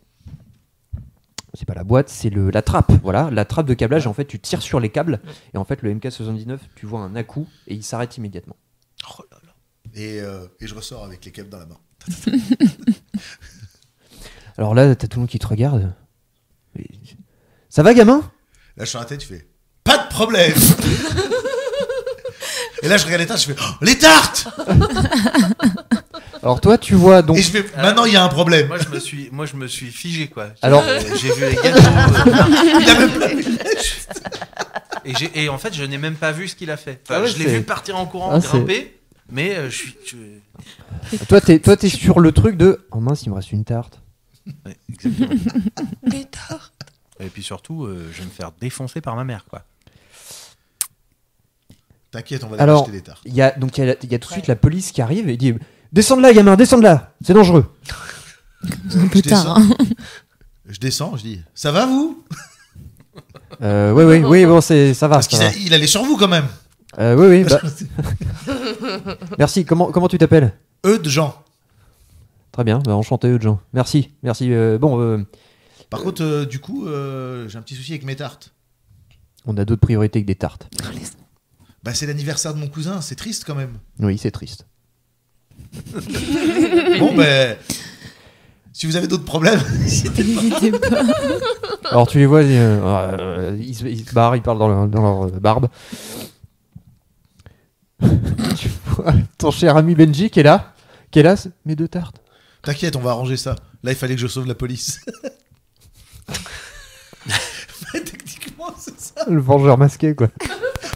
C'est pas la boîte, c'est la trappe. Voilà, la trappe de câblage. Et en fait, tu tires sur les câbles. Et en fait, le MK79, tu vois un à-coup et il s'arrête immédiatement. Oh là là. Et je ressors avec les câbles dans la main. Alors là, t'as tout le monde qui te regarde. Mais- Ça va, gamin? Là, je suis sur la tête, je fais pas de problème. Et là, je regarde les tartes, je fais oh, les tartes. Alors toi, tu vois donc. Et je fais maintenant, il y a un problème. Moi, je me suis figé, quoi. Alors- J'ai vu les gâteaux. Il a même pas vu. Et en fait, je n'ai même pas vu ce qu'il a fait. Enfin, Ah ouais, je l'ai c'est- vu partir en courant, Ah, c'est- grimper, mais je suis. Toi, t'es sur le truc de. Oh mince, il me reste une tarte. Ouais, exactement. Les tartes. Et puis surtout, je vais me faire défoncer par ma mère, quoi. T'inquiète, on va aller Alors, acheter des tartes. il y a tout de suite la police qui arrive et dit descends de là, gamin, descends de là, c'est dangereux. Un peu Je tard. descends. hein. Je descends, je dis ça va vous? Oui, bon, ça va. Parce Ça va. qu'il allait sur vous quand même. Oui, bah, merci. Comment tu t'appelles? Eux de gens. Très bien, bah, enchanté, Jean. Merci. Par contre, du coup, j'ai un petit souci avec mes tartes. On a d'autres priorités que des tartes. Bah, c'est l'anniversaire de mon cousin, c'est triste quand même. Oui, c'est triste. Bon, ben. Si vous avez d'autres problèmes. N'hésitez pas. Alors tu les vois, ils se barrent, ils parlent dans leur barbe. Tu vois ton cher ami Benji qui est là. Mes deux tartes. T'inquiète, on va arranger ça. Là, il fallait que je sauve la police. Techniquement, c'est ça. Le vengeur masqué, quoi.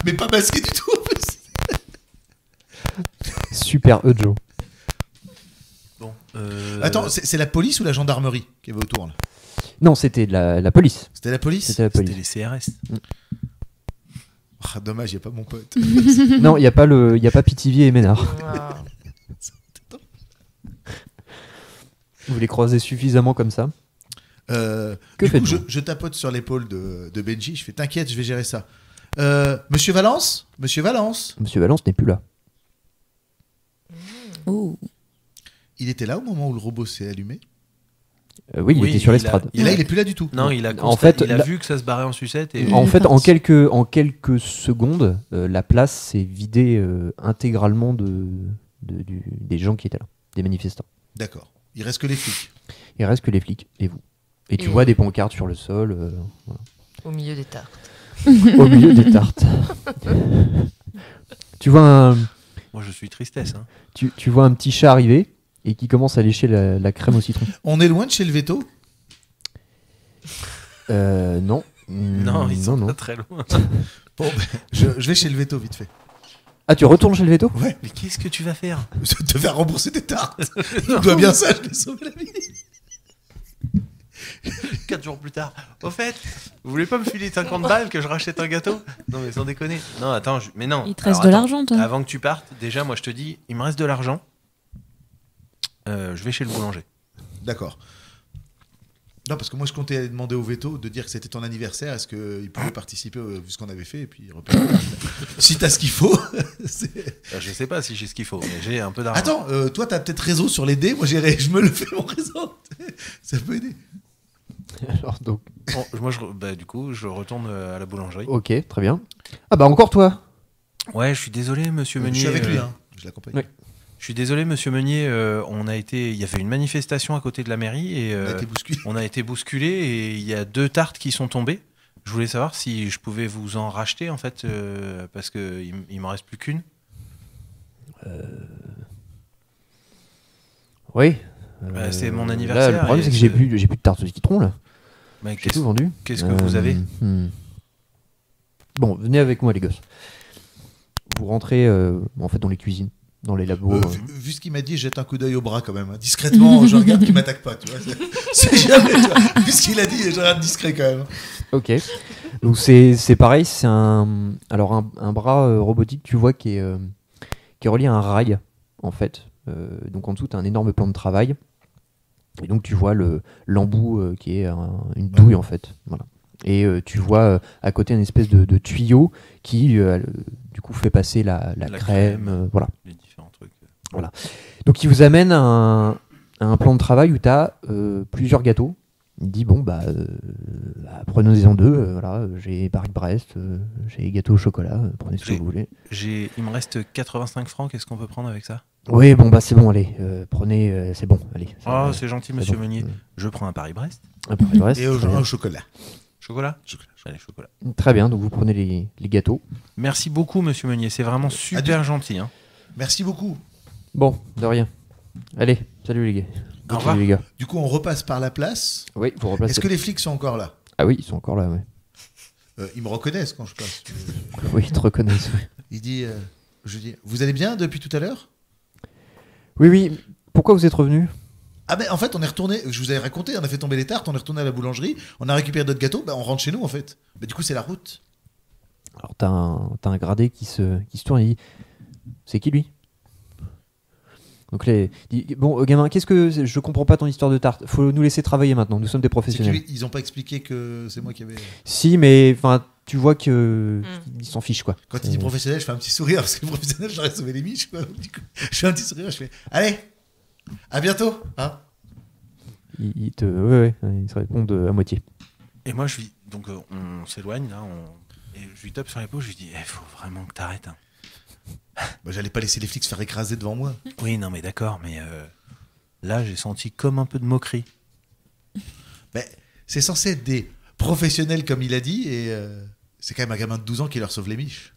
Mais pas masqué du tout en plus. Super Joe. Bon. Attends, c'est la police ou la gendarmerie qui avait autour là? Non, c'était la police. C'était la police. C'était la C'était police. les CRS. Ah, dommage, il n'y a pas mon pote. Non, il n'y a pas Pithiviers et Ménard. Ah. Vous les croisez suffisamment comme ça. Que Du coup, faites-vous? je tapote sur l'épaule de Benji. Je fais t'inquiète, je vais gérer ça. Monsieur Valence? Monsieur Valence? Monsieur Valence n'est plus là. Oh. Il était là au moment où le robot s'est allumé? Oui, il était sur il a- l'estrade. Et là, il est plus là du tout. Non, il a, En fait, il a là- vu que ça se barrait en sucette. Et... En fait, en quelques secondes, la place s'est vidée intégralement des gens qui étaient là, des manifestants. D'accord. Il reste que les flics. Il reste que les flics et vous. Et tu Et- vois des pancartes sur le sol, Au milieu des tartes. au milieu des tartes. Tu vois Moi, je suis tristesse. Hein. tu vois un petit chat arriver et qui commence à lécher la crème au citron. On est loin de chez le veto? Non. Non, ils sont non. pas très loin. Bon, ben, je vais chez le veto vite fait. Ah, tu retournes chez le veto? Ouais. Mais qu'est-ce que tu vas faire? Te faire rembourser tes tartes. Il doit bien ça, je l'ai sauvé la vie. 4 jours plus tard. Au fait, vous voulez pas me filer 50 balles que je rachète un gâteau? Non, mais sans déconner. Non, attends, mais non. Il te reste Alors, de attends. l'argent, toi. Avant que tu partes, déjà, moi, je te dis, il me reste de l'argent. Je vais chez le boulanger. D'accord. Non, parce que moi, je comptais aller demander au veto de dire que c'était ton anniversaire. Est-ce qu'il pouvait participer vu ce qu'on avait fait et puis repayer. Si t'as ce qu'il faut. Je sais pas si j'ai ce qu'il faut, mais j'ai un peu d'argent. Attends, toi, t'as peut-être réseau sur les dés. Moi, je me le fais mon réseau. Ça peut aider. Alors, donc, Bon, moi, du coup, je retourne à la boulangerie. ok, très bien. Ah bah encore toi. Ouais, je suis désolé, monsieur Je Meunier. suis avec lui, hein. Je l'accompagne. Ouais. Je suis désolé, monsieur Meunier. Il y avait une manifestation à côté de la mairie et On a été bousculé. on a été bousculé et il y a 2 tartes qui sont tombées. Je voulais savoir si je pouvais vous en racheter en fait, parce que il m'en reste plus qu'une. Oui. Bah, c'est mon Là, anniversaire le problème, et c'est que c'est- j'ai plus de tarte au citron là. Mais J'ai tout vendu. qu'est-ce que vous avez Bon, venez avec moi les gosses. Vous rentrez en fait dans les cuisines. dans les labos. Vu ce qu'il m'a dit, jette un coup d'œil au bras quand même. Hein. Discrètement, je regarde qu'il m'attaque pas. Tu vois, c'est jamais. Tu vois. Vu ce qu'il a dit, je regarde discret quand même. Ok. Donc c'est pareil, c'est un bras robotique, tu vois, qui est relié à un rail, en fait. Donc en dessous, tu as un énorme plan de travail. Et donc tu vois l'embout qui est une douille, en fait. Voilà. Et tu vois à côté une espèce de tuyau qui, du coup, fait passer la crème. Voilà. Les différents trucs. Voilà. Donc il vous amène à un plan de travail où tu as plusieurs gâteaux. Il dit bon prenez-en deux, voilà, j'ai Paris-Brest, j'ai gâteau au chocolat, prenez ce que vous voulez. Il me reste 85 francs, qu'est-ce qu'on peut prendre avec ça? Oui, bon c'est bon, allez, prenez, c'est bon, allez. C'est gentil, monsieur bon. Meunier. Je prends un Paris-Brest. Un Paris-Brest. Et au chocolat. Chocolat? Allez, chocolat. Très bien, donc vous prenez les gâteaux. Merci beaucoup, monsieur Meunier, c'est vraiment super gentil. Hein. Merci beaucoup. Bon, de rien. Allez, salut les gars. Au revoir. Salut les gars. Du coup, on repasse par la place. Oui, vous replacez. Est-ce que les flics sont encore là? Ah oui, ils sont encore là, ouais. Ils me reconnaissent quand je passe. Oui, ils te reconnaissent. Ouais. Il dit, je dis, vous allez bien depuis tout à l'heure? Oui, pourquoi vous êtes revenu? Ah ben en fait on est retourné, je vous avais raconté, on a fait tomber les tartes, on est retourné à la boulangerie, on a récupéré d'autres gâteaux, on rentre chez nous en fait. Du coup c'est la route. Alors t'as un gradé qui se tourne et dit c'est qui lui? Donc bon gamin, qu'est-ce que je comprends pas ton histoire de tarte. Faut nous laisser travailler maintenant. Nous sommes des professionnels. Ils ont pas expliqué que c'est moi qui avais. Si, mais enfin tu vois que ils s'en fichent quoi. Quand il dit professionnel, je fais un petit sourire parce que professionnel, j'aurais sauvé les miches. Quoi. Du coup, je fais un petit sourire, je fais allez, à bientôt. Hein ils se répondent à moitié. Et moi je lui donc on s'éloigne là, et je lui tape sur l'épaule, je lui dis faut vraiment que t'arrêtes. Hein. J'allais pas laisser les flics se faire écraser devant moi. Oui, non mais d'accord, mais là j'ai senti comme un peu de moquerie. C'est censé être des professionnels comme il a dit et c'est quand même un gamin de 12 ans qui leur sauve les miches.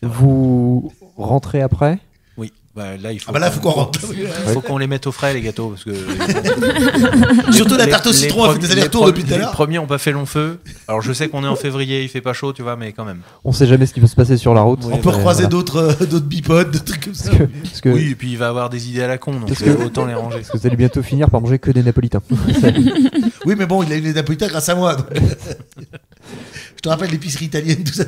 Vous rentrez après? Oui, là il faut. Là faut qu'on rentre. Faut qu'on les mette au frais les gâteaux parce que. Surtout la tarte au citron, elle fait des allers-retours depuis tout à l'heure. Les premiers ont pas fait long feu. Alors je sais qu'on est en février, il fait pas chaud, tu vois, mais quand même. On sait jamais ce qui peut se passer sur la route. On peut recroiser d'autres bipodes, d'autres trucs comme ça. Parce que, oui, et puis il va avoir des idées à la con, donc autant les ranger. Parce que vous allez bientôt finir par manger que des napolitains. Oui, mais bon, il a eu les napolitains grâce à moi. Donc... Je te rappelle l'épicerie italienne, tout ça.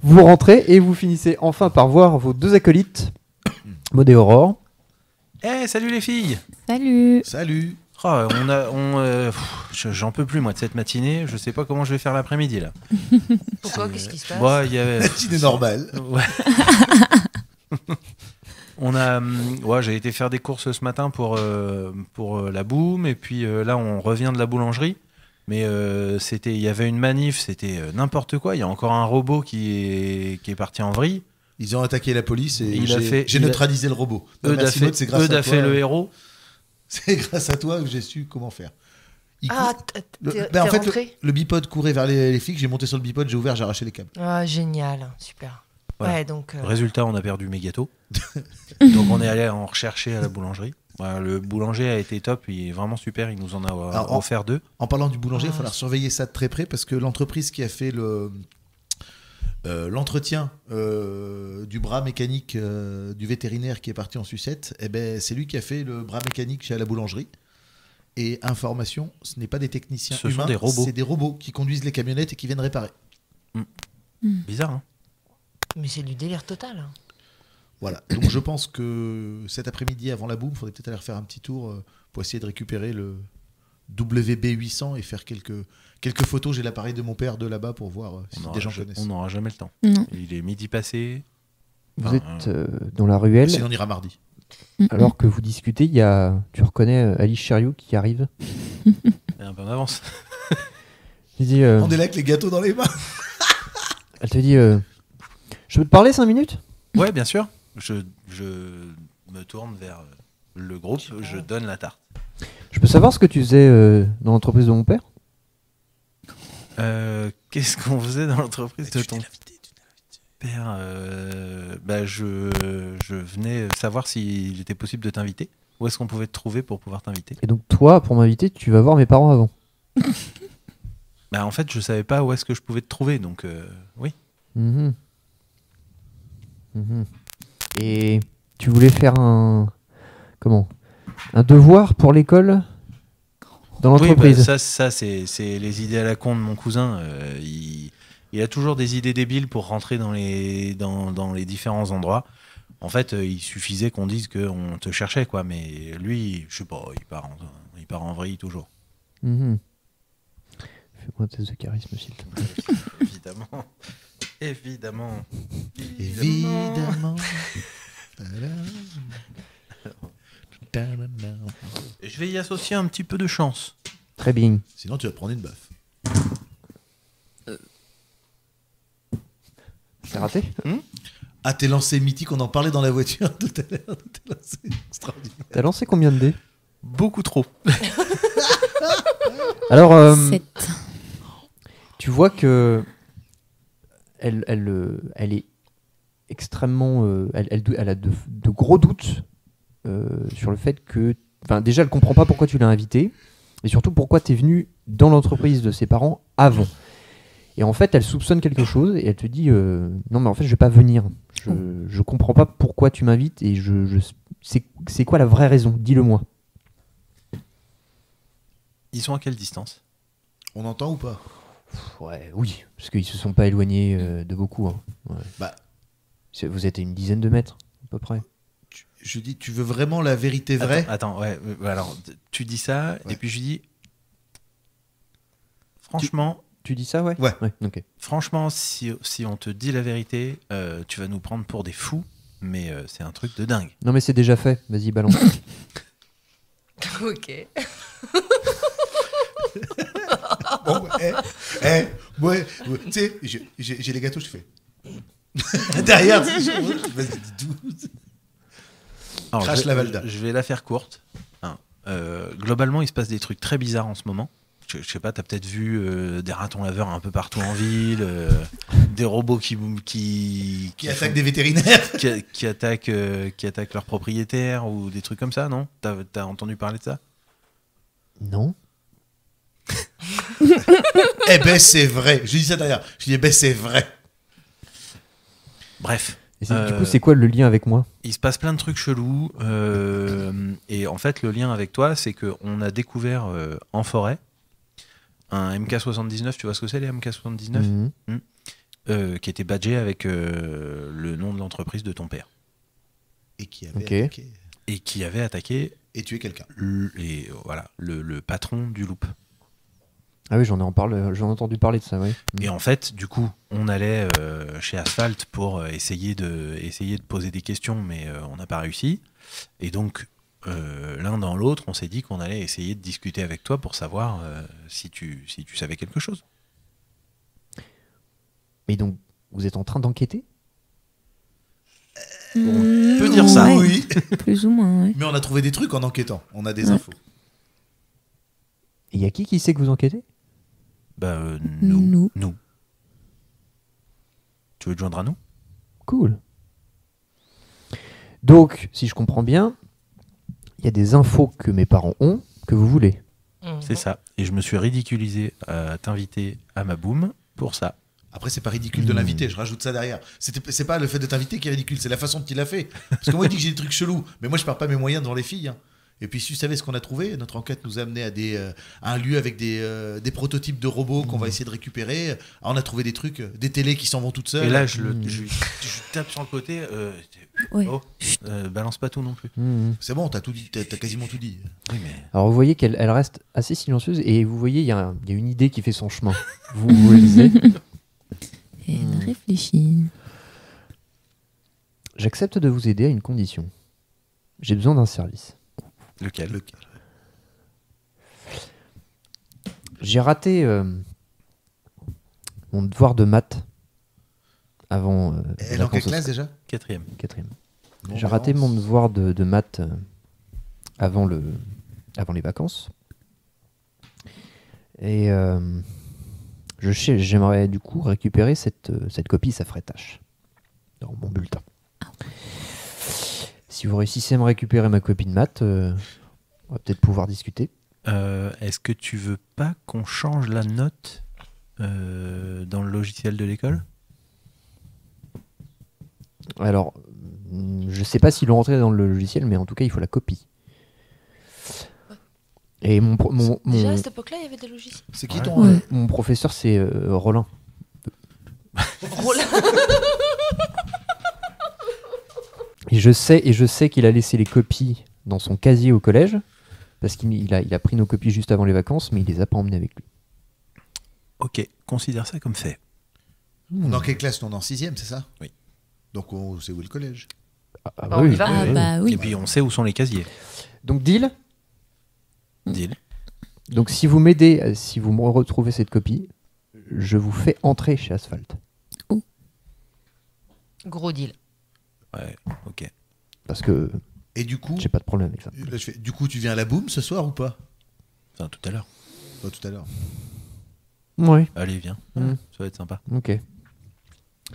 Vous rentrez et vous finissez enfin par voir vos deux acolytes, Maud et Aurore. Salut les filles. Salut. Oh, j'en peux plus moi de cette matinée. Je sais pas comment je vais faire l'après-midi là. Pourquoi? Qu'est-ce qui se passe? Matinée normale. Ouais. J'ai été faire des courses ce matin pour la boum et puis là on revient de la boulangerie. Mais il y avait une manif, c'était n'importe quoi. Il y a encore un robot qui est parti en vrille. Ils ont attaqué la police et j'ai il neutralisé le robot. Eudes a fait le héros. C'est grâce à toi que j'ai su comment faire. T'es en fait, rentré le bipod courait vers les flics, j'ai monté sur le bipod, j'ai ouvert, j'ai arraché les câbles. Ah, génial, super. Voilà. Ouais, donc, Résultat, on a perdu mes gâteaux. Donc on est allé en rechercher à la boulangerie. Voilà, le boulanger a été top, il est vraiment super, il nous en a offert 2. En parlant du boulanger, il va falloir surveiller ça de très près parce que l'entreprise qui a fait l'entretien du bras mécanique du vétérinaire qui est parti en sucette, c'est lui qui a fait le bras mécanique chez la boulangerie. Et information, ce n'est pas des techniciens humains, sont des robots. C'est des robots qui conduisent les camionnettes et qui viennent réparer. Bizarre, hein? Mais c'est du délire total. Hein. Voilà, donc je pense que cet après-midi avant la boum, il faudrait peut-être aller refaire un petit tour pour essayer de récupérer le WB800 et faire quelques photos. J'ai l'appareil de mon père de là-bas pour voir si des gens connaissent. On n'aura jamais le temps. Non. Il est midi passé. Vous êtes dans la ruelle. Sinon on ira mardi. Alors que vous discutez, tu reconnais Alice Chériou qui arrive. Un peu en avance. Il dit, On est là avec les gâteaux dans les mains. elle te dit je peux te parler 5 minutes? Ouais, bien sûr. Je me tourne vers le groupe, je donne la tarte. Je peux savoir ce que tu faisais dans l'entreprise de mon père? Qu'est-ce qu'on faisait dans l'entreprise de ton père? Je venais savoir s'il était possible de t'inviter. Où est-ce qu'on pouvait te trouver pour pouvoir t'inviter? Et donc toi, pour m'inviter, tu vas voir mes parents avant? Bah, en fait, je savais pas où est-ce que je pouvais te trouver, donc oui. Mhm. Mhm. Et tu voulais faire un devoir pour l'école dans Oui, l'entreprise. ça c'est les idées à la con de mon cousin. Il a toujours des idées débiles pour rentrer dans les différents endroits. En fait, il suffisait qu'on dise qu'on te cherchait, quoi. Mais lui, je sais pas, il part en vrille toujours. Mhm. Fais-moi un test de charisme, s'il te plaît. Évidemment. Évidemment. Évidemment. Et je vais y associer un petit peu de chance. Très bien. Sinon, tu vas prendre une baffe. C'est raté. Ah, t'es lancé mythique, on en parlait dans la voiture tout à l'heure. T'es lancé extraordinaire. T'as lancé combien de dés? Beaucoup trop. Alors, 7. tu vois que elle est extrêmement... elle a de gros doutes sur le fait que... Enfin, déjà, elle comprend pas pourquoi tu l'as invité, et surtout pourquoi tu es venu dans l'entreprise de ses parents avant. Et en fait, elle soupçonne quelque chose, et elle te dit non, mais en fait, je vais pas venir. Je comprends pas pourquoi tu m'invites, et c'est quoi la vraie raison? Dis-le-moi. Ils sont à quelle distance? On entend ou pas? Ouais, oui, parce qu'ils se sont pas éloignés de beaucoup. Hein. Ouais. Bah, Vous êtes à une dizaine de mètres, à peu près. je dis, tu veux vraiment la vérité vraie? Attends, ouais. Alors, tu dis ça, Ouais. et puis je dis... Franchement... Tu dis ça, ouais? Ouais. Ok. Franchement, si on te dit la vérité, tu vas nous prendre pour des fous, mais c'est un truc de dingue. Non, mais c'est déjà fait. Vas-y, balance. Ok. Bon, ouais, tu sais, j'ai les gâteaux, je fais. Derrière, tu sais, vas-y, dis tout. Alors, Crash la Valda. Je vais la faire courte. Hein. Globalement, il se passe des trucs très bizarres en ce moment. Je sais pas, t'as peut-être vu des ratons laveurs un peu partout en ville, des robots qui attaquent des vétérinaires. qui attaquent leurs propriétaires ou des trucs comme ça, non? T'as entendu parler de ça? Non. Eh ben, c'est vrai. Je dis ça derrière. Je dis, eh ben, c'est vrai. Bref. Et du coup, c'est quoi le lien avec moi? Il se passe plein de trucs chelous. Et en fait, le lien avec toi, c'est qu'on a découvert en forêt un MK79. Tu vois ce que c'est, les MK79? Mhm. Qui était badgé avec le nom de l'entreprise de ton père. Et qui avait Ok. attaqué. Et qui avait attaqué Et tué quelqu'un. le patron du Loop. Ah oui, j'en ai entendu parler de ça, oui. Et en fait, du coup, on allait chez Asphalt pour essayer de poser des questions, mais on n'a pas réussi. Et donc, l'un dans l'autre, on s'est dit qu'on allait essayer de discuter avec toi pour savoir si tu savais quelque chose. Et donc, vous êtes en train d'enquêter? On peut dire ça. Ouais, Oui. plus ou moins, ouais. Mais on a trouvé des trucs en enquêtant. On a des infos. Et il y a qui sait que vous enquêtez? Bah, Nous. Nous. Tu veux te joindre à nous? Cool. Donc, si je comprends bien, il y a des infos que mes parents ont que vous voulez. C'est ça. Et je me suis ridiculisé à t'inviter à ma boum pour ça. Après, c'est pas ridicule de l'inviter, je rajoute ça derrière. C'est pas le fait de t'inviter qui est ridicule, c'est la façon dont il l'a fait. Parce que moi, il dit que j'ai des trucs chelous, mais moi, je perds pas mes moyens devant les filles. Hein. Et puis, si vous savez ce qu'on a trouvé, notre enquête nous a amené à un lieu avec des prototypes de robots qu'on va essayer de récupérer. Alors, on a trouvé des trucs, des télés qui s'en vont toutes seules. Et là, je tape sur le côté. Ouais. Balance pas tout non plus. C'est bon, t'as tout dit, t'as quasiment tout dit. Oui, mais... Alors, vous voyez qu'elle reste assez silencieuse et vous voyez, il y a une idée qui fait son chemin. Vous le lisez. Et elle réfléchit. J'accepte de vous aider à une condition. J'ai besoin d'un service. Lequel? J'ai raté mon devoir de maths avant Elle est en quelle classe déjà? 4e. 4e. Bon, J'ai raté mon devoir de maths avant les vacances. Et j'aimerais du coup récupérer cette copie, ça ferait tâche dans mon bulletin. Si vous réussissez à me récupérer ma copie de maths, on va peut-être pouvoir discuter. Est-ce que tu veux pas qu'on change la note Dans le logiciel de l'école? Alors, je sais pas s'ils l'ont rentré dans le logiciel, mais en tout cas, il faut la copie. Et Déjà à cette époque-là, il y avait des logiciels. C'est qui Ouais. ton. Ouais. mon professeur, c'est Rollin. Et je sais qu'il a laissé les copies dans son casier au collège, parce qu'il a pris nos copies juste avant les vacances, mais il les a pas emmenées avec lui. Ok, considère ça comme fait. Dans quelle classe? On est en 6ème, c'est ça? Oui. Donc on sait où est le collège. Ah, Bah, on y va. Ah bah oui. Et puis on sait où sont les casiers. Donc deal. Deal. Donc si vous m'aidez, si vous me retrouvez cette copie, je vous fais entrer chez Asphalt. Gros deal. Ouais, ok. Parce que Et du coup, j'ai pas de problème avec ça. là, du coup, tu viens à la boum ce soir ou pas? Enfin, tout à l'heure. Pas tout à l'heure. Oui. Allez, viens. Mm. Ça va être sympa. Ok.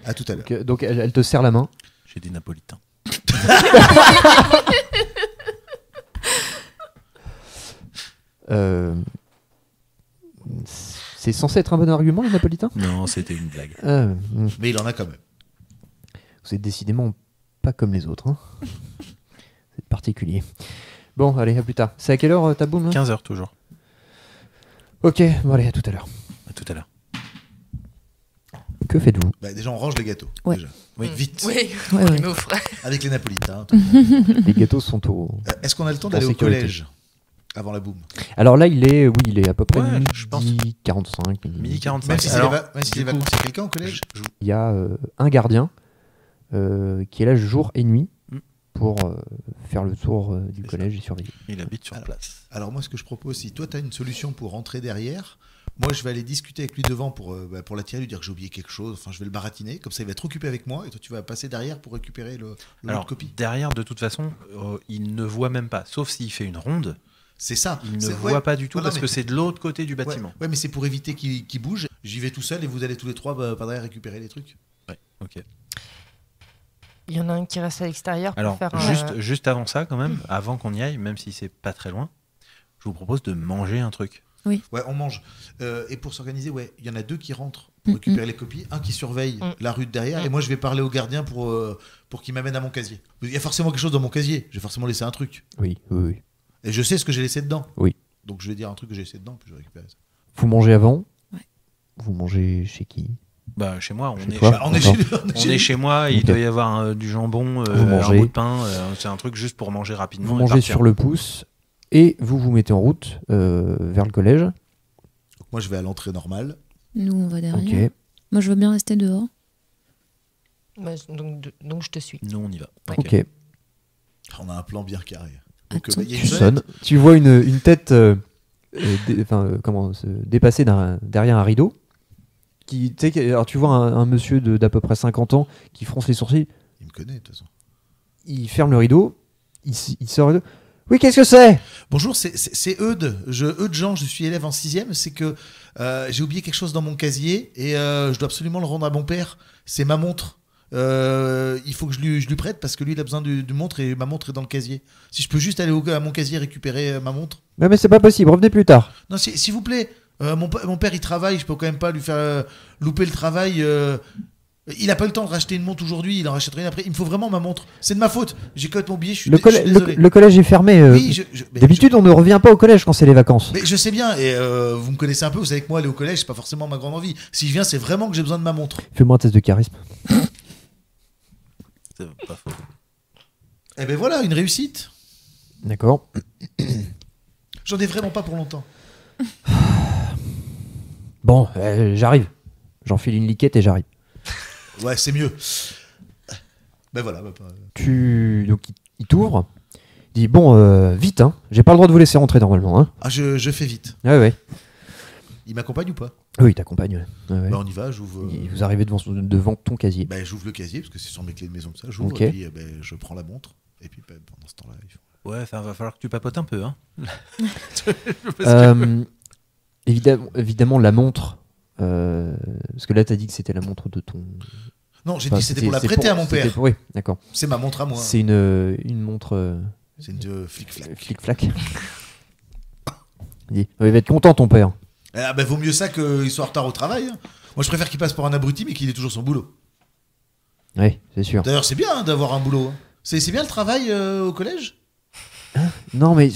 À tout à l'heure. Donc elle te serre la main. J'ai des napolitains. Euh, C'est censé être un bon argument, les napolitains. Non, c'était une blague. Mais il en a quand même. Vous êtes décidément pas comme les autres. Hein. C'est particulier. Bon, allez, à plus tard. C'est à quelle heure ta boum là 15h toujours. Ok, bon allez, à tout à l'heure. À tout à l'heure. Que faites-vous? Bah, déjà, on range les gâteaux. Ouais. Déjà. Oui. Vite. Oui, Ouais, ouais. mais au frais. Avec les napolitains. Les gâteaux sont au... Est-ce qu'on a le temps En d'aller au sécurité. collège avant la boum? Alors là, il est à peu près Ouais, je pense. midi 45. Midi 45. Même si c'est Alors, même si du les coup, vacances, il y a quelqu'un au collège? Il y a un gardien qui est là jour et nuit Mm. pour faire le tour du C'est collège et surveiller. Il habite sur Alors, place. Alors moi, ce que je propose, si toi, tu as une solution pour rentrer derrière, moi, je vais aller discuter avec lui devant pour l'attirer, lui dire que j'ai oublié quelque chose. Enfin, je vais le baratiner. Comme ça, il va être occupé avec moi. Et toi, tu vas passer derrière pour récupérer le lot Alors, de copie. derrière, de toute façon, il ne voit même pas. Sauf s'il fait une ronde, C'est ça. il ne C'est- voit ouais. pas du tout Voilà, parce mais- que c'est de l'autre côté du Ouais, bâtiment. ouais, mais c'est pour éviter qu'il bouge. J'y vais tout seul et vous allez tous les trois par derrière récupérer les trucs. Ouais, ok. Il y en a un qui reste à l'extérieur pour Alors, faire juste avant ça, quand même, avant qu'on y aille, même si c'est pas très loin, je vous propose de manger un truc. Ouais, on mange. Et pour s'organiser, ouais, il y en a deux qui rentrent pour récupérer les copies, un qui surveille la rue de derrière, et moi je vais parler au gardien pour qu'il m'amène à mon casier. Il y a forcément quelque chose dans mon casier. J'ai forcément laissé un truc. Oui, oui, oui. Et je sais ce que j'ai laissé dedans. Oui. Donc je vais dire un truc que j'ai laissé dedans, puis je vais récupérer ça. Vous mangez avant? Ouais. Vous mangez chez qui? Bah, chez moi, Chez on est toi chez, On est D'accord. chez, on est chez moi, il Ok. doit y avoir du jambon, Vous un mangez. bout de pain, c'est un truc juste pour manger rapidement. Vous et mangez partir. sur le pouce et vous vous mettez en route vers le collège. Donc moi je vais à l'entrée normale. Nous, on va derrière. Ok. Moi, je veux bien rester dehors. donc je te suis. Nous, on y va. Ok. On a un plan bien carré. Donc Attends. il y a Tu une sonnette. sonnes. Tu vois une tête se dépasser derrière un rideau. Alors tu vois un monsieur d'à peu près 50 ans qui fronce les sourcils. Il me connaît de toute façon. Il ferme le rideau. Il sort le rideau. Oui, qu'est-ce que c'est? Bonjour, c'est Eudes. Eudes Jean, je suis élève en 6ème. C'est que j'ai oublié quelque chose dans mon casier et je dois absolument le rendre à mon père. C'est ma montre. Il faut que je lui prête parce que lui il a besoin d'une montre et ma montre est dans le casier. Si je peux juste aller à mon casier récupérer ma montre. Mais c'est pas possible. Revenez plus tard. Non, s'il vous plaît. Mon père il travaille, je peux quand même pas lui faire louper le travail. Il a pas eu le temps de racheter une montre aujourd'hui, il en rachètera une après. Il me faut vraiment ma montre. C'est de ma faute. J'ai coté mon billet, je suis désolé. Le collège est fermé. Oui, mais D'habitude, on ne revient pas au collège quand c'est les vacances. mais je sais bien, et vous me connaissez un peu, vous savez que moi aller au collège, c'est pas forcément ma grande envie. Si je viens, c'est vraiment que j'ai besoin de ma montre. Fais-moi un test de charisme. C'est pas faux. Et ben voilà, une réussite. D'accord. J'en ai vraiment pas pour longtemps. Bon, j'arrive. J'enfile une liquette et j'arrive. Ouais, c'est mieux. Ben voilà. Donc il t'ouvre. Il dit bon, vite, hein. J'ai pas le droit de vous laisser rentrer normalement, hein. Ah, je fais vite. Ouais. Il m'accompagne ou pas? Oui, il t'accompagne. Ouais. Bah on y va, j'ouvre. Vous arrivez devant ton casier. Ben, j'ouvre le casier parce que c'est sur mes clés de maison que ça. J'ouvre Ok. et puis je prends la montre. Et puis pendant ce temps-là, Ouais, ça va falloir que tu papotes un peu. Hein. Évidemment, la montre. Parce que là, t'as dit que c'était la montre de ton. Non, j'ai Enfin, dit c'était pour la prêter à mon c'était père. Oui, d'accord. C'est ma montre à moi. C'est une montre C'est une flic-flac. flic-flac. Il dit, il va être content, ton père. Ah bah, vaut mieux ça qu'il soit en retard au travail. Hein. Moi, je préfère qu'il passe pour un abruti, mais qu'il ait toujours son boulot. Oui, c'est sûr. D'ailleurs, c'est bien hein, d'avoir un boulot. Hein. C'est bien le travail au collège? Non, mais. Non,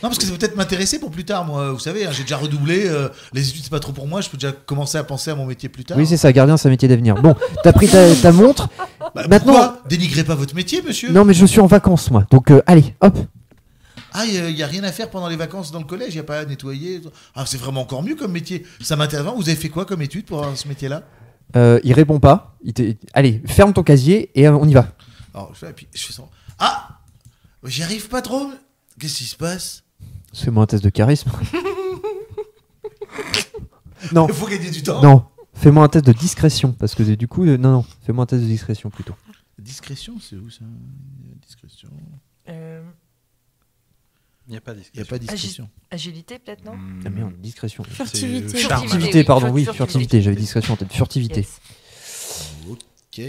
parce que ça peut peut-être m'intéresser pour plus tard. Moi, vous savez, hein, j'ai déjà redoublé. Les études, c'est pas trop pour moi. Je peux déjà commencer à penser à mon métier plus tard. Oui, c'est ça, gardien, c'est un métier d'avenir. Bon, t'as pris ta montre. Bah, Maintenant- pourquoi dénigrez pas votre métier, monsieur. Non, mais je suis en vacances, moi. Donc, allez, hop. Ah, il y a rien à faire pendant les vacances dans le collège. Il y a pas à nettoyer. Ah, c'est vraiment encore mieux comme métier. Ça m'intéresse. Vous avez fait quoi comme étude pour avoir ce métier-là? Il répond pas. Allez, ferme ton casier et on y va. Alors, je fais ça. Ah, j'y arrive pas trop. Qu'est-ce qui se passe? Fais-moi un test de charisme. Non, Il faut gagner du temps. non. Fais-moi un test de discrétion. Parce que du coup, non. Fais-moi un test de discrétion plutôt. Discrétion, c'est où ça? Discrétion. Il n'y a pas Il n'y a discrétion. pas discrétion. Agilité, peut-être, non? Ah merde, discrétion. Furtivité. charme. Furtivité, oui, pardon, oui, furtivité. furtivité. J'avais discrétion en tête. Furtivité. Yes. Ok.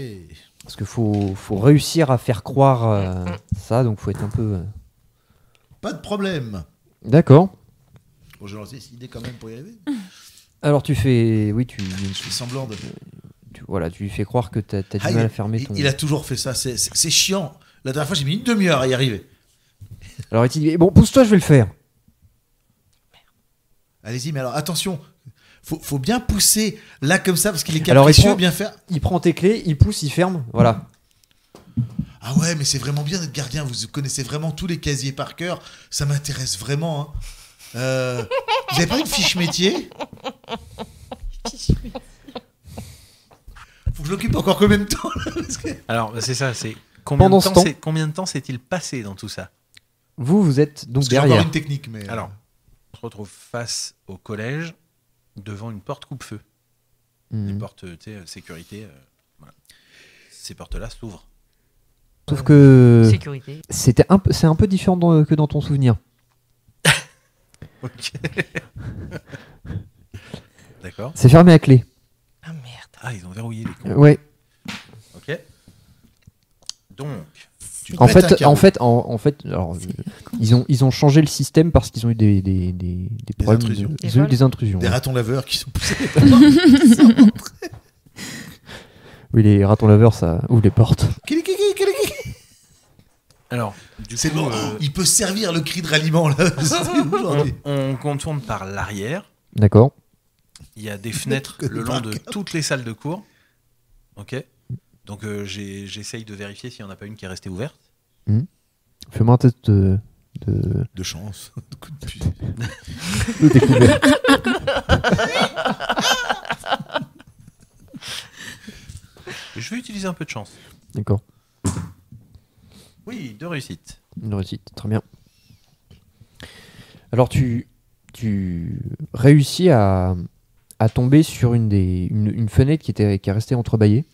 Parce qu'il faut réussir à faire croire ça, donc faut être un peu. Pas de problème. D'accord. Bon, j'ai lancé cette idée quand même pour y arriver. Alors tu fais. Oui, Je fais semblant de. voilà, tu lui fais croire que t'as du Ah, mal à fermer ton. il a toujours fait ça. C'est chiant. La dernière fois, j'ai mis une demi-heure à y arriver. Alors il te dit bon, pousse-toi, je vais le faire. Allez-y, mais alors attention. Faut bien pousser là comme ça parce qu'il est Alors, il capricieux, prend- bien faire. Il prend tes clés, il pousse, il ferme, voilà. Ah ouais, mais c'est vraiment bien d'être gardien. Vous connaissez vraiment tous les casiers par cœur. Ça m'intéresse vraiment. Hein. Vous avez pas une fiche métier? Faut que je l'occupe encore combien de temps là, parce que- Alors, c'est ça, c'est combien Pendant de ce temps, temps- combien de temps s'est-il passé dans tout ça? Vous êtes donc parce que j'ai encore derrière. une technique, mais. Alors, on se retrouve face au collège, devant une porte coupe-feu. Mhm. Des portes, tu sais, sécurité. Voilà. Ces portes-là s'ouvrent. Sauf que Sécurité. c'est un peu différent que dans ton souvenir. Ok. D'accord. C'est fermé à clé. Ah merde. Ah, ils ont verrouillé les cons. Ouais. Ok. Donc, tu En pètes un fait, carreau. alors, ils ont changé le système parce qu'ils ont eu des problèmes, intrusions. ils ont eu des intrusions. Des ouais. ratons laveurs qui sont poussés. Oui, les ratons laveurs, ça ouvre les portes. alors, du C'est coup, bon. Il peut servir le cri de ralliement là. aujourd'hui. on contourne par l'arrière. D'accord. Il y a des fenêtres Que le des long de barricades. toutes les salles de cours. Ok. Donc j'essaye de vérifier s'il n'y en a pas une qui est restée ouverte. Fais-moi un test de De chance. De coup de puce. découverte. Je vais utiliser un peu de chance. D'accord. Oui, 2 réussites. Une réussite, très bien. Alors tu réussis à tomber sur une fenêtre qui est restée entrebâillée.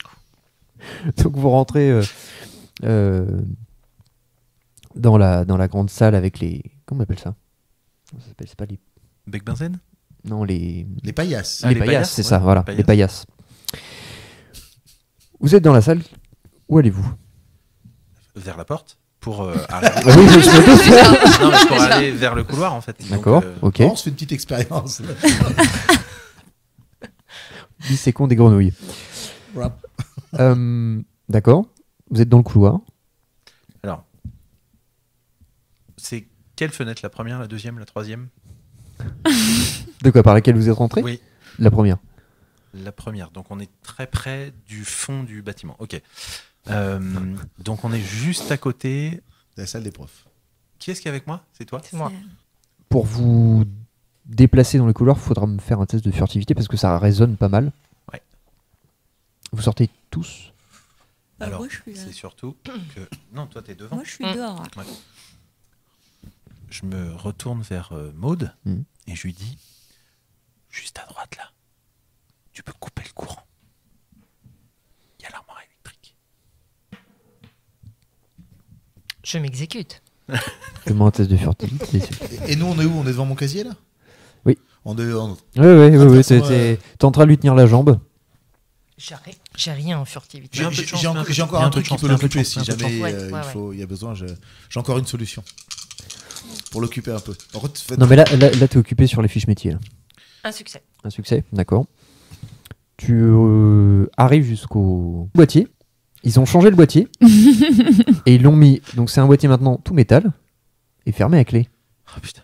Donc vous rentrez dans la grande salle avec les... Comment on appelle ça? Ça s'appelle, c'est pas les... Bec benzène? Non, les Les paillasses. Ah, les les paillasses, paillasses, c'est ouais, ça, voilà, les les paillasses. Vous êtes dans la salle. Où allez-vous? Vers la porte pour arriver. Oui, je me doute. Non, mais pour aller vers le couloir en fait. Donc, D'accord, ok. On se fait une petite expérience. 10 secondes des grenouilles. Rap. D'accord. Vous êtes dans le couloir. Alors, c'est quelle fenêtre? La première, la deuxième, la troisième? De quoi? Par laquelle vous êtes rentré? Oui, La première. la première. Donc on est très près du fond du bâtiment. Ok. Donc on est juste à côté. La salle des profs. Qui est-ce qui est avec moi? C'est toi? C'est moi. Pour vous déplacer dans le couloir, il faudra me faire un test de furtivité parce que ça résonne pas mal. Ouais. Vous sortez tous. Alors, moi, je suis, c'est surtout que... Non, toi, t'es devant. moi, je suis dehors. Ouais. Je me retourne vers Maud Mhm. et je lui dis, juste à droite là, tu peux couper le courant. Il y a l'armoire électrique. Je m'exécute. Fais-moi un test de furtivité. Et nous, on est où? On est devant mon casier là? Oui. On est. Oui, façon, t'es en train de lui tenir la jambe. J'ai rien en furtivité. J'ai un peu de chance, J'ai encore bien un un peu truc de qui chance, peut bien un peu de l'occuper chance, si bien un peu de jamais chance. il Ouais, faut, il y a besoin. J'ai encore une solution pour l'occuper un peu. En fait, Non, mais là t'es occupé sur les fiches métiers. Là. Un succès. Un succès, d'accord. Tu arrives jusqu'au boîtier. Ils ont changé le boîtier et ils l'ont mis. Donc c'est un boîtier maintenant tout métal et fermé à clé. Oh putain.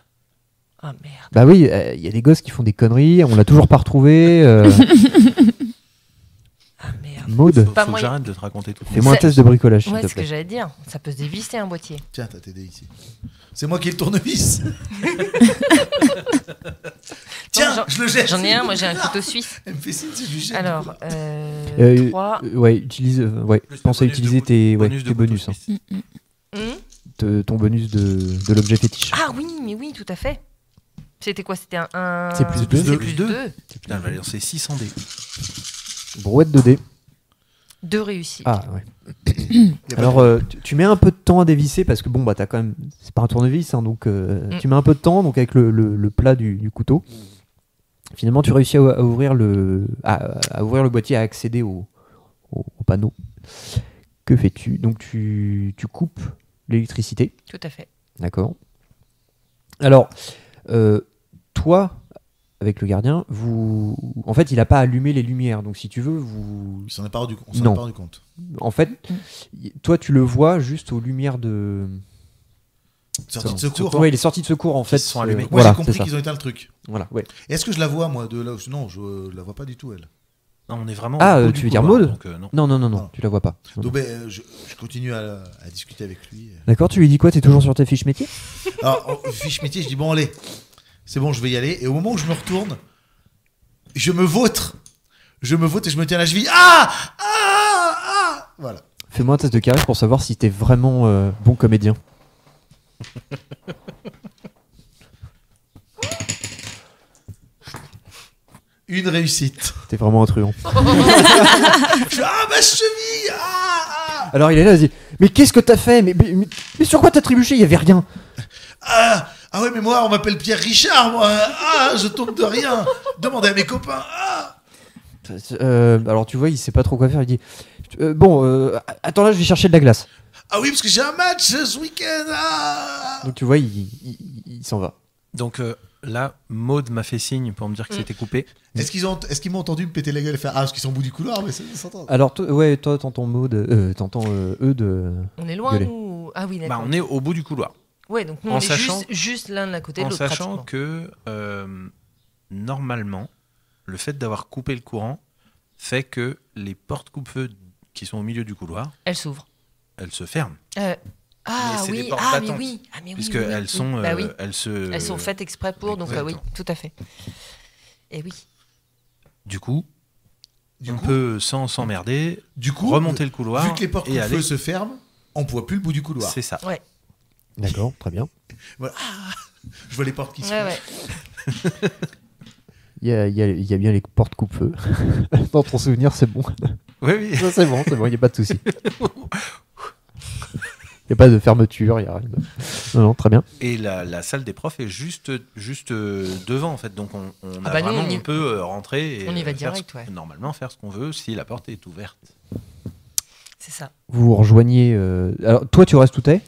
Ah merde. Bah oui, il y a des gosses qui font des conneries. On l'a toujours pas retrouvé. Ah merde. Maud, Faut Pas que moyen. j'arrête de te raconter tout. fais-moi un C'est- test de bricolage, s'il Ouais, te c'est ce que plaît. j'allais dire. Ça peut se dévisser un boîtier. Tiens, t'as t'aidé ici. C'est moi qui ai le tournevis. Tiens, j'en- je le jette. J'en ai un, moi j'ai un couteau suisse. Elle me fait signe si je lui jette. Alors, Euh, 3. Ouais, utilise. Ouais, Plus le pense à bonus utiliser de tes bonus de bonus. couteau hein. suisse. Ton bonus de l'objet fétiche. Ah oui, mais oui, tout à fait. C'était quoi? C'était un. C'est plus deux. C'est Plus plus deux. 2. Putain, elle va lancer 600 dés. Brouette de dés. 2 réussis. Ah ouais. Y a pas Alors, de- tu mets un peu de temps à dévisser parce que bon, bah t'as quand même. C'est pas un tournevis, hein, donc tu mets un peu de temps, donc avec le plat du couteau. Finalement, tu réussis à ouvrir à ouvrir le boîtier, à accéder au panneau. Que fais-tu? Donc tu coupes l'électricité, Tout à fait. d'accord. Alors, toi, avec le gardien, en fait, il a pas allumé les lumières, donc si tu veux, On s'en est pas rendu compte. On s'en Non. est pas rendu compte. en fait, toi, tu le vois juste aux lumières de. Sortie de secours. Ouais, les sorties de secours, en fait. se sont allumées. Moi, Voilà, j'ai c'est compris ça. qu'ils ont éteint le truc. Voilà, ouais. Et est-ce que je la vois, moi, de là où... Non, je la vois pas du tout, elle. Non, on est vraiment. Ah, au bout tu du veux dire couloir, Maud donc, non. Non, Non. tu la vois pas. Non, Donc, non. je continue à discuter avec lui. D'accord, tu lui dis quoi? T'es toujours sur tes fiches métiers? Alors, fiche métier, je dis bon, allez, c'est bon, je vais y aller. Et au moment où je me retourne, je me vautre. Je me vautre et je me tiens la cheville. Ah. Voilà. Fais-moi un test de charisme pour savoir si t'es vraiment bon comédien. Une réussite. T'es vraiment un truand. Je fais, ah, ma cheville. Ah. Alors il est là, il dit mais qu'est-ce que t'as fait, mais sur quoi t'as trébuché? Il y avait rien. Ah ouais, mais moi, on m'appelle Pierre Richard, moi. Ah, je tombe de rien. Demandez à mes copains. Ah. Alors tu vois, il sait pas trop quoi faire. Il dit attends là, je vais chercher de la glace. Ah oui, parce que j'ai un match ce week-end. Ah. Donc tu vois, il s'en va. Donc là, Maud m'a fait signe pour me dire que c'était coupé. Est-ce qu'ils m'ont entendu me péter la gueule et faire ah, parce qu'ils sont au bout du couloir, mais ça s'entend. Alors toi t'entends Maud, t'entends eux de. On est loin, Gueuler. nous. Ah oui, Bah, d'accord. on est au bout du couloir. Ouais, donc nous, en on est sachant- juste l'un de la côté de En l'autre. sachant pratiquement. que normalement, le fait d'avoir coupé le courant fait que les portes coupe-feu qui sont au milieu du couloir, Elle s'ouvre. elles se ferment. Ah c'est oui, des portes ah mais battantes, oui, ah mais oui, Puisque oui, oui, elles oui. sont, Bah oui. elles se. Elles sont faites exprès pour, donc oui, Exactement. tout à fait. Et oui. Du coup, Du on coup, peut sans s'emmerder du coup, remonter le couloir vu que les portes et aller. coupe-feu se ferment, on ne voit plus le bout du couloir. C'est ça. Ouais, D'accord, très bien. Voilà. Ah. Je vois les portes qui se ouais, ferment. ouais. Il y a bien les portes coupe-feu. Dans ton souvenir, c'est bon. Oui, oui. Ça, c'est bon, il n'y a pas de souci. Il n'y a pas de fermeture, il n'y a rien. Non, très bien. Et la salle des profs est juste devant en fait, donc on Ah a bah nous, vraiment, on y- on peut rentrer et on y va faire direct, ouais. normalement faire ce qu'on veut si la porte est ouverte. C'est ça. Vous vous rejoignez. Alors, toi, tu restes où t'es?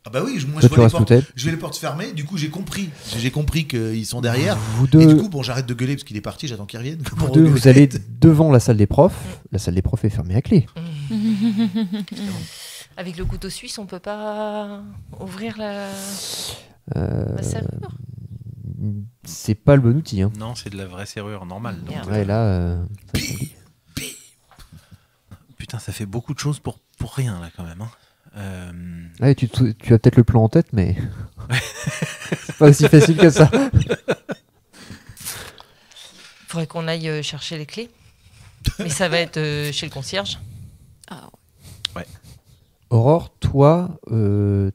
Ah bah oui, moi Toi, je tu vois les restes où portes. t'es? Je vais les portes fermées, du coup j'ai compris. J'ai compris qu'ils sont derrière. Vous Et deux, du coup, bon, j'arrête de gueuler parce qu'il est parti, j'attends qu'il revienne. vous, deux, vous allez devant la salle des profs. La salle des profs est fermée à clé. Avec le couteau suisse, on peut pas ouvrir la Euh, serrure. c'est pas le bon outil. Hein. Non, c'est de la vraie serrure normale. Donc, Merde. Ouais, là, ça se complique. putain, ça fait beaucoup de choses pour rien là quand même. Hein. Ouais, tu as peut-être le plan en tête, mais c'est pas aussi facile que ça. Faudrait qu'on aille chercher les clés. Mais ça va être chez le concierge. Ah, Aurore, toi,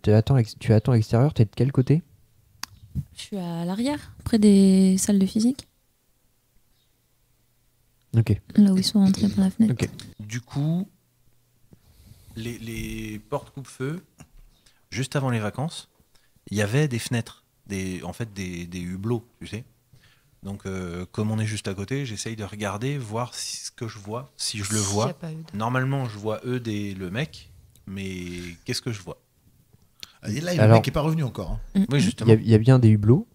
tu attends à l'extérieur, t'es de quel côté? je suis à l'arrière, près des salles de physique, Ok. là où ils sont rentrés par la fenêtre. Ok. Du coup, les portes coupe-feu, juste avant les vacances, il y avait des fenêtres, en fait des hublots, tu sais. Donc, comme on est juste à côté, j'essaye de regarder, voir ce que je vois, si je le S'il y vois. a pas eu de- Normalement, je vois le mec, mais qu'est-ce que je vois? Et là, le Alors- mec est pas revenu encore. Hein. Oui, Il justement. y a bien des hublots,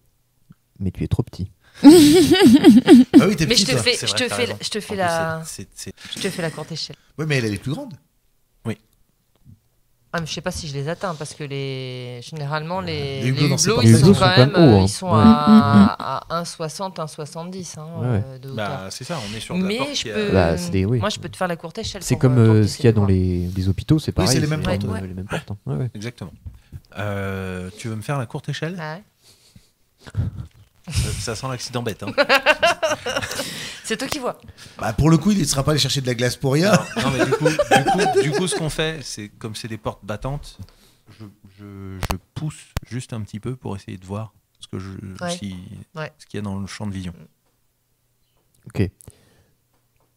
mais tu es trop petit. Ah oui, t'es Mais petit, toi. C'est vrai, t'as raison. je te fais En la, plus, c'est- je te fais la courte échelle. Ouais, mais elle est plus grande. Ah, mais je sais pas si je les atteins parce que généralement les Les hublots, non, c'est hublots, pas ils possible. sont quand même, hauts, hein. ils sont Ouais. à 1,60, 1,70 Ouais. de hauteur. Bah, c'est ça, on est sur de la Mais porte je qui a- peux, Bah, c'est des- oui. moi je peux te faire la courte échelle. C'est pour, comme pour que tu ce qu'il y a essaies de dans voir. les hôpitaux, c'est pareil. c'est les mêmes portes. les mêmes portes. hein. Ouais, ouais. Exactement. Tu veux me faire la courte échelle? Ah ouais. Ça sent l'accident bête. Hein. C'est toi qui vois. Bah, pour le coup, il ne sera pas allé chercher de la glace pour rien. Non, mais du coup, ce qu'on fait, c'est comme c'est des portes battantes, je pousse juste un petit peu pour essayer de voir ce qu'il y a dans le champ de vision. Ok.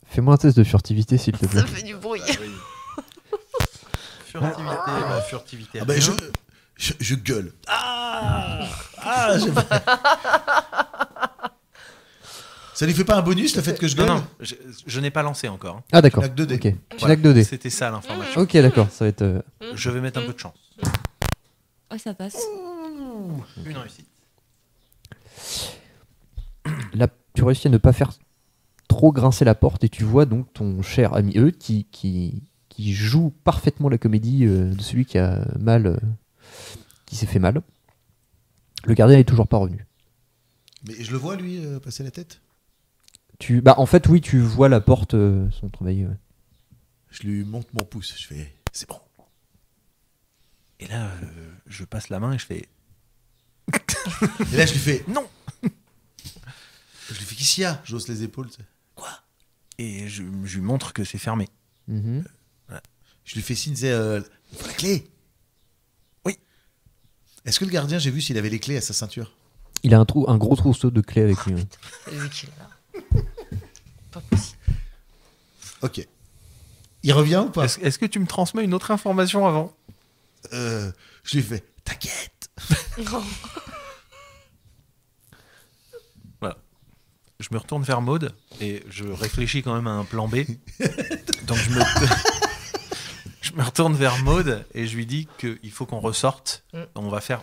Fais-moi un test de furtivité, s'il te plaît. Ça fait du bruit. Furtivité. Ah bah, je gueule. Ça lui fait pas un bonus le fait que je gueule? Non, je n'ai pas lancé encore. hein. Ah, d'accord. Tu n'as que 2 dés. Ok. Tu Voilà. n'as que 2 dés. C'était ça l'information. Ok, d'accord. Ça va être. Je vais mettre un peu de chance. Oh, ça passe. Une réussite. Là, tu réussis à ne pas faire trop grincer la porte et tu vois donc ton cher ami E qui joue parfaitement la comédie de celui qui a mal, qui s'est fait mal. Le gardien n'est toujours pas revenu. Mais je le vois, lui, passer la tête. Bah, en fait, oui, tu vois la porte s'entrebâiller. Ouais. Je lui monte mon pouce. Je fais, c'est bon. Et là, je passe la main et je fais Et là, je lui fais, non. je lui fais, qu'est-ce qu'il y a? J'hausse les épaules. Tu sais. Et je lui montre que c'est fermé. Mhm. Je lui fais signe, c'est il faut la clé. Oui. Est-ce que le gardien, j'ai vu s'il avait les clés à sa ceinture? Il a un gros trousseau de clés avec lui. hein. C'est lui qui est là. Pas possible. Ok. Il revient ou pas? Est-ce que tu me transmets une autre information avant? Je lui fais, t'inquiète. Je me retourne vers Maud et je réfléchis quand même à un plan B. Donc je me retourne vers Maud et je lui dis qu'il faut qu'on ressorte. On va faire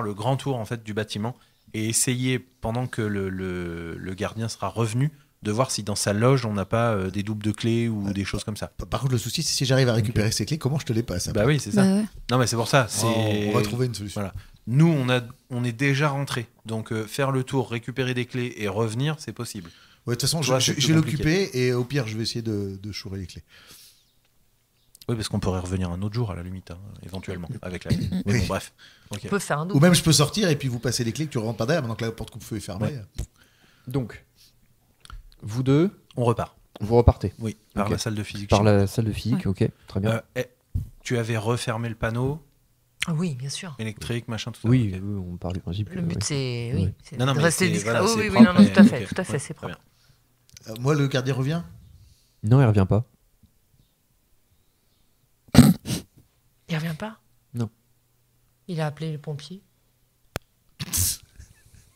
le grand tour en fait du bâtiment et essayer pendant que le gardien sera revenu de voir si dans sa loge on n'a pas des doubles de clés ou des choses comme ça. Par contre, le souci, c'est si j'arrive à récupérer ces clés, comment je te les passe après? Bah oui, c'est ça. Bah ouais. Non mais c'est pour ça. On va trouver une solution. Voilà. Nous, on est déjà rentrés. Donc, faire le tour, récupérer des clés et revenir, c'est possible. Ouais, de toute façon, Toi, je c'est vais plus l'occuper et au pire, je vais essayer de chourer les clés. Oui, parce qu'on pourrait revenir un autre jour, à la limite, hein, éventuellement, avec la clé. Mais Oui. bon, bref. Ok. On peut faire un Ou double. même, je peux sortir et puis vous passez les clés que tu rentres pas derrière maintenant que la porte coupe-feu est fermée. Ouais. Donc, vous deux, On repart. vous repartez Oui, par Ok. la salle de physique. par chimique. la salle de physique. Ok, très bien. Tu avais refermé le panneau Ah oui, bien sûr. électrique, machin, tout ça. Oui, Ok. on parle du principe. Le but, oui. c'est Oui. c'est Non, non, de mais rester c'est- discret. voilà, oui, c'est oui, propre, non, non, mais- tout à fait, ok, tout à fait, ouais, c'est très propre. bien. Moi, le gardien revient. Non, il revient pas. Il revient pas? Non. Il a appelé le pompier.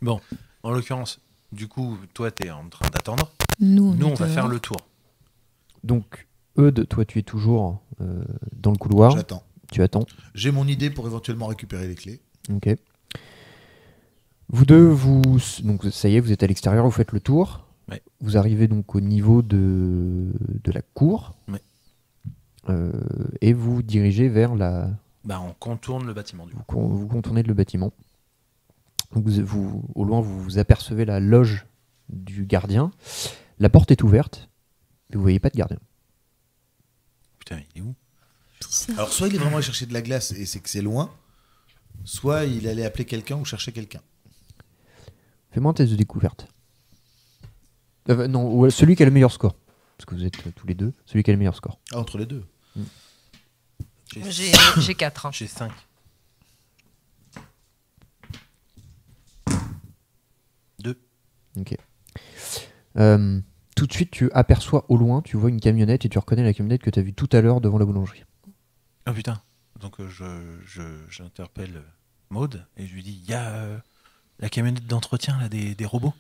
Bon, en l'occurrence, du coup, toi, tu es en train d'attendre. Nous, Nous, on est va faire dehors. le tour. Donc, Eudes, toi, tu es toujours dans le couloir. J'attends. Tu attends. J'ai mon idée pour éventuellement récupérer les clés. Ok. Vous deux, donc ça y est, vous êtes à l'extérieur, vous faites le tour. Ouais. Vous arrivez donc au niveau de la cour. Ouais. Et vous dirigez vers la. Bah, on contourne le bâtiment, du coup. Vous contournez le bâtiment. Donc au loin, vous apercevez la loge du gardien. La porte est ouverte, mais vous voyez pas de gardien. Putain, il est où? Alors, soit il est vraiment allé chercher de la glace et c'est que c'est loin, soit il allait appeler quelqu'un ou chercher quelqu'un. Fais-moi un test de découverte. Non, ou celui qui a le meilleur score. Parce que vous êtes tous les deux. Celui qui a le meilleur score. Ah, entre les deux. J'ai 4. J'ai 5. Ok. Tout de suite, tu aperçois au loin, tu vois une camionnette et tu reconnais la camionnette que tu as vue tout à l'heure devant la boulangerie. Oh putain. Donc j'interpelle Maud et je lui dis, il y a la camionnette d'entretien là, des robots.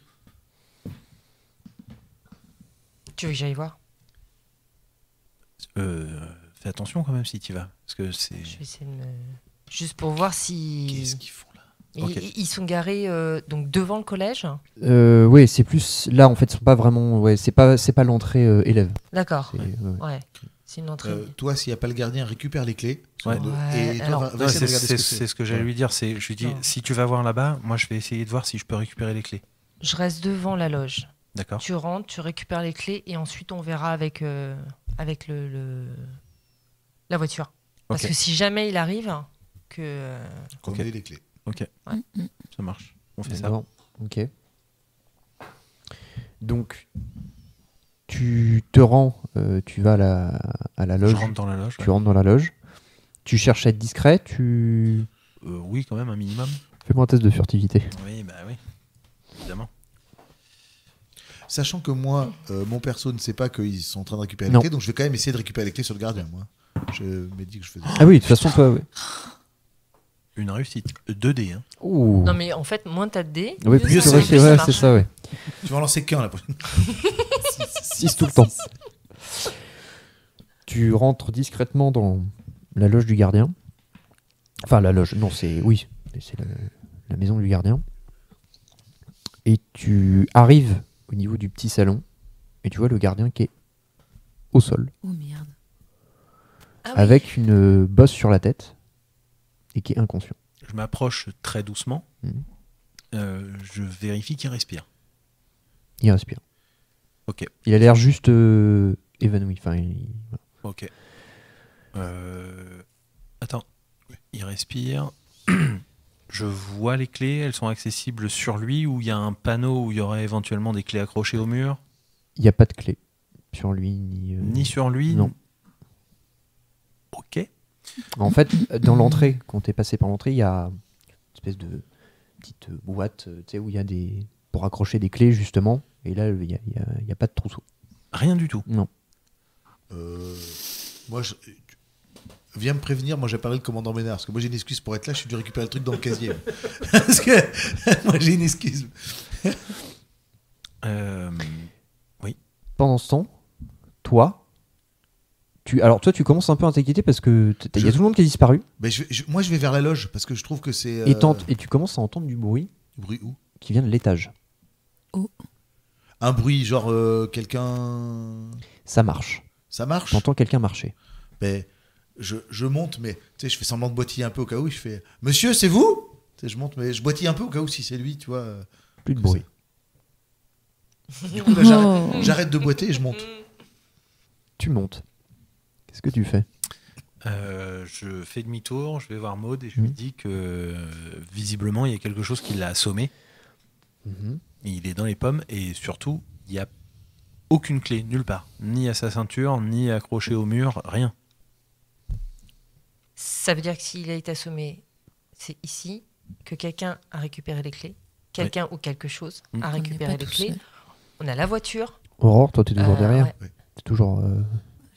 Tu veux que j'aille voir? Fais attention quand même si tu vas. Parce que c'est... Je vais essayer de me... Juste pour voir si... Qu'est-ce qu'ils font là? Ok. Ils sont garés donc devant le collège. Oui, c'est plus. Là, en fait, ils sont pas vraiment. Ouais, c'est pas l'entrée élève. D'accord. C'est, Ouais. C'est une entrée. Toi, s'il n'y a pas le gardien, récupère les clés. Ouais. Et toi, Alors- va Non, essayer de c'est regarder ce que c'est ce que j'allais Ouais. lui dire. Je lui dis, Non. si tu vas voir là-bas, moi je vais essayer de voir si je peux récupérer les clés. Je reste devant la loge. D'accord. Tu rentres, tu récupères les clés et ensuite on verra avec la voiture. Parce Ok. que si jamais il arrive, que Qu'on Ok. ait les clés. Ok. Mm. Ça marche. On fait ça. D'accord. Ok. Donc, tu te rends, tu vas à la Je loge. rentre dans la loge. Tu rentres dans la loge. Tu cherches à être discret. Tu Oui, quand même, un minimum. fais-moi un test de furtivité. Oui, oui. Évidemment. Sachant que moi, mon perso ne sait pas qu'ils sont en train de récupérer les Non. clés, donc je vais quand même essayer de récupérer les clés sur le gardien, moi. Je m'ai dit que je faisais ça. Ah oui, de toute façon, toi. Ouais. Une réussite. 2D. Hein. Ouh. non mais en fait moins t'as de dés, Oui, mieux plus ça c'est vrai, marche. c'est vrai, c'est ça, ouais. Tu vas en lancer qu'un la prochaine. 6 tout le temps. Tu rentres discrètement dans la loge du gardien. Enfin, la loge, non, c'est. Oui, c'est la maison du gardien. Et tu arrives au niveau du petit salon. Et tu vois le gardien qui est au sol. Oh merde. Ah oui. Avec une bosse sur la tête. Et qui est inconscient. Je m'approche très doucement. Mhm. Je vérifie qu'il respire. Il respire. Ok. Il a l'air juste évanoui. Enfin, voilà. Ok. Attends. Il respire. Je vois les clés. Elles sont accessibles sur lui ou il y a un panneau où il y aurait éventuellement des clés accrochées au mur. Il n'y a pas de clé sur lui. Ni sur lui. non. Ok. En fait, dans l'entrée, quand tu es passé par l'entrée, il y a une espèce de petite boîte tu sais, où il y a des. Pour accrocher des clés, justement. Et là, il n'y a pas de trousseau. Rien du tout. Non. Moi, viens me prévenir, moi j'ai parlé le commandant Ménard, parce que moi j'ai une excuse pour être là, je suis dû récupérer le truc dans le casier. Parce que moi j'ai une excuse. Pendant ce temps, toi, alors toi, tu commences un peu à t'inquiéter parce que il y a tout le monde qui a disparu. Mais moi je vais vers la loge, parce que je trouve que c'est... Et tu commences à entendre du bruit Bruit où? qui vient de l'étage. Un bruit, genre quelqu'un... Ça marche. Ça marche? T'entends quelqu'un marcher. Mais je monte, mais tu sais, je fais semblant de boitiller un peu au cas où, je fais « Monsieur, c'est vous ?» Tu sais, je monte, mais je boitille un peu au cas où si c'est lui, tu vois. Plus de Comme bruit. Du coup, là, j'arrête de boiter et je monte. Tu montes. Qu'est-ce que tu fais? Je fais demi-tour, je vais voir Maud et je lui dis que visiblement il y a quelque chose qui l'a assommé. Il est dans les pommes et surtout il n'y a aucune clé nulle part, ni à sa ceinture, ni accroché au mur, rien. Ça veut dire que s'il a été assommé, c'est ici que quelqu'un a récupéré les clés. Quelqu'un ou quelque chose a On n'est récupéré pas les tout clés. seul. On a la voiture. Aurore, toi, t'es toujours derrière. Ouais. T'es toujours.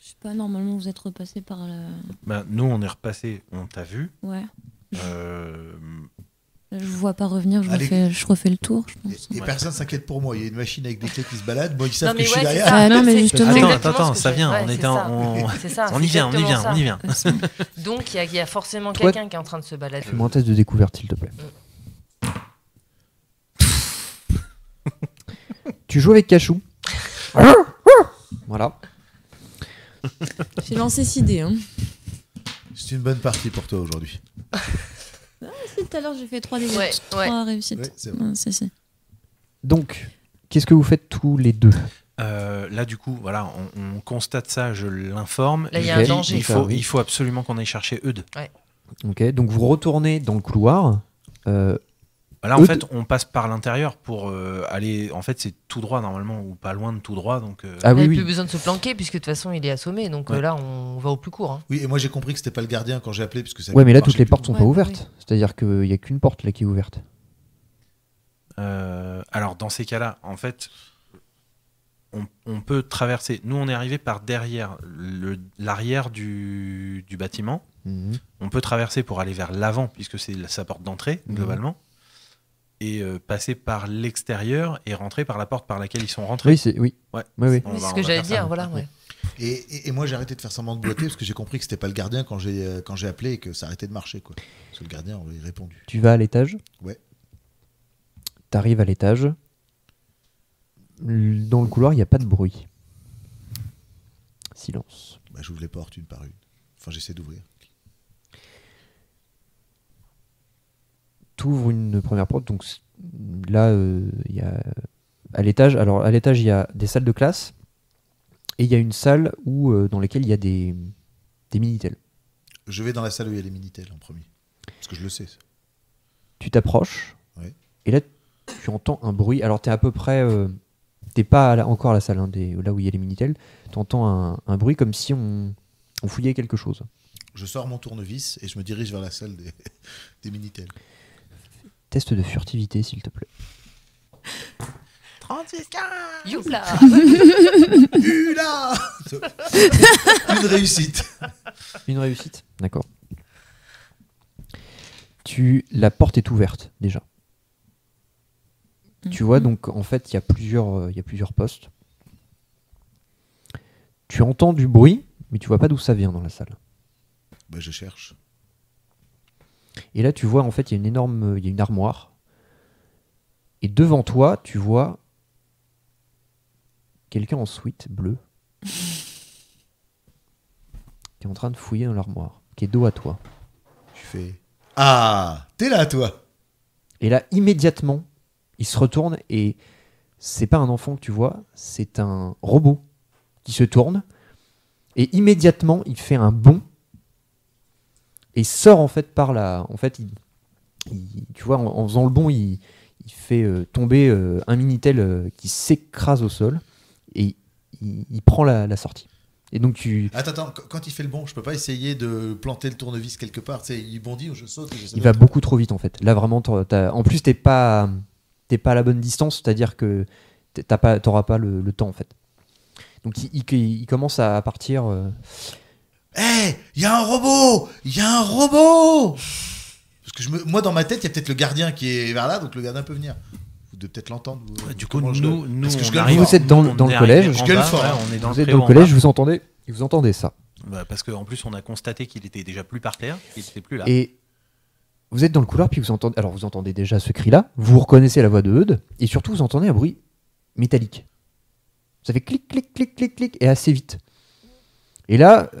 Je sais pas, normalement vous êtes repassé par la. Ben, nous on est repassé, on t'a vu. Ouais. Euh, Là, je vous vois pas revenir, je Allez. refais le tour, je pense. Et personne s'inquiète pour moi, il y a une machine avec des clés qui se baladent, moi ils savent Non, que mais je suis ouais, c'est derrière. ça. Ah non, mais C'est- justement- c'est Attends, exactement attends, ce que ça je- vient, ouais, on c'est était ça. en- C'est ça, on c'est y vient, exactement on y vient. ça. Donc il y a forcément Toi- quelqu'un qui est en train de se balader. Fais-moi un test de découverte, s'il te plaît. Tu joues avec Cachou. Voilà. J'ai lancé 6 dés. Hein. C'est une bonne partie pour toi aujourd'hui. Tout à l'heure, j'ai fait 3 dés. Ouais, 3 réussites. Ouais, c'est vrai. Ouais, c'est. Donc, qu'est-ce que vous faites tous les deux? là du coup, voilà, on constate ça, je l'informe. Là, il y a Je un dis, danger. Il faut absolument qu'on aille chercher Eudes. Ok, donc vous retournez dans le couloir. Là, en Eudes- fait, on passe par l'intérieur pour aller. En fait, c'est tout droit normalement, ou pas loin de tout droit. Donc, Ah Il oui, n'y a oui. plus besoin de se planquer puisque de toute façon il est assommé. Donc Ouais. là on va au plus court. Hein. Oui, et moi j'ai compris que c'était pas le gardien quand j'ai appelé, puisque ça Ouais, mais là, marchait toutes les plus. portes sont Ouais, pas oui, ouvertes. C'est-à-dire qu'il n'y a qu'une porte là qui est ouverte. alors, dans ces cas-là, en fait, on peut traverser. Nous, on est arrivé par derrière l'arrière du bâtiment. Mhm. On peut traverser pour aller vers l'avant, puisque c'est sa porte d'entrée, globalement. Et passer par l'extérieur et rentrer par la porte par laquelle ils sont rentrés. Oui, c'est oui. Ouais. Oui, oui. On C'est va- ce on que va j'allais faire ça. dire. Voilà. Ouais. Et moi, j'ai arrêté de faire semblant de boiter parce que j'ai compris que c'était pas le gardien quand j'ai appelé et que ça arrêtait de marcher, quoi. Parce que le gardien aurait répondu. Tu vas à l'étage. Ouais. T'arrives à l'étage. Dans le couloir, il n'y a pas de bruit. Silence. Bah, j'ouvre les portes une par une. Enfin, j'essaie d'ouvrir. T'ouvres une première porte. Donc là, il y a à l'étage. Alors à l'étage, il y a des salles de classe et il y a une salle dans laquelle il y a des Minitel. Je vais dans la salle où il y a les Minitel en premier. Parce que je le sais. Ça. Tu t'approches. Ouais. Et là, tu entends un bruit. Alors t'es à peu près. T'es pas encore à la salle, hein, là où il y a les Minitel. T'entends un bruit comme si on fouillait quelque chose. Je sors mon tournevis et je me dirige vers la salle des Minitel. Test de furtivité, s'il te plaît. 36 15. Youpla. Hula. Une réussite. Une réussite. D'accord. La porte est ouverte, déjà. Tu vois, donc, en fait, il y a plusieurs postes. Tu entends du bruit, mais tu vois pas d'où ça vient dans la salle. Bah, je cherche. Et là, tu vois, en fait, il y a une armoire. Et devant toi, tu vois quelqu'un en sweat bleu qui est en train de fouiller dans l'armoire, qui est dos à toi. Je fais ah, t'es là, toi. Et là, immédiatement, il se retourne et c'est pas un enfant que tu vois, c'est un robot qui se tourne et immédiatement, il fait un bond et sort en fait par là. En fait, tu vois, en faisant le bond, il fait tomber un Minitel qui s'écrase au sol et il prend la sortie. Et donc Attends, quand il fait le bond, je peux pas essayer de planter le tournevis quelque part. Tu sais, il bondit ou je saute. Il va beaucoup trop vite en fait. Là vraiment, en plus t'es pas à la bonne distance, c'est-à-dire que t'auras pas le temps en fait. Donc il commence à partir. Hé, il y a un robot. Parce que moi dans ma tête, il y a peut-être le gardien qui est vers là, donc le gardien peut venir. Vous devez peut-être l'entendre. Du coup, nous, Parce que je on gueule arrive. fort. Vous êtes dans Nous, on le est collège. arrivé en Je gueule bas, fort. ouais, on est dans Vous le êtes préau dans le en collège, bas. vous entendez ça. Bah, parce qu'en plus, on a constaté qu'il était déjà plus par terre, qu'il n'était plus là. Et vous êtes dans le couloir, puis vous entendez déjà ce cri-là, vous reconnaissez la voix de Eudes, et surtout vous entendez un bruit métallique. Ça fait clic, clic, clic, clic, clic, et assez vite. Et là,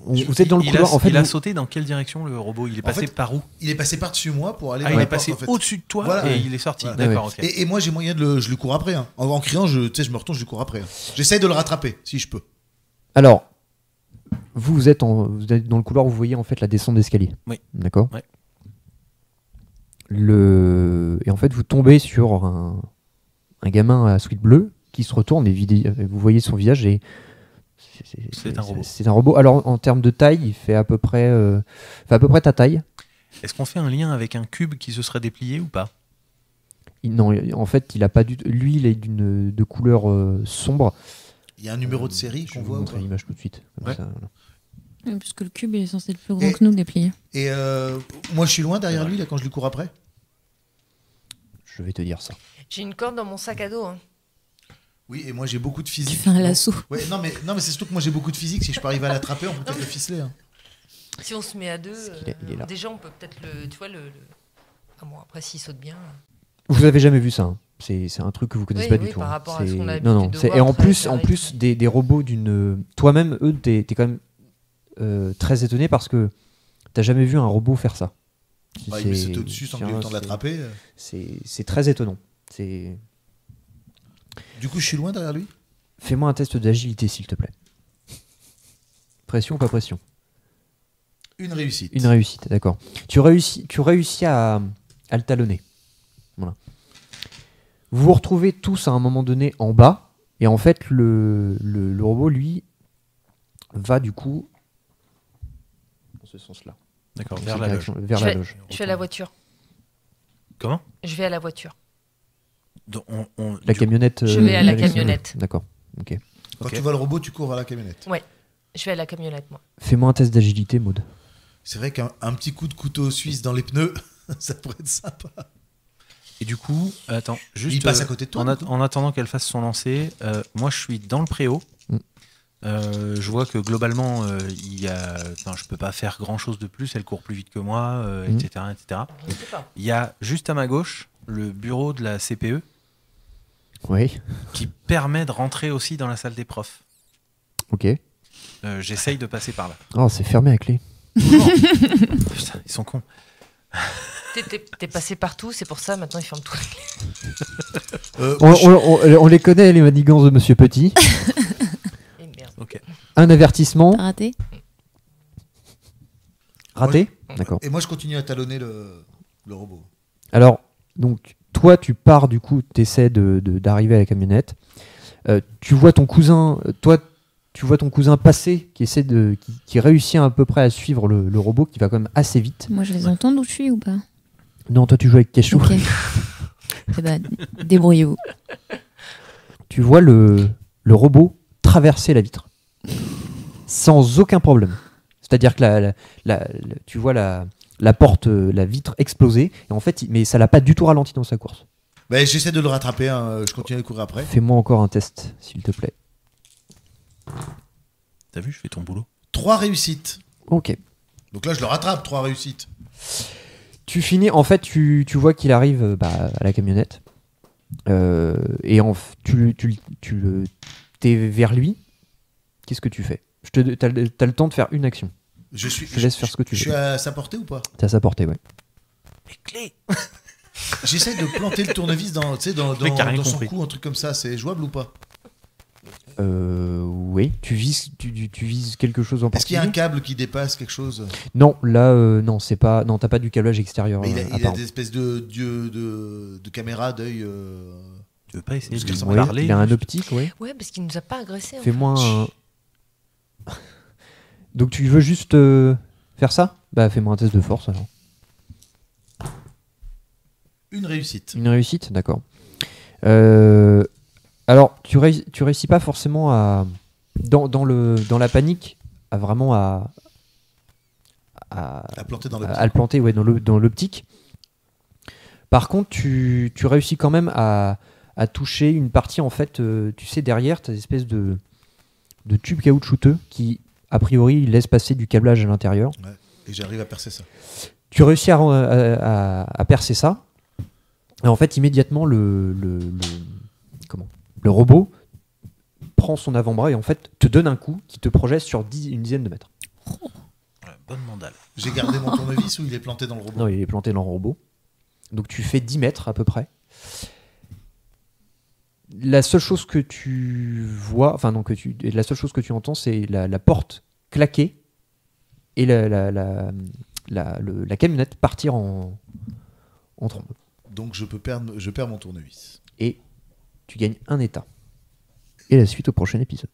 vous êtes dans le couloir. Il a sauté dans quelle direction le robot? Il est passé par où? Il est passé par-dessus moi pour aller Ah, vers il la est porte, passé en fait. au-dessus de toi Voilà. et il est sorti. Ouais. D'accord, ok. Et moi j'ai moyen je lui cours après. Hein. En criant, je me retourne, je lui cours après. Hein. J'essaye de le rattraper si je peux. alors, vous êtes dans le couloir, vous voyez en fait la descente d'escalier. Oui. D'accord. Ouais. Et en fait, vous tombez sur un gamin à sweat bleu qui se retourne et vous voyez son visage et C'est un robot. C'est un robot. Alors en termes de taille, il fait à peu près ta taille. Est-ce qu'on fait un lien avec un cube qui se serait déplié ou pas? Non, en fait, il a pas lui, il est de couleur sombre. Il y a un numéro de série Je qu'on vais voit. vous ou montrer pas l'image tout de suite. Comme Ouais. ça, voilà. Ouais, parce que le cube il est censé être plus grand que nous déplié. Et moi je suis loin derrière lui là quand je lui cours après. Je vais te dire ça. J'ai une corde dans mon sac à dos. Hein. Oui, et moi j'ai beaucoup de Tu physique. fais un lasso. Ouais, non mais c'est surtout que moi j'ai beaucoup de physique. Si je peux arriver à l'attraper, on peut peut-être le ficeler. Hein. Si on se met à deux, Il est là. déjà on peut peut-être tu vois Ah bon, après s'il saute bien. Vous avez jamais vu ça. Hein. C'est un truc que vous connaissez Oui, pas oui, du tout. par hein. rapport à ce qu'on a Non, non. l'habitude de Et voir, en très plus rythme. des robots toi-même, eux, t'es quand même très étonné parce que t'as jamais vu un robot faire ça. Bah, il me saute au-dessus sans que j'ai eu le temps de l'attraper. C'est très étonnant. Du coup, je suis loin derrière lui. Fais-moi un test d'agilité, s'il te plaît. Pression, pas pression. Une réussite. Une réussite, d'accord. Tu réussis à le talonner. Voilà. Vous vous retrouvez tous à un moment donné en bas, et en fait, le robot, lui, va du coup dans ce sens-là. D'accord, Dans vers cette la loge. direction, vers Je la vais- loge. Je vais à la voiture. Comment? Je vais à la voiture. Donc, La camionnette. Je vais à la Alexis. camionnette. D'accord. Ok. Quand Ok. tu vois le robot, tu cours vers la camionnette. Je vais à la camionnette, moi. Fais-moi un test d'agilité, Maud. C'est vrai qu'un petit coup de couteau suisse dans les pneus, ça pourrait être sympa. Et du coup, attends, juste. Il passe à côté de toi. En, du coup. en attendant qu'elle fasse son lancer, moi je suis dans le préau. Je vois que globalement, je peux pas faire grand chose de plus. Elle court plus vite que moi, etc., etc. Je sais pas. Il y a juste à ma gauche le bureau de la CPE Oui, qui permet de rentrer aussi dans la salle des profs. ok. J'essaye de passer par là. Oh, c'est fermé à clé. Putain, ils sont cons. T'es passé partout, c'est pour ça maintenant ils ferment tout. On les connaît, les manigances de Monsieur Petit. Et merde. Ok. Un avertissement. T'as raté? Raté. D'accord. Et moi, je continue à talonner le robot. Alors, donc, toi, tu pars, du coup, t'essaies d'arriver à la camionnette. Tu vois ton cousin, tu vois ton cousin passer, qui réussit à peu près à suivre le robot, qui va quand même assez vite. Moi, je les entends d'où je suis ou pas? Non, toi, tu joues avec Cachou. Ok. Eh ben, débrouillez-vous. Tu vois le robot traverser la vitre. Sans aucun problème. C'est-à-dire que tu vois la porte, la vitre exploser, et en fait, mais ça l'a pas du tout ralenti dans sa course. Bah, j'essaie de le rattraper, hein, je continue à courir après. Fais-moi encore un test, s'il te plaît. T'as vu, je fais ton boulot. 3 réussites. Ok. Donc là, je le rattrape, 3 réussites. Tu finis, en fait, tu vois qu'il arrive à la camionnette. Et t'es vers lui. Qu'est-ce que tu fais? T'as le temps de faire une action. Je te laisse faire ce que tu Je veux. suis à sa portée ou pas? T'as sa portée, ouais. Les clés. J'essaie de planter le tournevis dans mec a rien son compris. cou, un truc comme ça. C'est jouable ou pas? Oui. Tu vises quelque chose en Est-ce qu'il y particulier? a un câble qui dépasse quelque chose? Non, là, non, c'est pas. Non, t'as pas du câblage extérieur. Mais il a apparent. des espèces de caméras d'œil. Tu veux pas essayer Parce de que lui ça Ouais, parler il a un juste optique, oui. Ouais, parce qu'il nous a pas agressés. Fais-moi un. Donc tu veux juste faire ça? Bah fais-moi un test de force alors. Une réussite. Une réussite, d'accord. Alors tu réussis pas forcément à dans la panique à vraiment À planter dans le. à le planter, ouais, dans l'optique. Par contre, tu réussis quand même à toucher une partie, en fait, tu sais, derrière, tu as des espèces de tubes caoutchouteux qui, a priori, laissent passer du câblage à l'intérieur. Ouais. Et j'arrive à percer ça. Tu réussis à percer ça. Et en fait, immédiatement, le robot prend son avant-bras et en fait te donne un coup qui te projette sur une dizaine de mètres. Ouais, bonne mandale. J'ai gardé mon tournevis ou il est planté dans le robot? Non, il est planté dans le robot. Donc tu fais 10 mètres à peu près. La seule chose que tu vois, enfin non, la seule chose que tu entends, c'est la porte claquer et la camionnette partir en trombe. Donc je perds mon tournevis. Et tu gagnes un état. Et la suite au prochain épisode.